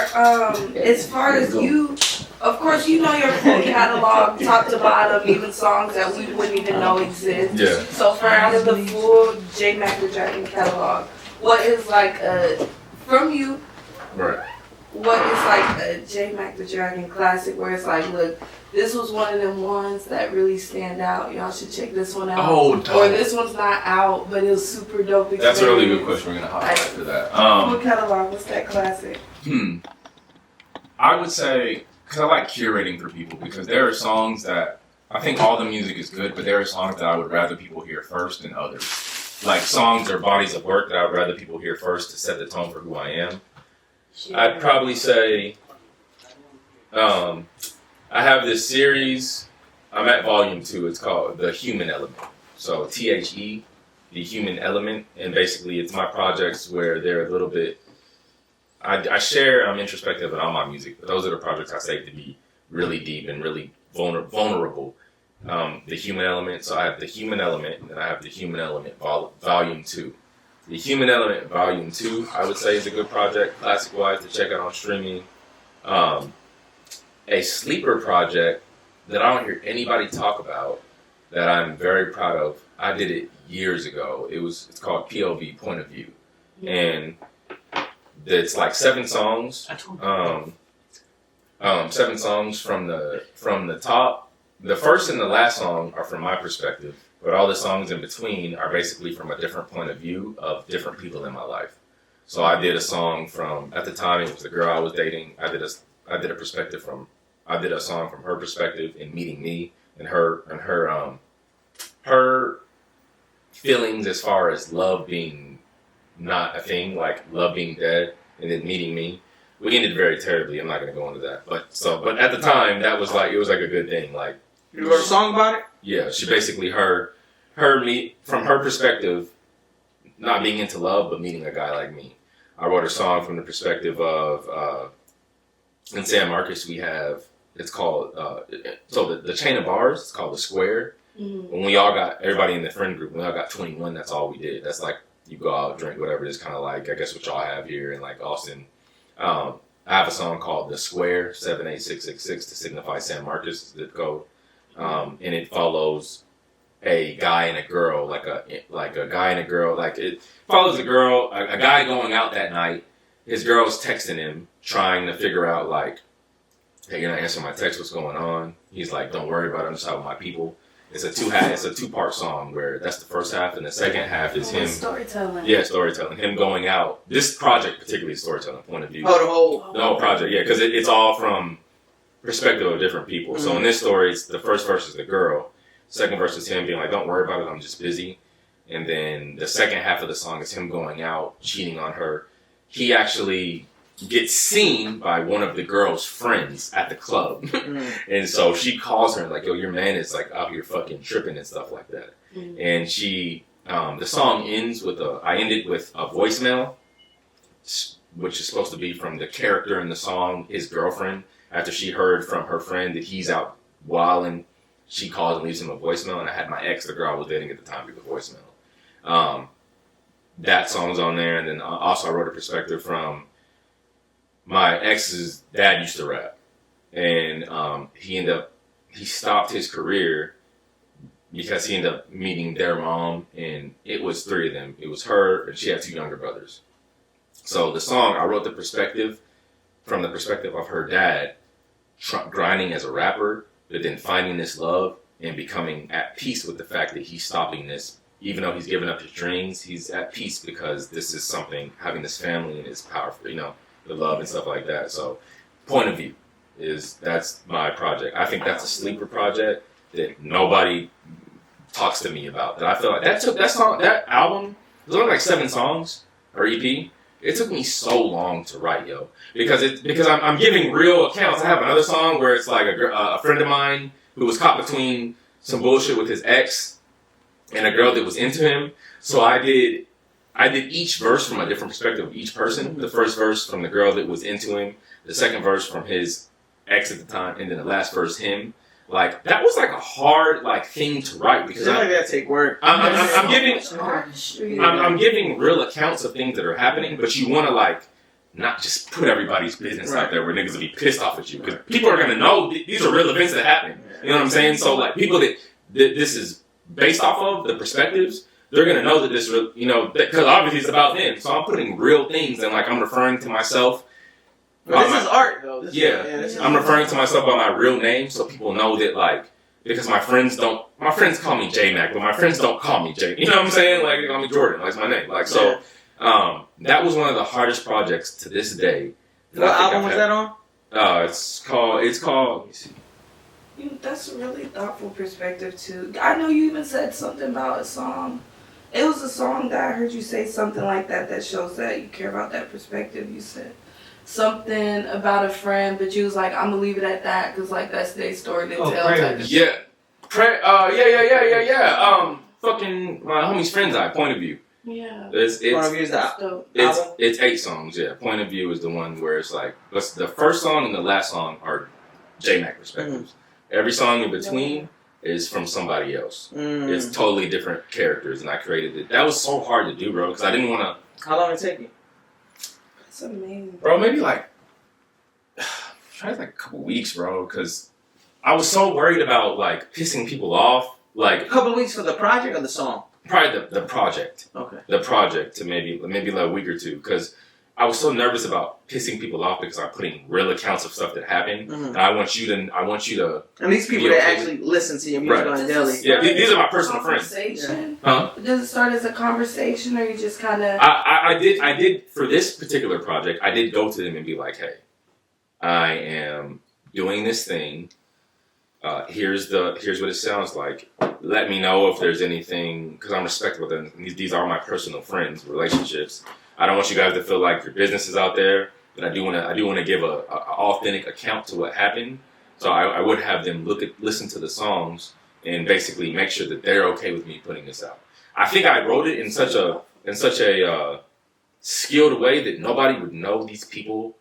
as far as you, of course, you know your full catalog, top to bottom, even songs that we wouldn't even know exist. Yeah. So for out of the full JMAC the Dragon catalog, what is like from you? Right. What is like a JMAC the Dragon classic where it's like, look, this was one of them ones that really stand out. Y'all should check this one out. Oh, dope. Or this one's not out, but it was super dope experience. That's a really good question. We're gonna highlight for that. What catalog? What's that classic? I would say, because I like curating for people, because there are songs that I think all the music is good, but there are songs that I would rather people hear first than others. Like songs or bodies of work that I would rather people hear first to set the tone for who I am. I'd probably say, I have this series, I'm at volume 2, it's called The Human Element. So THE, The Human Element, and basically it's my projects where they're a little bit, I share, I'm introspective in all my music, but those are the projects I say to be really deep and really vulnerable. The Human Element, so I have The Human Element, and then I have The Human Element Volume 2. The Human Element Volume 2, I would say, is a good project, classic-wise, to check out on streaming. A sleeper project that I don't hear anybody talk about that I'm very proud of. I did it years ago. It's called POV, Point of View, and it's like 7 songs. 7 songs from the top. The first and the last song are from my perspective, but all the songs in between are basically from a different point of view of different people in my life. So I did a song from, at the time it was the girl I was dating. I did a song from her perspective in meeting me and her feelings as far as love being not a thing, like love being dead, and then meeting me. We ended very terribly. I'm not going to go into that, but at the time it was like a good thing. Like, you wrote a song about it? Yeah, she basically her me from her perspective, not being into love but meeting a guy like me. I wrote a song from the perspective of in San Marcos we have, it's called the chain of bars. It's called the Square. When we all got, everybody in the friend group, we all got 21. That's all we did. That's like you go out, drink, whatever. It's kind of like, I guess, what y'all have here in like Austin. I have a song called The Square 78666 to signify San Marcos zip code. And it follows a guy and a girl, like a guy and a girl. Like it follows a girl, a guy going out that night. His girl's texting him, trying to figure out like, hey, you're not answering my text. What's going on? He's like, don't worry about it. I'm just out with my people. It's a 2-part song where that's the first half, and the second half is him. Storytelling. Yeah, storytelling. Him going out. This project particularly is storytelling point of view. Oh, the whole project, yeah, because it's all from perspective of different people. So in this story, it's the first verse is the girl, second verse is him being like, "Don't worry about it, I'm just busy," and then the second half of the song is him going out, cheating on her. He actually gets seen by one of the girl's friends at the club, and so she calls her and like, "Yo, your man is like out here fucking tripping and stuff like that." And she, the song ends with I ended with a voicemail, which is supposed to be from the character in the song, his girlfriend. After she heard from her friend that he's out wilding, she calls and leaves him a voicemail. And I had my ex, the girl I was dating at the time, leave a voicemail. That song's on there, and then also I wrote a perspective from my ex's dad used to rap, and he stopped his career because he ended up meeting their mom, and it was 3 of them. It was her, and she had 2 younger brothers. So the song, I wrote the perspective from the perspective of her dad, grinding as a rapper, but then finding this love and becoming at peace with the fact that he's stopping this. Even though he's given up his dreams, he's at peace because this is something, having this family and is powerful, the love and stuff like that. So, point of view that's my project. I think that's a sleeper project that nobody talks to me about. That I feel like that album, there's only like 7 songs or EP. It took me so long to write, yo, because I'm giving real accounts. I have another song where it's like a friend of mine who was caught between some bullshit with his ex and a girl that was into him. So I did each verse from a different perspective of each person. The first verse from the girl that was into him, the second verse from his ex at the time, and then the last verse him. Like that was like a hard thing to write because that take work. I'm giving real accounts of things that are happening, but you want to not just put everybody's business out there where niggas will be pissed off at you because people are gonna know these are real events that happen. You know what I'm saying? So people that this is based off of the perspectives, they're gonna know that this, because obviously it's about them. So I'm putting real things and I'm referring to myself. But this is art, though. I'm referring to myself by my real name, so people know that, because my friends call me JMAC, but my friends don't call me J. You know what I'm saying? They call me Jordan. That's my name. That was one of the hardest projects to this day. What album was that on? It's called. That's a really thoughtful perspective too. I know you even said something about a song. It was a song that I heard you say something like that shows that you care about that perspective. You said something about a friend, but you was like, I'm gonna leave it at that because that's their story to tell. Type of shit. Fucking my homie's friend's eye, Point of View. Yeah. Point of View is it's 8 songs. Yeah, Point of View is the one where it's the first song and the last song are JMAC perspectives. Every song in between is from somebody else. It's totally different characters, and I created it. That was so hard to do, bro, because I didn't want to. How long did it take you? That's amazing. Bro, maybe try a couple weeks, bro, because I was so worried about pissing people off like A couple of weeks for the project or the song? probably the project. Okay. The project to maybe like a week or two, because I was so nervous about pissing people off because I'm putting real accounts of stuff that happened, and I want you to. And these people be that okay actually listen to your music Right. on daily. Yeah, these are my personal friends. Conversation? Huh? Does it start as a conversation, or you just kind of? I did for this particular project. I did go to them and be like, "Hey, I am doing this thing. Here's what it sounds like. Let me know if there's anything, because I'm respectful of them. These are my personal friends, relationships. I don't want you guys to feel like your business is out there, but I do want to give a authentic account to what happened. So I would have them listen to the songs and basically make sure that they're okay with me putting this out. I think I wrote it in such a skilled way that nobody would know these people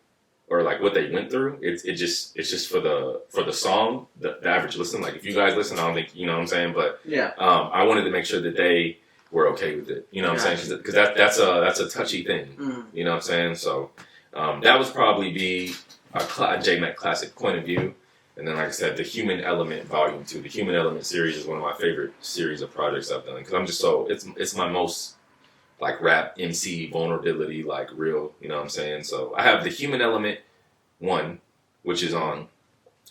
or like what they went through. It's just for the song, the average listen. Like if you guys listen, I don't think you know what I'm saying, but I wanted to make sure that they were okay with it. You know what I'm saying? Because that's a touchy thing. You know what I'm saying? So that would probably be a JMAC classic point of view. And then, like I said, the Human Element Volume 2. The Human Element series is one of my favorite series of projects I've done because I'm just so it's my most like rap MC vulnerability, like real. You know what I'm saying? So I have the Human Element 1, which is on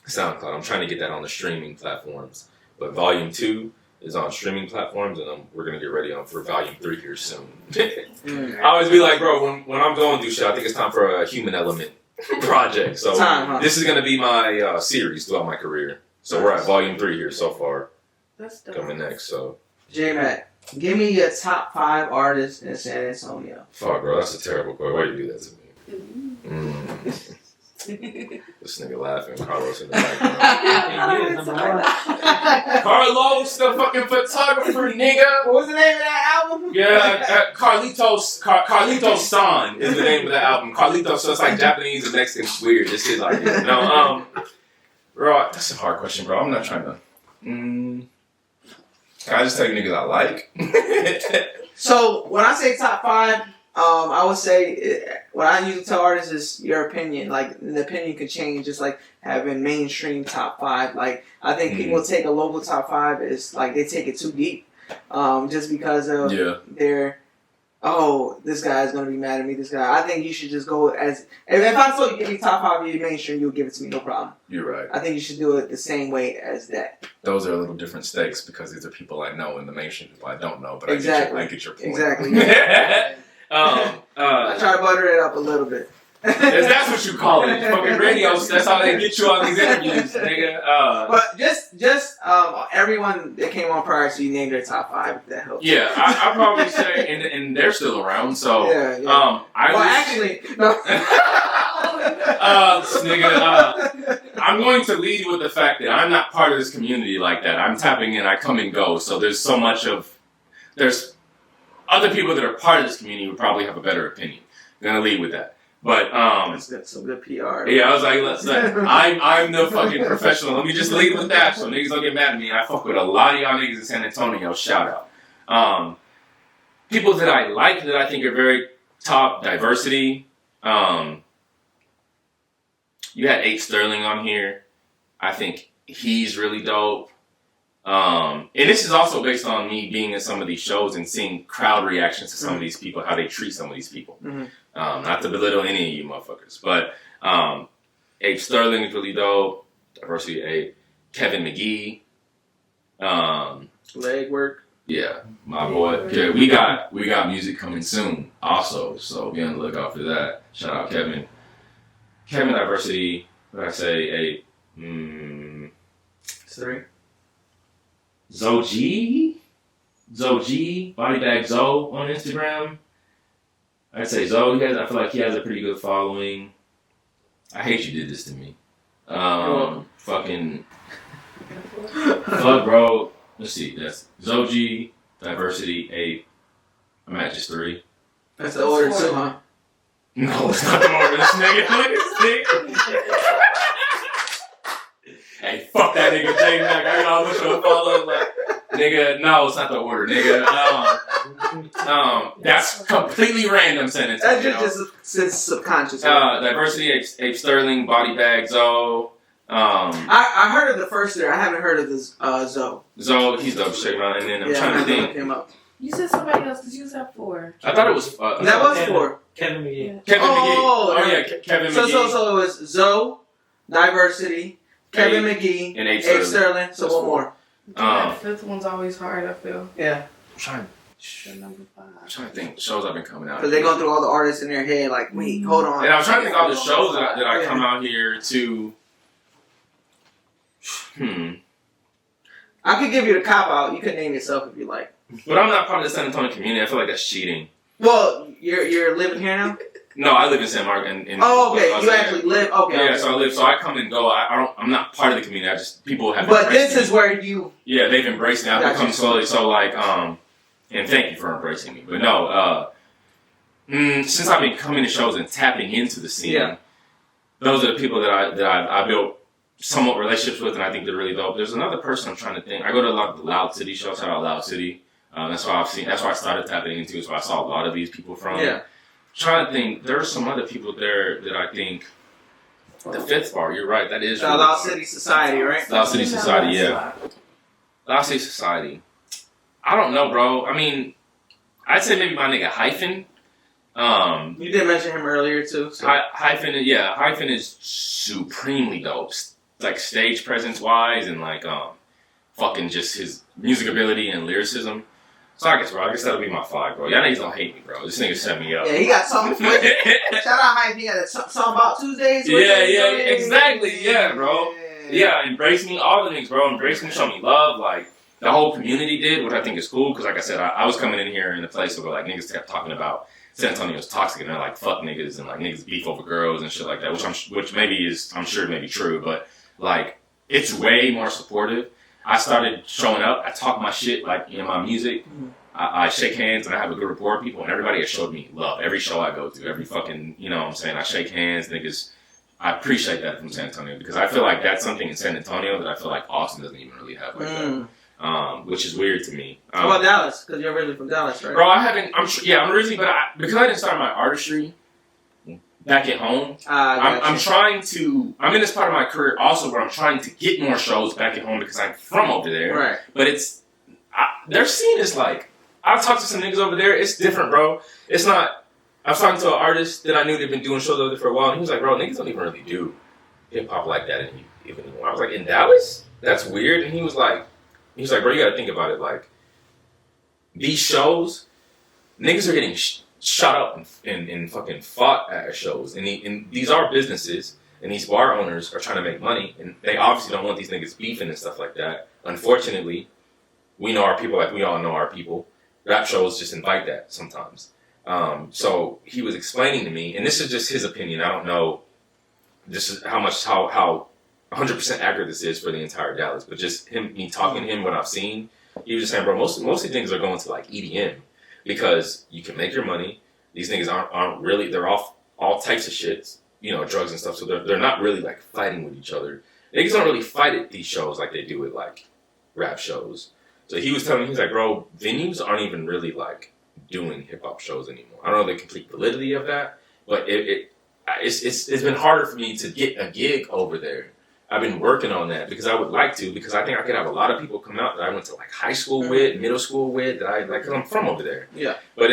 SoundCloud. I'm trying to get that on the streaming platforms, but Volume 2 is on streaming platforms, and we're gonna get ready for Volume 3 here soon. I always be like, bro, when I'm going through shit, I think it's time for a Human Element project. So this is gonna be my series throughout my career. So we're at Volume 3 here so far. That's dope. Coming next. So JMAC, give me your top 5 artists in San Antonio. Fuck, bro, that's a terrible question. Why you do that to me? This nigga laughing. Carlos in the background. Carlos, the fucking photographer, nigga. What was the name of that album? Yeah, Carlitos San is the name of the album. Carlitos, so it's like Japanese and Mexican. It's weird. This shit like it. No, bro, that's a hard question, bro. I'm not trying to. Can I just tell you niggas I like? So when I say top 5, I would say what I usually tell artists is your opinion. Like the opinion could change, just like having mainstream top 5. Like I think people take a local top 5 is like they take it too deep, just because of their this guy is gonna be mad at me. This guy. I think you should just go as if I told you give me top 5 of your mainstream, you'll give it to me, no problem. You're right. I think you should do it the same way as that. Those are a little different stakes because these are people I know and the mainstream people I don't know. But Exactly. I get your point. Exactly. I I try to butter it up a little bit. That's what you call it. Fucking radio. That's how they get you on these interviews, nigga. But just everyone that came on prior to you named their top 5. If that helps. Yeah, I probably say, and they're still around. So I'm going to lead with the fact that I'm not part of this community like that. I'm tapping in. I come and go. So there's other people that are part of this community would probably have a better opinion. I'm gonna lead with that. But that's some good PR. Yeah, I was like, I'm the fucking professional. Let me just lead with that so niggas don't get mad at me. I fuck with a lot of y'all niggas in San Antonio. Shout out. People that I like that I think are very top diversity. You had Ape Sterling on here. I think he's really dope. And this is also based on me being in some of these shows and seeing crowd reactions to some of these people, how they treat some of these people. Not to belittle any of you motherfuckers, but Ape Sterling is really dope. Diversity Ape. Kevin McGee. Leg work. Yeah, my boy. Yeah, we got music coming soon also, so be on the lookout for that. Shout out Kevin. Kevin Diversity. What did I say? Ape. 3. Zoe G, Body Bag Zoe on Instagram. I'd say Zoe. I feel like he has a pretty good following. I hate you did this to me. Fucking fuck, bro. Let's see. That's Zoe G, Diversity 8. I'm at just 3. That's the order too, huh? No, it's not the order. This nigga, look at this nigga. Hey, fuck that nigga JMAC. I got a bunch of followers like, nigga, no, it's not the order, nigga. That's completely random sentence. That's just subconscious. Diversity, Ape Sterling, Body Bag Zoe, I heard of the first three. I haven't heard of this Zoe. Zoe, he's dope. Check him out. And then I'm trying to think. Him up. You said somebody else because you said 4. I thought it was. That was 4. Kevin McGee. Kevin McGee. Oh, Yeah, Kevin McGee. So it was Zoe, Diversity, Kevin McGee, and Abe Sterling. So That's one 4. more. That 5th one's always hard, I feel. Yeah. I'm Number 5. trying to think. Shows I've been coming out. Because they're going through all the artists in their head, like, wait, hold on. And I'm trying to think of all the shows that I come out here to. I could give you the cop out. You can name yourself if you like. But I'm not part of the San Antonio community. I feel like that's cheating. Well, you're living here now? No, I live in San Marcos. Oh, okay. You actually live. Okay. Yeah, okay. so I live. So I come and go. I'm not part of the community. I just people have. But this embraced me. is where you. Yeah, they've embraced me. I've Gotcha. become slowly. So like and thank you for embracing me. But no, since I've been coming to shows and tapping into the scene, Yeah. those are the people that I built somewhat relationships with, and I think they're really dope. There's another person I'm trying to think. I go to a lot of the Loud City shows. Shout out Loud City. That's why I started tapping into. It's where I saw a lot of these people from. Yeah. Trying to think, there are some other people there that I think. The 5th bar, you're right. That is really Loud hard. City Society, right? Loud City Society, yeah. Loud City Society. I don't know, bro. I mean, I'd say maybe my nigga Hyphen. You did mention him earlier too. So. Hyphen is supremely dope. Like stage presence wise and like fucking just his music ability and lyricism. So I guess that'll be my 5, bro. Y'all niggas don't hate me, bro. This nigga set me up. Yeah, he got something. Shout out Hype. He got a song about Tuesdays. Yeah, exactly. Yeah, bro. Yeah, embrace me. All the niggas, bro. Embrace me. Show me love. Like the whole community did, which I think is cool. Because like I said, I was coming in here in a place where like niggas kept talking about San Antonio's toxic and they're like fuck niggas and like niggas beef over girls and shit like that. Which maybe is I'm sure maybe true, but like it's way more supportive. I started showing up. I talk my shit like in my music. I shake hands and I have a good rapport with people, and everybody has showed me love. Every show I go to, every fucking, you know what I'm saying, I shake hands, niggas. I appreciate that from San Antonio because I feel like that's something in San Antonio that I feel like Austin doesn't even really have like that, which is weird to me. How about Dallas? Because you're originally from Dallas, right? Bro, I'm originally, but because I didn't start my artistry back at home, I'm in this part of my career also where I'm trying to get more shows back at home because I'm from over there. Right. But their scene is like, I've talked to some niggas over there. It's different, bro. It's not. I was talking to an artist that I knew that had been doing shows over there for a while, and he was like, bro, niggas don't even really do hip hop like that anymore. I was like, in Dallas? That's weird. And he was like, bro, you gotta think about it. Like, these shows, niggas are getting shot up and fucking fought at shows. And these are businesses, and these bar owners are trying to make money, and they obviously don't want these niggas beefing and stuff like that. Unfortunately, we know our people like we all know our people. Rap shows just invite that sometimes. So he was explaining to me, and this is just his opinion. I don't know this is how 100% accurate this is for the entire Dallas, but just me talking to him, what I've seen, he was just saying, bro, most of the things are going to like EDM because you can make your money. These niggas aren't really, they're off all types of shit, you know, drugs and stuff. So they're not really like fighting with each other. Niggas don't really fight at these shows like they do at like rap shows. So he was telling me, he's like, bro, venues aren't even really like doing hip hop shows anymore. I don't know the complete validity of that, but it's been harder for me to get a gig over there. I've been working on that because I would like to, because I think I could have a lot of people come out that I went to like high school with, middle school with, that I like, cause I'm from over there. Yeah. But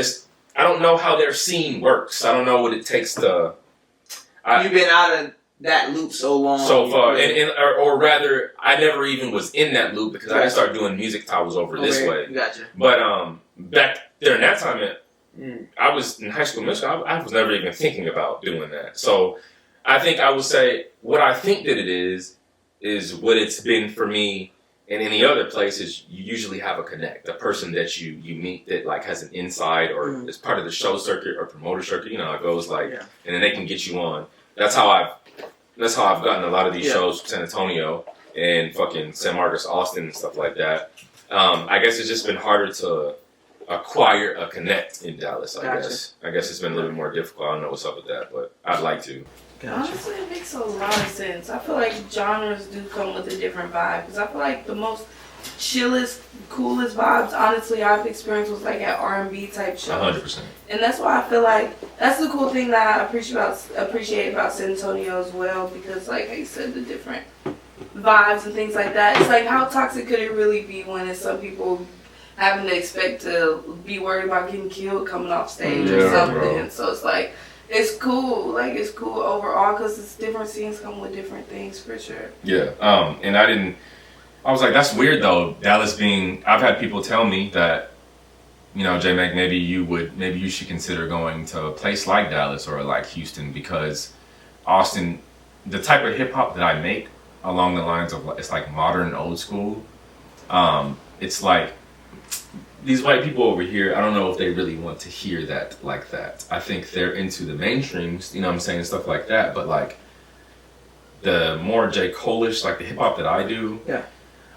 I don't know how their scene works. I don't know what it takes to. You've been out of that loop so long. So far, or rather, I never even was in that loop because I didn't start doing music till I was over this way. Gotcha. But back during that time, I was in high school, middle school. I was never even thinking about doing that. So I think I would say what I think that it is what it's been for me in any other place is you usually have a connect, a person that you meet that like has an inside or is part of the show circuit or promoter circuit. You know, it goes like, and then they can get you on. That's how I've gotten a lot of these shows from San Antonio and fucking San Marcos, Austin, and stuff like that. I guess it's just been harder to acquire a connect in Dallas, I guess. I guess it's been a little bit more difficult. I don't know what's up with that, but I'd like to. Honestly, it makes a lot of sense. I feel like genres do come with a different vibe because I feel like the most chillest, coolest vibes, honestly, I've experienced was like at R&B type shows. 100%. And that's why I feel like that's the cool thing that I appreciate about San Antonio as well, because like I said, the different vibes and things like that. It's like, how toxic could it really be when it's some people having to expect to be worried about getting killed coming off stage or something. Bro. So it's like, it's cool. Like, it's cool overall because it's different scenes come with different things for sure. Yeah. And I was like, that's weird though. Dallas being, I've had people tell me that, you know, JMAC, maybe you should consider going to a place like Dallas or like Houston, because Austin, the type of hip hop that I make along the lines of, it's like modern old school. It's like these white people over here, I don't know if they really want to hear that like that. I think they're into the mainstreams, you know what I'm saying, stuff like that. But like the more J. Cole-ish, like the hip hop that I do, yeah.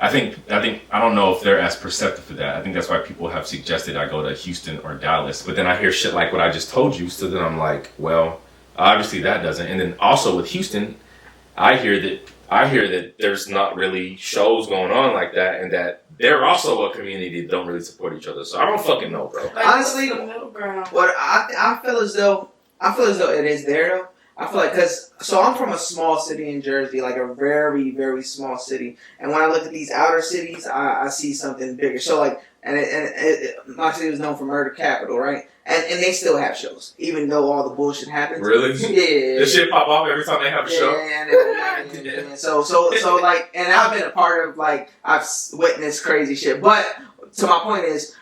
I think I don't know if they're as perceptive of that. I think that's why people have suggested I go to Houston or Dallas. But then I hear shit like what I just told you, so then I'm like, well, obviously that doesn't. And then also with Houston, I hear that there's not really shows going on like that, and that they're also a community that don't really support each other. So I don't fucking know, bro. Honestly, what I feel as though it is there though. I feel like, so I'm from a small city in Jersey, like a very, very small city. And when I look at these outer cities, I see something bigger. So like, my city was known for murder capital, right? And they still have shows, even though all the bullshit happens. Really? Yeah. This shit pop off every time they have a show? Yeah. So like, and I've been a part of, like, I've witnessed crazy shit. But, to my point is,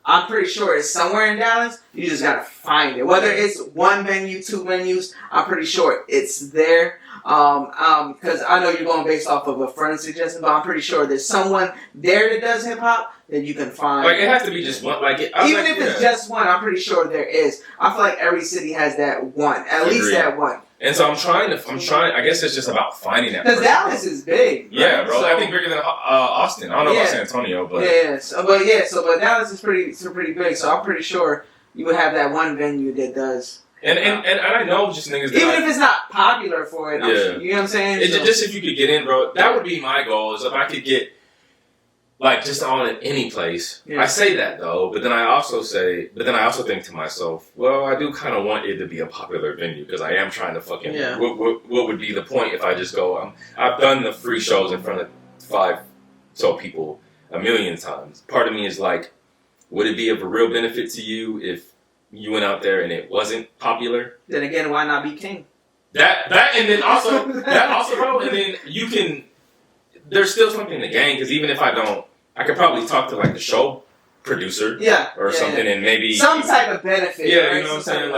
I'm pretty sure it's somewhere in Dallas. You just gotta find it. Whether it's one venue, two venues, I'm pretty sure it's there. Because I know you're going based off of a friend's suggestion, but I'm pretty sure there's someone there that does hip hop that you can find. Like, it has to be just one. Even if it's just one, I'm pretty sure there is. I feel like every city has that one, at least that one. And so I'm trying. I guess it's just about finding that. Because Dallas is big. Right? Yeah, bro. So, I think bigger than Austin. I don't know about San Antonio, but but Dallas is pretty big. So I'm pretty sure you would have that one venue that does. And I know just niggas. Even if it's not popular for it, sure, you know what I'm saying. Just if you could get in, bro. That would be my goal. Is if I could get like just on in any place. Yeah. I say that though, but then I also think to myself, well, I do kind of want it to be a popular venue because I am trying to fucking. Yeah. What would be the point if I just go? I've done the free shows in front of 5 people a million times. Part of me is like, would it be of a real benefit to you if you went out there and it wasn't popular? Then again, why not be king? That and then also bro, and then you can. There's still something to gain because even if I don't, I could probably talk to like the show producer, or something, and maybe some type of benefit. Yeah, right? You know what I'm saying?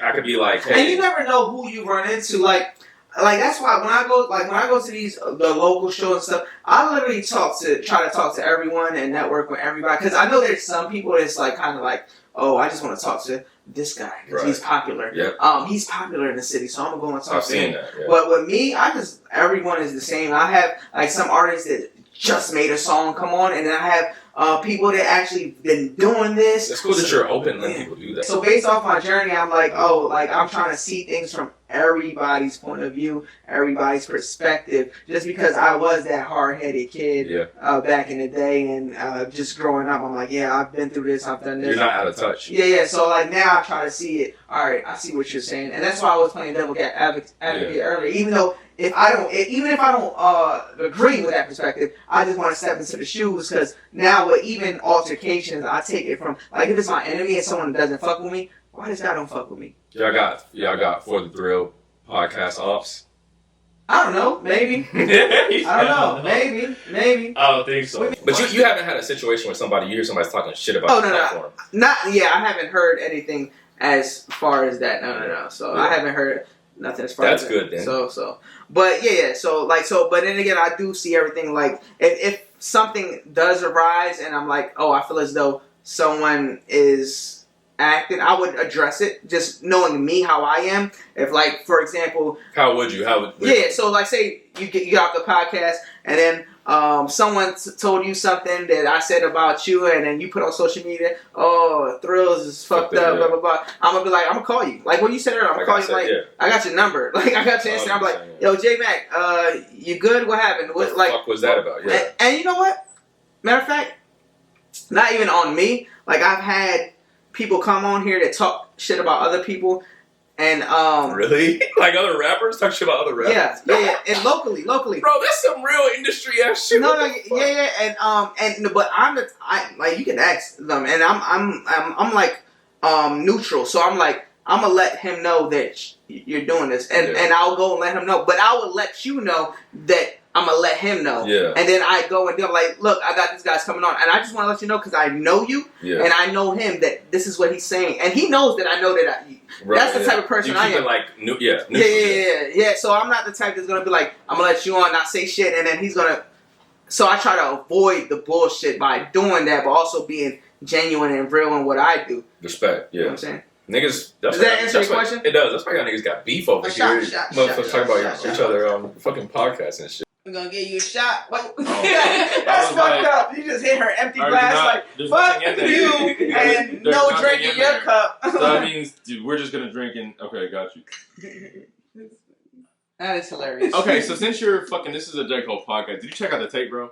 I could be like, hey. And you never know who you run into. Like that's why when I go to these the local shows and stuff, I literally try to talk to everyone and network with everybody because I know there's some people that's like kind of like, oh, I just want to talk to this guy because he's popular. Yep. He's popular in the city, so I'm gonna go and talk to him. That, yeah. But with me, everyone is the same. I have like some artists that just made a song come on, and then I have people that actually been doing this. It's cool that you're open and letting people do that. So based off my journey, I'm like, I'm trying to see things from everybody's point of view, everybody's perspective. Just because I was that hard-headed kid back in the day, and just growing up, I'm like, I've been through this, I've done this. You're not out of touch. Yeah. So like now I try to see it. All right, I see what you're saying, and that's why I was playing devil advocate earlier. Even if I don't agree with that perspective, I just want to step into the shoes because now with even altercations, I take it from like if it's my enemy and someone doesn't fuck with me, why this guy don't fuck with me? Y'all got For the Thrill podcast ops. I don't know, maybe. I don't know, maybe. I don't think so. But you haven't had a situation where you hear somebody's talking shit about the platform. I haven't heard anything as far as that. No. So I haven't heard nothing as far as that. That's good then. So. But but then again, I do see everything like if something does arise and I'm like, I feel as though someone is acting, I would address it, just knowing me how I am. If like, for example, how would you? So like say you get off the podcast and then someone told you something that I said about you, and then you put on social media, Thrills is fucked up, blah, blah, blah. I'm going to be like, I'm going to call you. Like what you said earlier, I'm going to call you, like, I got your number. Like, I got your Instagram. I'm like, yo, JMAC, you good? What happened? What the fuck was that about? Yeah. And you know what? Matter of fact, not even on me. Like I've had people come on here that talk shit about other people, and Really? Like other rappers talk shit about other rappers? yeah, and locally. Bro, that's some real industry ass shit. No, and but I like you can ask them, and I'm like neutral, so I'm like I'm gonna let him know that you're doing this, and I'll go and let him know, but I will let you know that I'm gonna let him know, and then I go and do like, look, I got these guys coming on, and I just want to let you know because I know you, and I know him that this is what he's saying, and he knows that I know that that's the type of person I am. Neutral. Yeah. So I'm not the type that's gonna be like, I'm gonna let you on, not say shit, and then he's gonna. So I try to avoid the bullshit by doing that, but also being genuine and real in what I do. Respect. Yeah. You know what I'm saying? Niggas. Does that answer your question? It does. That's why y'all niggas got beef over here. Motherfuckers talking about each other on fucking podcasts and shit. We're gonna give you a shot. What? Oh. That's fucked up. You just hit her empty glass there's fuck nothing in you there. and There's no nothing drink in your there. cup. So that means, dude, we're just gonna drink and okay, got you. That is hilarious. Okay, so since you're fucking, this is a J. Cole podcast. Did you check out the tape, bro?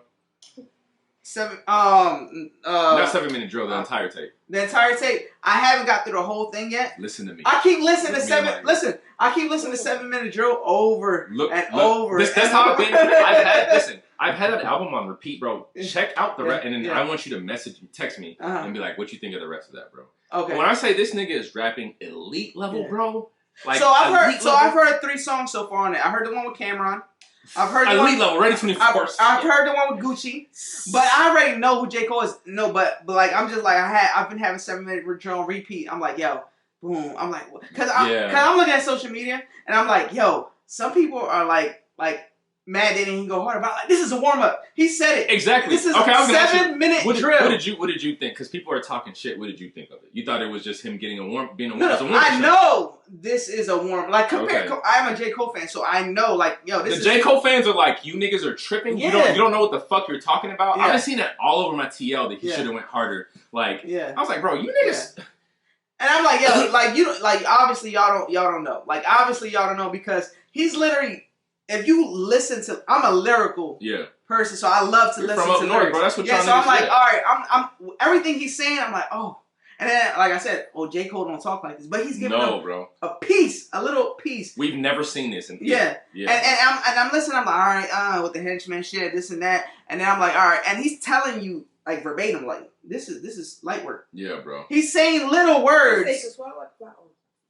Not 7 Minute Drill, the entire tape. The entire tape. I haven't got through the whole thing yet. Listen to me. I keep listening to 7 Minute Drill over and over. That's how I've been. I've had that album on repeat, bro. Check out the rest, and then I want you to text me, and be like, "What you think of the rest of that, bro?" Okay. When I say this nigga is rapping elite level, bro. Like, so I've heard 3 songs so far on it. I heard the one with Cameron. I've heard the elite level, Ready 24. I've heard the one with Gucci, but I already know who J. Cole is. No, but like I'm just like I've been having 7 Minute Drill on repeat. I'm like, yo, boom. I'm like, cause I'm looking at social media and I'm like, yo, some people are like mad they didn't go hard about like this is a warm up. He said it exactly. This is a 7 minute drill. What did you think? Because people are talking shit. What did you think of it? You thought it was just him getting being a warm. No, I know this is a warm. Like I'm a J. Cole fan, so I know like yo. The J. Cole fans are like, you niggas are tripping. Yeah. You don't know what the fuck you're talking about. I've been seeing that all over my TL that he should have went harder. Like I was like, bro, you niggas. And I'm like, yo, like you like obviously y'all don't know. Like obviously y'all don't know because he's literally. If you listen to, I'm a lyrical person, so I love to listen from up to north, lyrics. Bro, that's what so I'm like, all right, I'm everything he's saying. I'm like, oh, and then like I said, J. Cole don't talk like this, but he's giving bro, a piece, a little piece. We've never seen this. And I'm listening. I'm like, all right, with the henchman shit, this and that, and then I'm like, all right, and he's telling you like verbatim, like this is light work. Yeah, bro. He's saying little words.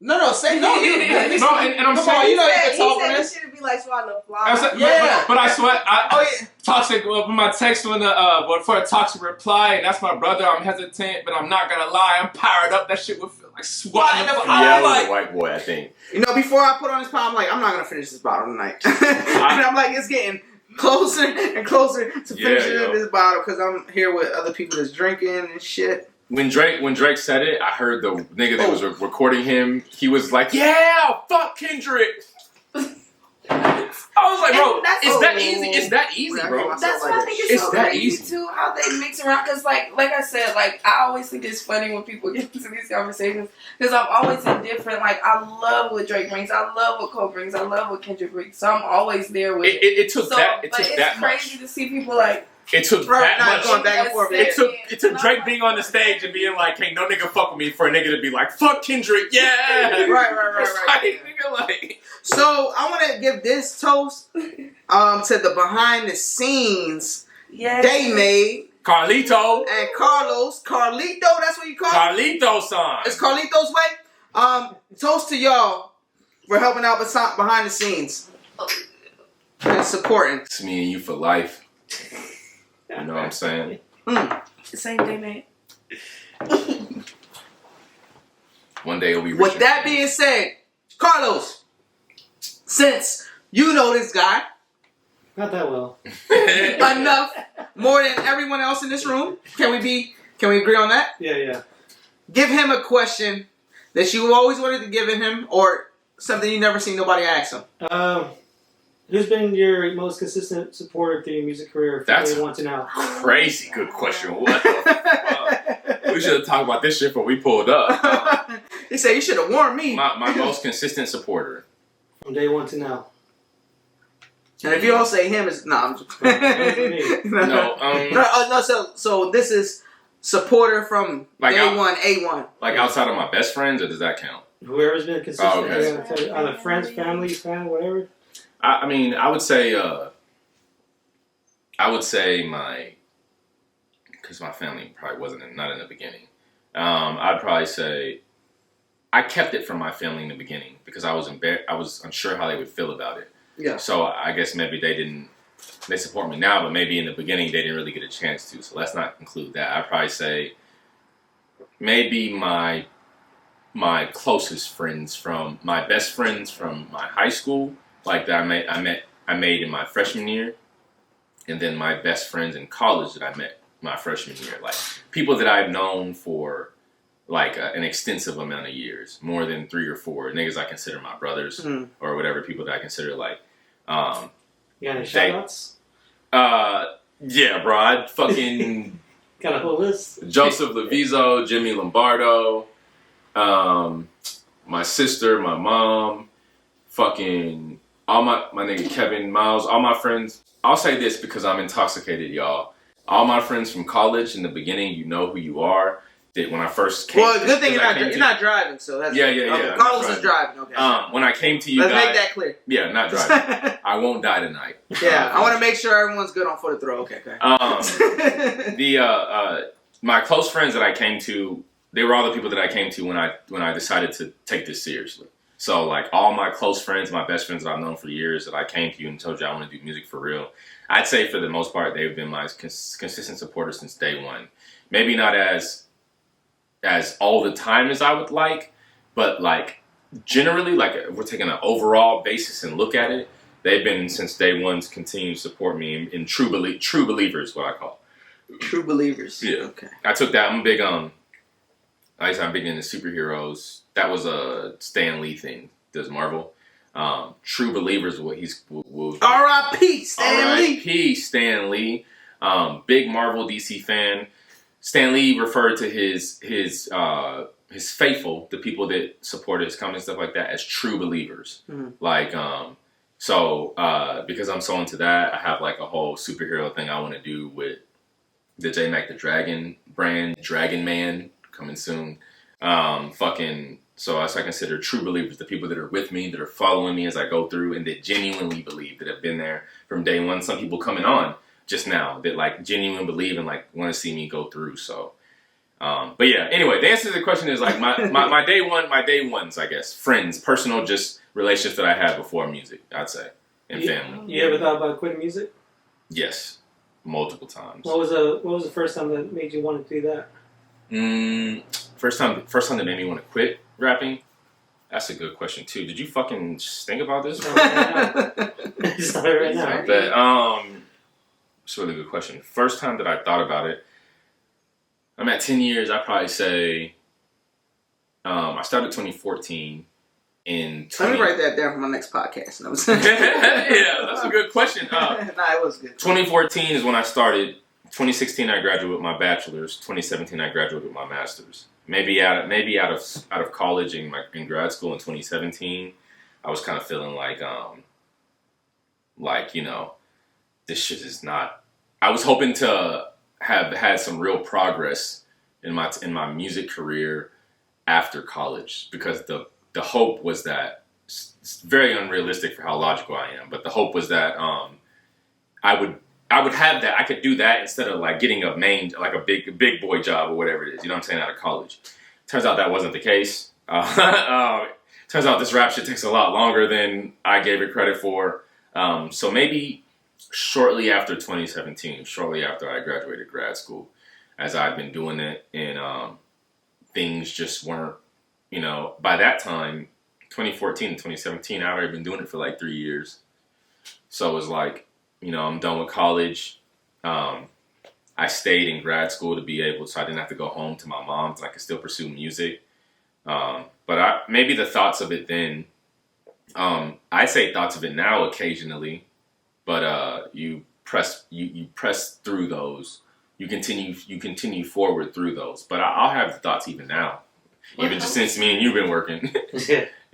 No, say no. And I'm saying, you know, you can talk on this. It should be like swallowing a fly. But I swear, toxic. My text for a toxic reply, and that's my brother. I'm hesitant, but I'm not gonna lie. I'm powered up. That shit would feel like swatting a fly. Yeah, like, white boy, I think. You know, before I put on this pot, I'm like, I'm not gonna finish this bottle tonight, and I'm like, it's getting closer and closer to finishing this bottle because I'm here with other people that's drinking and shit. When Drake said it, I heard the nigga that was recording him. He was like, "Yeah, fuck Kendrick." I was like, "Bro, it's that easy. It's that easy, bro." That's why I think it's so crazy too how they mix around. Cause like I said, like I always think it's funny when people get into these conversations. Cause I'm always indifferent. Like I love what Drake brings. I love what Cole brings. I love what Kendrick brings. So I'm always there with it. It took that. It took that much. It's crazy to see people like. It took that much. Going back and forth. It took Drake being on the stage and being like, "Hey, no nigga fuck with me," for a nigga to be like, "Fuck Kendrick, yeah." Right. So I want to give this toast to the behind the scenes they made. Carlito and Carlos. Carlito, that's what you call it? Carlito-san. It's Carlito's way. Toast to y'all for helping out behind the scenes and supporting. It's me and you for life. You know what I'm saying? Same day, man. One day it'll be rich. With that being said, Carlos, since you know this guy, not that well, enough, more than everyone else in this room, can we agree on that? Yeah. Give him a question that you always wanted to give him, or something you never seen nobody ask him. Who's been your most consistent supporter through your music career from day one to now? Crazy good question. What the fuck? We should have talked about this shit before we pulled up. He said you should have warned me. My most consistent supporter. From day one to now. And if you don't say him, it's I'm just So this is supporter from like day one, A1. Like outside of my best friends, or does that count? Whoever's been consistent. Oh, okay. On a friends, family, fan, whatever. I mean, I would say because my family probably wasn't not in the beginning. I'd probably say I kept it from my family in the beginning because I was unsure how they would feel about it. Yeah. So I guess maybe they support me now, but maybe in the beginning they didn't really get a chance to. So let's not include that. I'd probably say maybe my closest friends from my best friends from my high school, like that I made in my freshman year, and then my best friends in college that I met my freshman year, like people that I've known for like an extensive amount of years, more than 3 or 4 niggas I consider my brothers or whatever, people that I consider like. You got any shout-outs? Yeah, bro, I fucking got a whole list. Joseph Levizo, Jimmy Lombardo, my sister, my mom, fucking all my nigga Kevin Miles, all my friends. I'll say this because I'm intoxicated, y'all. All my friends from college in the beginning, you know who you are. That when I first came, well, good thing you're not driving, so that's yeah. Okay. Carlos is driving. Okay. When I came to you, let's guys, make that clear. Yeah, not driving. I won't die tonight. Yeah, I want to make sure everyone's good on For the Throw. Okay. My close friends that I came to, they were all the people that I came to when I decided to take this seriously. So like all my close friends, my best friends that I've known for years, that I came to you and told you I want to do music for real. I'd say for the most part they've been my consistent supporters since day one. Maybe not as all the time as I would like, but like generally, like if we're taking an overall basis and look at it, they've been since day one to continue to support me in true believers, what I call true believers. Yeah. Okay. I took that. I'm big I'm big into superheroes. That was a Stan Lee thing. Does Marvel? True believers. What he's R.I.P. Stan Lee. R.I.P. Stan Lee. Big Marvel DC fan. Stan Lee referred to his faithful, the people that support his comments and stuff like that, as true believers. Mm-hmm. Like, because I'm so into that, I have like a whole superhero thing I want to do with the JMAC the Dragon brand, Dragon Man, coming soon. So I consider true believers, the people that are with me, that are following me as I go through, and that genuinely believe, that have been there from day one. Some people coming on just now that like genuinely believe and like want to see me go through. So, but yeah. Anyway, the answer to the question is like my day ones, I guess, friends, personal, just relationships that I had before music, I'd say, and family. You ever thought about quitting music? Yes, multiple times. What was the first time that made you want to do that? First time that made me want to quit rapping. That's a good question too. Did you fucking think about this? Just right now. But it's a really good question. First time that I thought about it, I'm at 10 years. I'd probably say I started 2014. Let me write that down for my next podcast. Yeah, that's a good question. It was good. 2014 is when I started. 2016 I graduated with my bachelor's. 2017 I graduated with my master's. Maybe out of college in grad school in 2017, I was kind of feeling like this shit is not. I was hoping to have had some real progress in my music career after college, because the hope was that, it's very unrealistic for how logical I am, but the hope was that I would have that. I could do that instead of like getting a big boy job or whatever it is. You know what I'm saying? Out of college. Turns out that wasn't the case. Turns out this rap shit takes a lot longer than I gave it credit for. So maybe shortly after 2017, shortly after I graduated grad school, as I'd been doing it, and things just weren't, by that time, 2014 and 2017, I'd already been doing it for like 3 years. So it was like, I'm done with college. I stayed in grad school so I didn't have to go home to my mom, so I could still pursue music. But maybe the thoughts of it then, I say thoughts of it now occasionally, but you press through those. You continue forward through those. But I'll have the thoughts even now, even just since me and you've been working.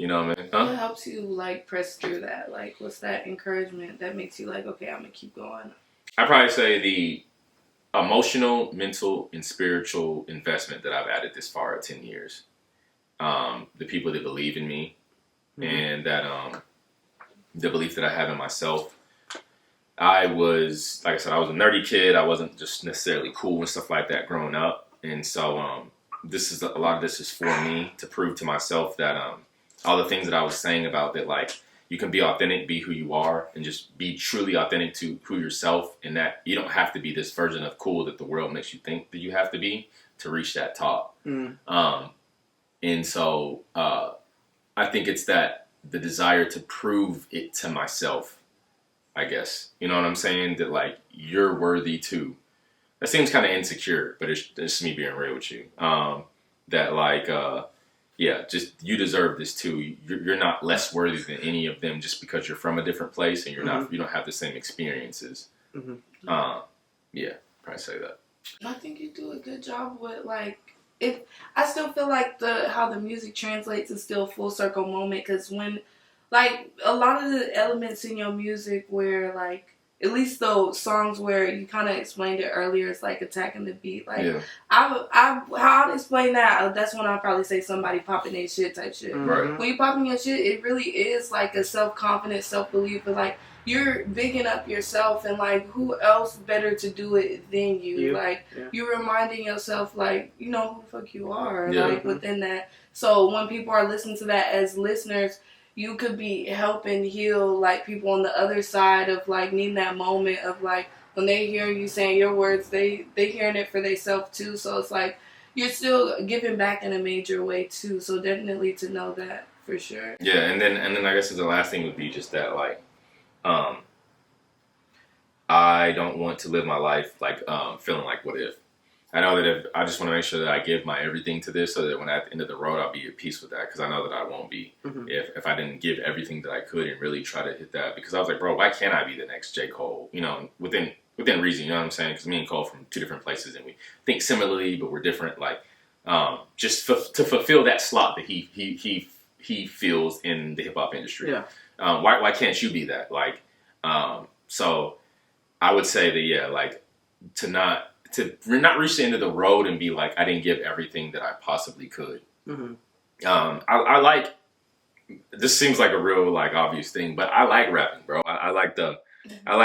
You know what I mean? What helps you like press through that? Like, what's that encouragement that makes you like, okay, I'm gonna keep going? I'd probably say the emotional, mental, and spiritual investment that I've added this far at 10 years. The people that believe in me, and that the belief that I have in myself. I was, like I said, I was a nerdy kid. I wasn't just necessarily cool and stuff like that growing up, and so a lot of this is for me to prove to myself that all the things that I was saying about that, like, you can be authentic, be who you are, and just be truly authentic to who yourself, and that you don't have to be this version of cool that the world makes you think that you have to be to reach that top. And so I think it's that the desire to prove it to myself, I guess. You know what I'm saying? That, like, you're worthy too. That seems kind of insecure, but it's just me being real with you. That, like, yeah, just you deserve this too. You're not less worthy than any of them just because you're from a different place and you don't have the same experiences. Yeah, probably say that. I think you do a good job with, like, I still feel like how the music translates is still a full circle moment, because when, like, a lot of the elements in your music where, like, at least those songs where you kind of explained it earlier, it's like attacking the beat. Like, how I'd explain that, that's when I'll probably say somebody popping their shit type shit. Right. When you popping your shit, it really is like a self-confidence, self-belief, but like, you're bigging up yourself, and like, who else better to do it than you? Like, you're reminding yourself, like, you know who the fuck you are, like, within that. So when people are listening to that as listeners, you could be helping heal, like, people on the other side of, like, needing that moment of, like, when they hear you saying your words, they hearing it for themselves too. So it's like, you're still giving back in a major way too. So definitely to know that for sure. Yeah, and then I guess the last thing would be just that, like, I don't want to live my life like feeling like what if. I know that I just want to make sure that I give my everything to this, so that when at the end of the road I'll be at peace with that, because I know that I won't be if I didn't give everything that I could and really try to hit that. Because I was like, bro, why can't I be the next J. Cole? You know, within reason. You know what I'm saying? Because me and Cole from two different places, and we think similarly, but we're different. Like, just to fulfill that slot that he feels in the hip hop industry. Yeah. Why can't you be that? Like, so I would say that, like, to not reach the end of the road and be like, I didn't give everything that I possibly could. I like, this seems like a real, like, obvious thing, but I like rapping, bro. I like rapping. It's a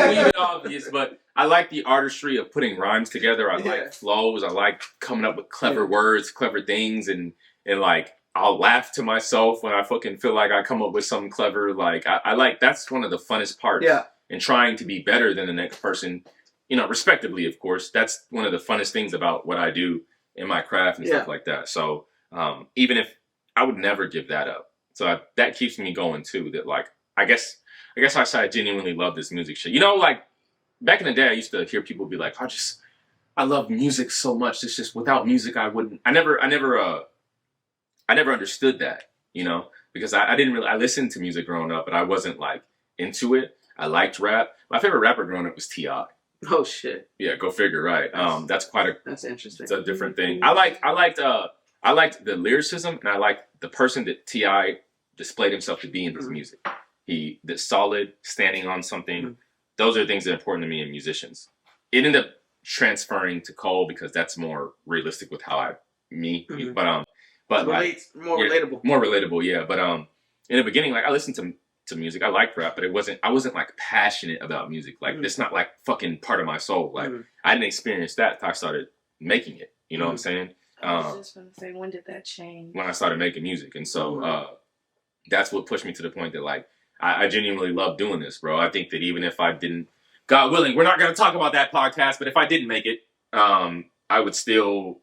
little obvious, but I like the artistry of putting rhymes together. I like flows. I like coming up with clever words, clever things, and like, I'll laugh to myself when I fucking feel like I come up with something clever. Like, I like, that's one of the funnest parts. Yeah. And trying to be better than the next person, you know, respectively, of course. That's one of the funnest things about what I do in my craft and stuff like that. So, even if I would never give that up. So that keeps me going too. That, like, I guess I say I genuinely love this music shit. You know, like, back in the day, I used to hear people be like, I love music so much. It's just, without music, I never understood that, you know, because I listened to music growing up, but I wasn't, like, into it. I liked rap. My favorite rapper growing up was T.I. Oh shit. Yeah, go figure, right? That's interesting. It's a different thing. I liked the lyricism, and I liked the person that T.I. displayed himself to be in his music. The solid, standing on something. Those are things that are important to me in musicians. It ended up transferring to Cole because that's more realistic with how but like, more relatable. More relatable, yeah. But in the beginning, like, I listened to music. I liked rap, but I wasn't like passionate about music. Like, it's not like fucking part of my soul. Like, I didn't experience that until I started making it. You know what I'm saying? I was just gonna say, when did that change? When I started making music, and so that's what pushed me to the point that, like, I genuinely love doing this, bro. I think that even if I didn't, God willing, we're not gonna talk about that podcast, but if I didn't make it, I would still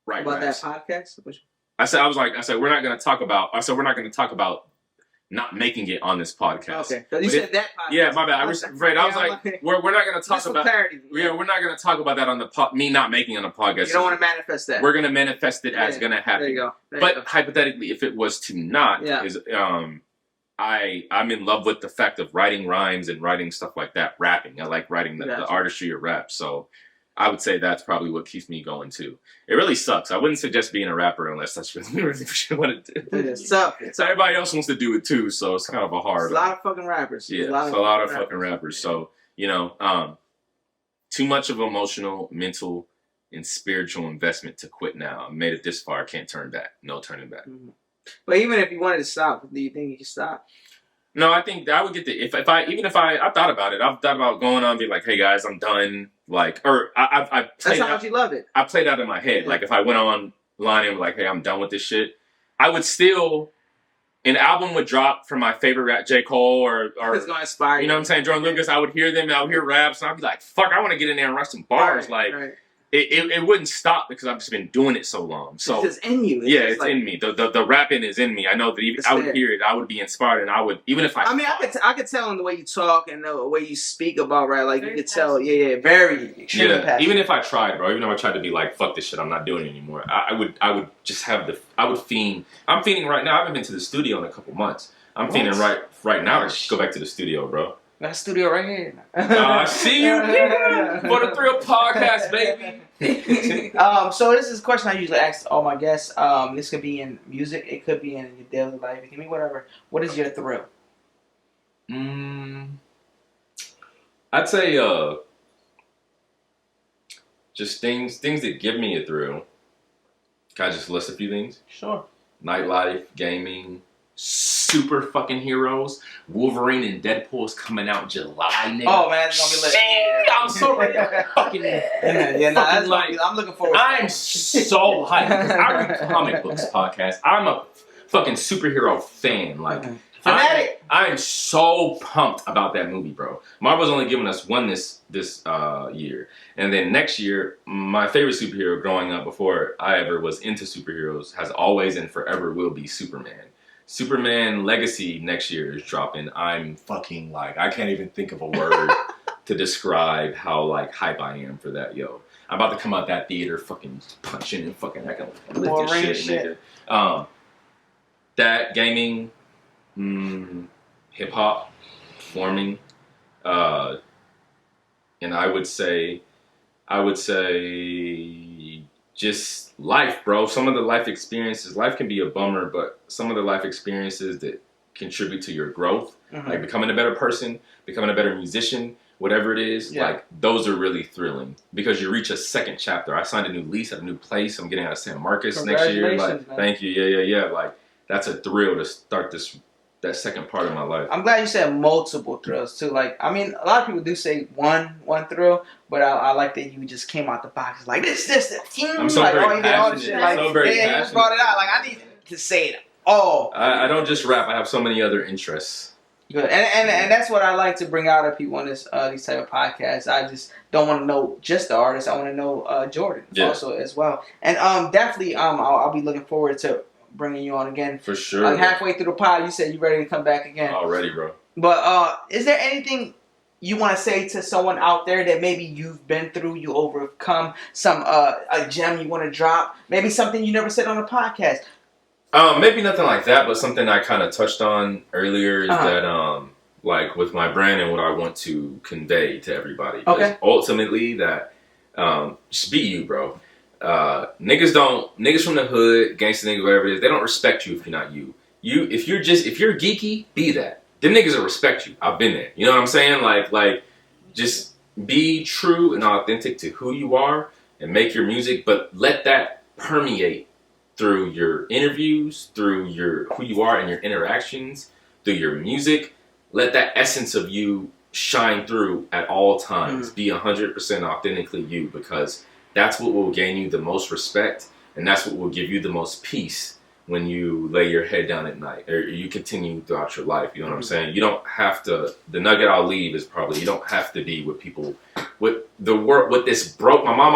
write about raps. That podcast. I said we're not going to talk about not making it on this podcast. Okay, because you said that podcast. Yeah, my bad. I was like, we're not going to talk about. Clarity. Yeah, we're not going to talk about that on the me not making it on the podcast. You don't want to manifest that. We're going to manifest it as going to happen. There you go. Hypothetically, if it was to not, I'm in love with the fact of writing rhymes and writing stuff like that, rapping. I like writing the artistry of rap. So I would say that's probably what keeps me going too. It really sucks. I wouldn't suggest being a rapper unless that's really what you want to do. It's tough. Everybody else wants to do it too, so it's kind of a hard. There's a lot of fucking rappers. Yeah, a lot of fucking rappers. So, you know, too much of emotional, mental, and spiritual investment to quit now. I made it this far. I can't turn back. No turning back. Mm-hmm. But even if you wanted to stop, do you think you could stop? No, I think that I would get the if I thought about it. I've thought about going on and be like, hey guys, I'm done. Like, or I that's how much you love it. I played out in my head. Like if I went online and was like, hey, I'm done with this shit, I would still an album would drop from my favorite rap, J. Cole or it's gonna inspire you know what I'm saying, Jordan Lucas. I would hear them, I would hear raps, and I'd be like, fuck, I want to get in there and write some bars. It wouldn't stop because I've just been doing it so long. So it's just in you. It's like, in me. The rapping is in me. I know that even I would hear it, I would be inspired, and I would even if I. I mean, I could tell in the way you talk and the way you speak about rap. Like you could tell, very extremely passionate. Even if I tried, bro. Even if I tried to be like, fuck this shit, I'm not doing it anymore. I would just have I would fiend. I'm fiending right now. I haven't been to the studio in a couple months. I'm fiending right now to go back to the studio, bro. Got a studio right here. I see you for the Thrill Podcast, baby. So this is a question I usually ask all my guests. This could be in music. It could be in your daily life. It can be whatever. What is your thrill? I'd say just things that give me a thrill. Can I just list a few things? Sure. Nightlife, gaming, super fucking heroes. Wolverine and Deadpool is coming out July, nigga. Oh man, it's gonna be lit. I'm so ready. I'm looking forward. I'm so hyped because I read comic books podcast. I'm a fucking superhero fan. Like fanatic. I'm so pumped about that movie, bro. Marvel's only giving us one this year, and then next year, my favorite superhero growing up before I ever was into superheroes has always and forever will be Superman. Superman Legacy next year is dropping. I'm fucking like, I can't even think of a word to describe how like hype I am for that, yo. I'm about to come out that theater fucking punching and fucking acting like lift this shit, nigga. That gaming, hip hop, performing, and I would say just life, bro. Some of the life experiences, life can be a bummer, but some of the life experiences that contribute to your growth, like becoming a better person, becoming a better musician, whatever it is, like those are really thrilling because you reach a second chapter. I signed a new lease at a new place. I'm getting out of San Marcos next year. Like, man. Thank you. Yeah. Like that's a thrill to start that second part of my life. I'm glad you said multiple thrills too. Like, I mean, a lot of people do say one thrill, but I like that you just came out the box like this. I'm so very passionate. Like, so very passionate. You just brought it out. Like, I need to say it all. I don't just rap. I have so many other interests. Good, and that's what I like to bring out of people on this these type of podcasts. I just don't want to know just the artist. I want to know Jordan also as well. And definitely I'll be looking forward to bringing you on again. For sure. Like halfway through the pod, you said you're ready to come back again. Already, bro. But is there anything you want to say to someone out there that maybe you've been through, you overcome, some a gem you want to drop, maybe something you never said on a podcast? Maybe nothing like that, but something I kind of touched on earlier is that like with my brand and what I want to convey to everybody. Okay. Ultimately, that just be you, bro. Niggas from the hood, gangsta niggas, whatever it is, they don't respect you if you're not you. If you're geeky, be that. Them niggas will respect you. I've been there. You know what I'm saying? Like, just be true and authentic to who you are and make your music, but let that permeate through your interviews, through who you are and your interactions, through your music. Let that essence of you shine through at all times. Be 100% authentically you, because that's what will gain you the most respect, and that's what will give you the most peace when you lay your head down at night, or you continue throughout your life. You know what I'm saying? You don't have to. The nugget I'll leave is probably you don't have to be with people. With the world, with this broke. My mother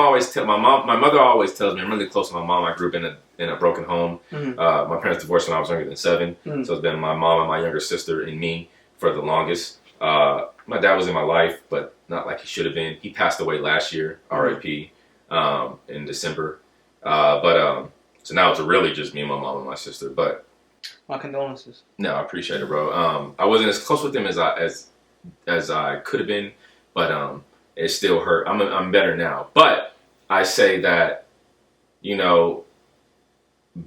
always tells me. I'm really close to my mom. I grew up in a broken home. My parents divorced when I was younger than 7, so it's been my mom and my younger sister and me for the longest. My dad was in my life, but not like he should have been. He passed away last year, R.I.P. In December. So now it's really just me and my mom and my sister. But My condolences. No, I appreciate it, bro. I wasn't as close with him as I could have been, but it still hurt. I'm better now. But I say that, you know,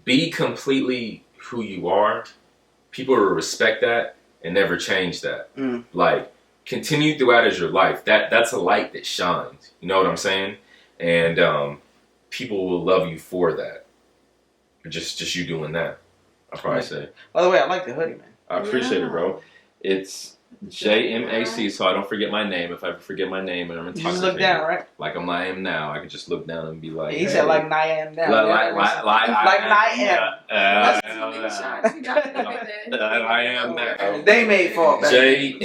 be completely who you are. People will respect that and never change that. Like, continue throughout as your life. That's a light that shines. You know what I'm saying? And people will love you for that. Just you doing that. I'll probably say. By the way, I like the hoodie, man. I appreciate it, bro. It's JMAC, so I don't forget my name. If I forget my name and I'm You just look down, right? like I am now, I can just look down and be like, He said like I am now. Like I am now. They made for JMAC.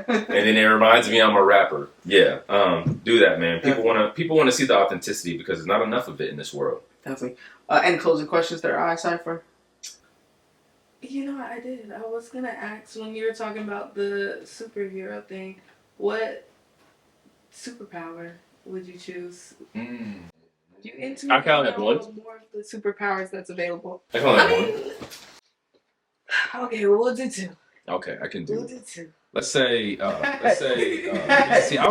And then it reminds me I'm a rapper. Yeah. Do that, man. People wanna see the authenticity because there's not enough of it in this world. Definitely. Any closing questions there, Cypher? You know, I did. I was gonna ask when you were talking about the superhero thing, what superpower would you choose? You into I kind of have one. More of the superpowers that's available. I kind of have one. Okay, we'll do two. Okay, I can do. We'll do two. Let's say.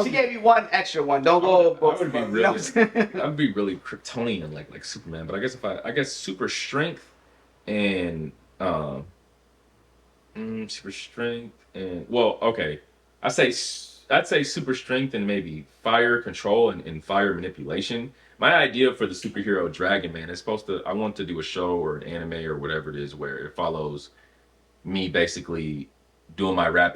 She gave you one extra one. Don't go. I would be really. I'd be really Kryptonian like Superman. But I guess super strength and super strength and I'd say super strength and maybe fire control and fire manipulation. My idea for the superhero Dragon Man is I want to do a show or an anime or whatever it is where it follows me basically doing my rap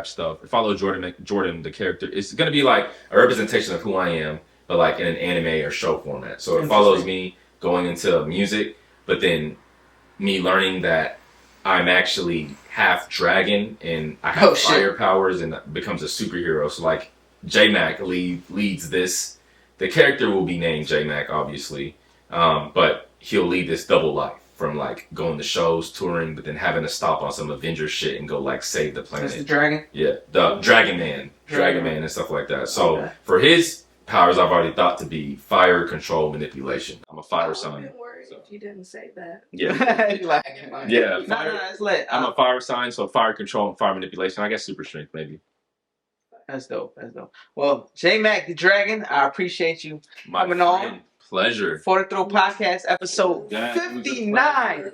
stuff. It follows Jordan the character. It's gonna be like a representation of who I am, but like in an anime or show format. So it follows me going into music, but then me learning that I'm actually half dragon and I have fire powers and becomes a superhero. So like JMAC leads this. The character will be named JMAC, obviously, but he'll lead this double life from like going to shows, touring, but then having to stop on some Avengers shit and go like save the planet. That's the dragon? Yeah, the Dragon Man and stuff like that. So for his powers, I've already thought to be fire control manipulation. I'm a fire sign. If you didn't say that. Yeah. Yeah. It's lit. I'm a fire sign, so fire control and fire manipulation. I guess super strength, maybe. That's dope. Well, J-Mac the Dragon, I appreciate you coming on. Pleasure. For the Throw Podcast, episode 59.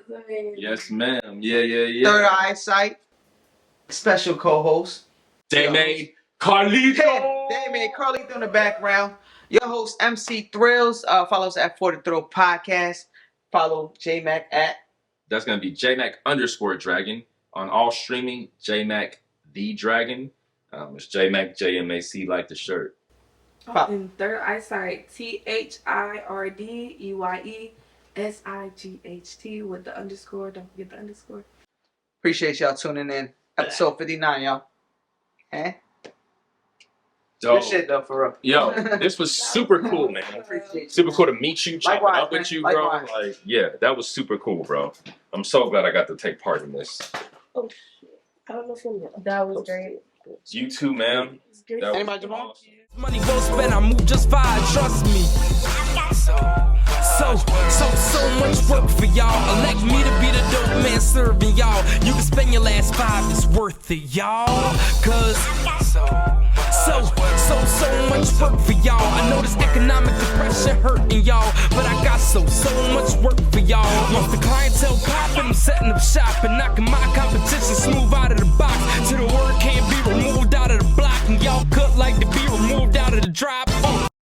Yes, ma'am. Yeah. Third Eyesight. Special co-host. J-Mac Carlito. J-Mac Carlito in the background. Your host, MC Thrills. Follow us at For the Throw Podcast. Follow J-Mac at. That's going to be JMac_Dragon. On all streaming, JMac the Dragon. It's JMac, JMAC like the shirt. And Third Eyesight, THIRDEYESIGHT with the underscore. Don't forget the underscore. Appreciate y'all tuning in. Episode 59, y'all. Eh? Dope. Good shit, though, for real. Yo, this was super cool, man. Super cool to meet you, chop it up with you, bro. Like, yeah, that was super cool, bro. I'm so glad I got to take part in this. Oh, shit. I don't know if that was great. You too, ma'am. Anybody, Jamal? Money well spent, I move just fine, trust me. So much work for y'all. Elect me to be the dope man serving y'all. You can spend your last 5, it's worth it, y'all. Cause so much work for y'all. I know this economic depression hurting y'all, but I got so much work for y'all. Once the clientele popping, I'm setting up shop and knocking my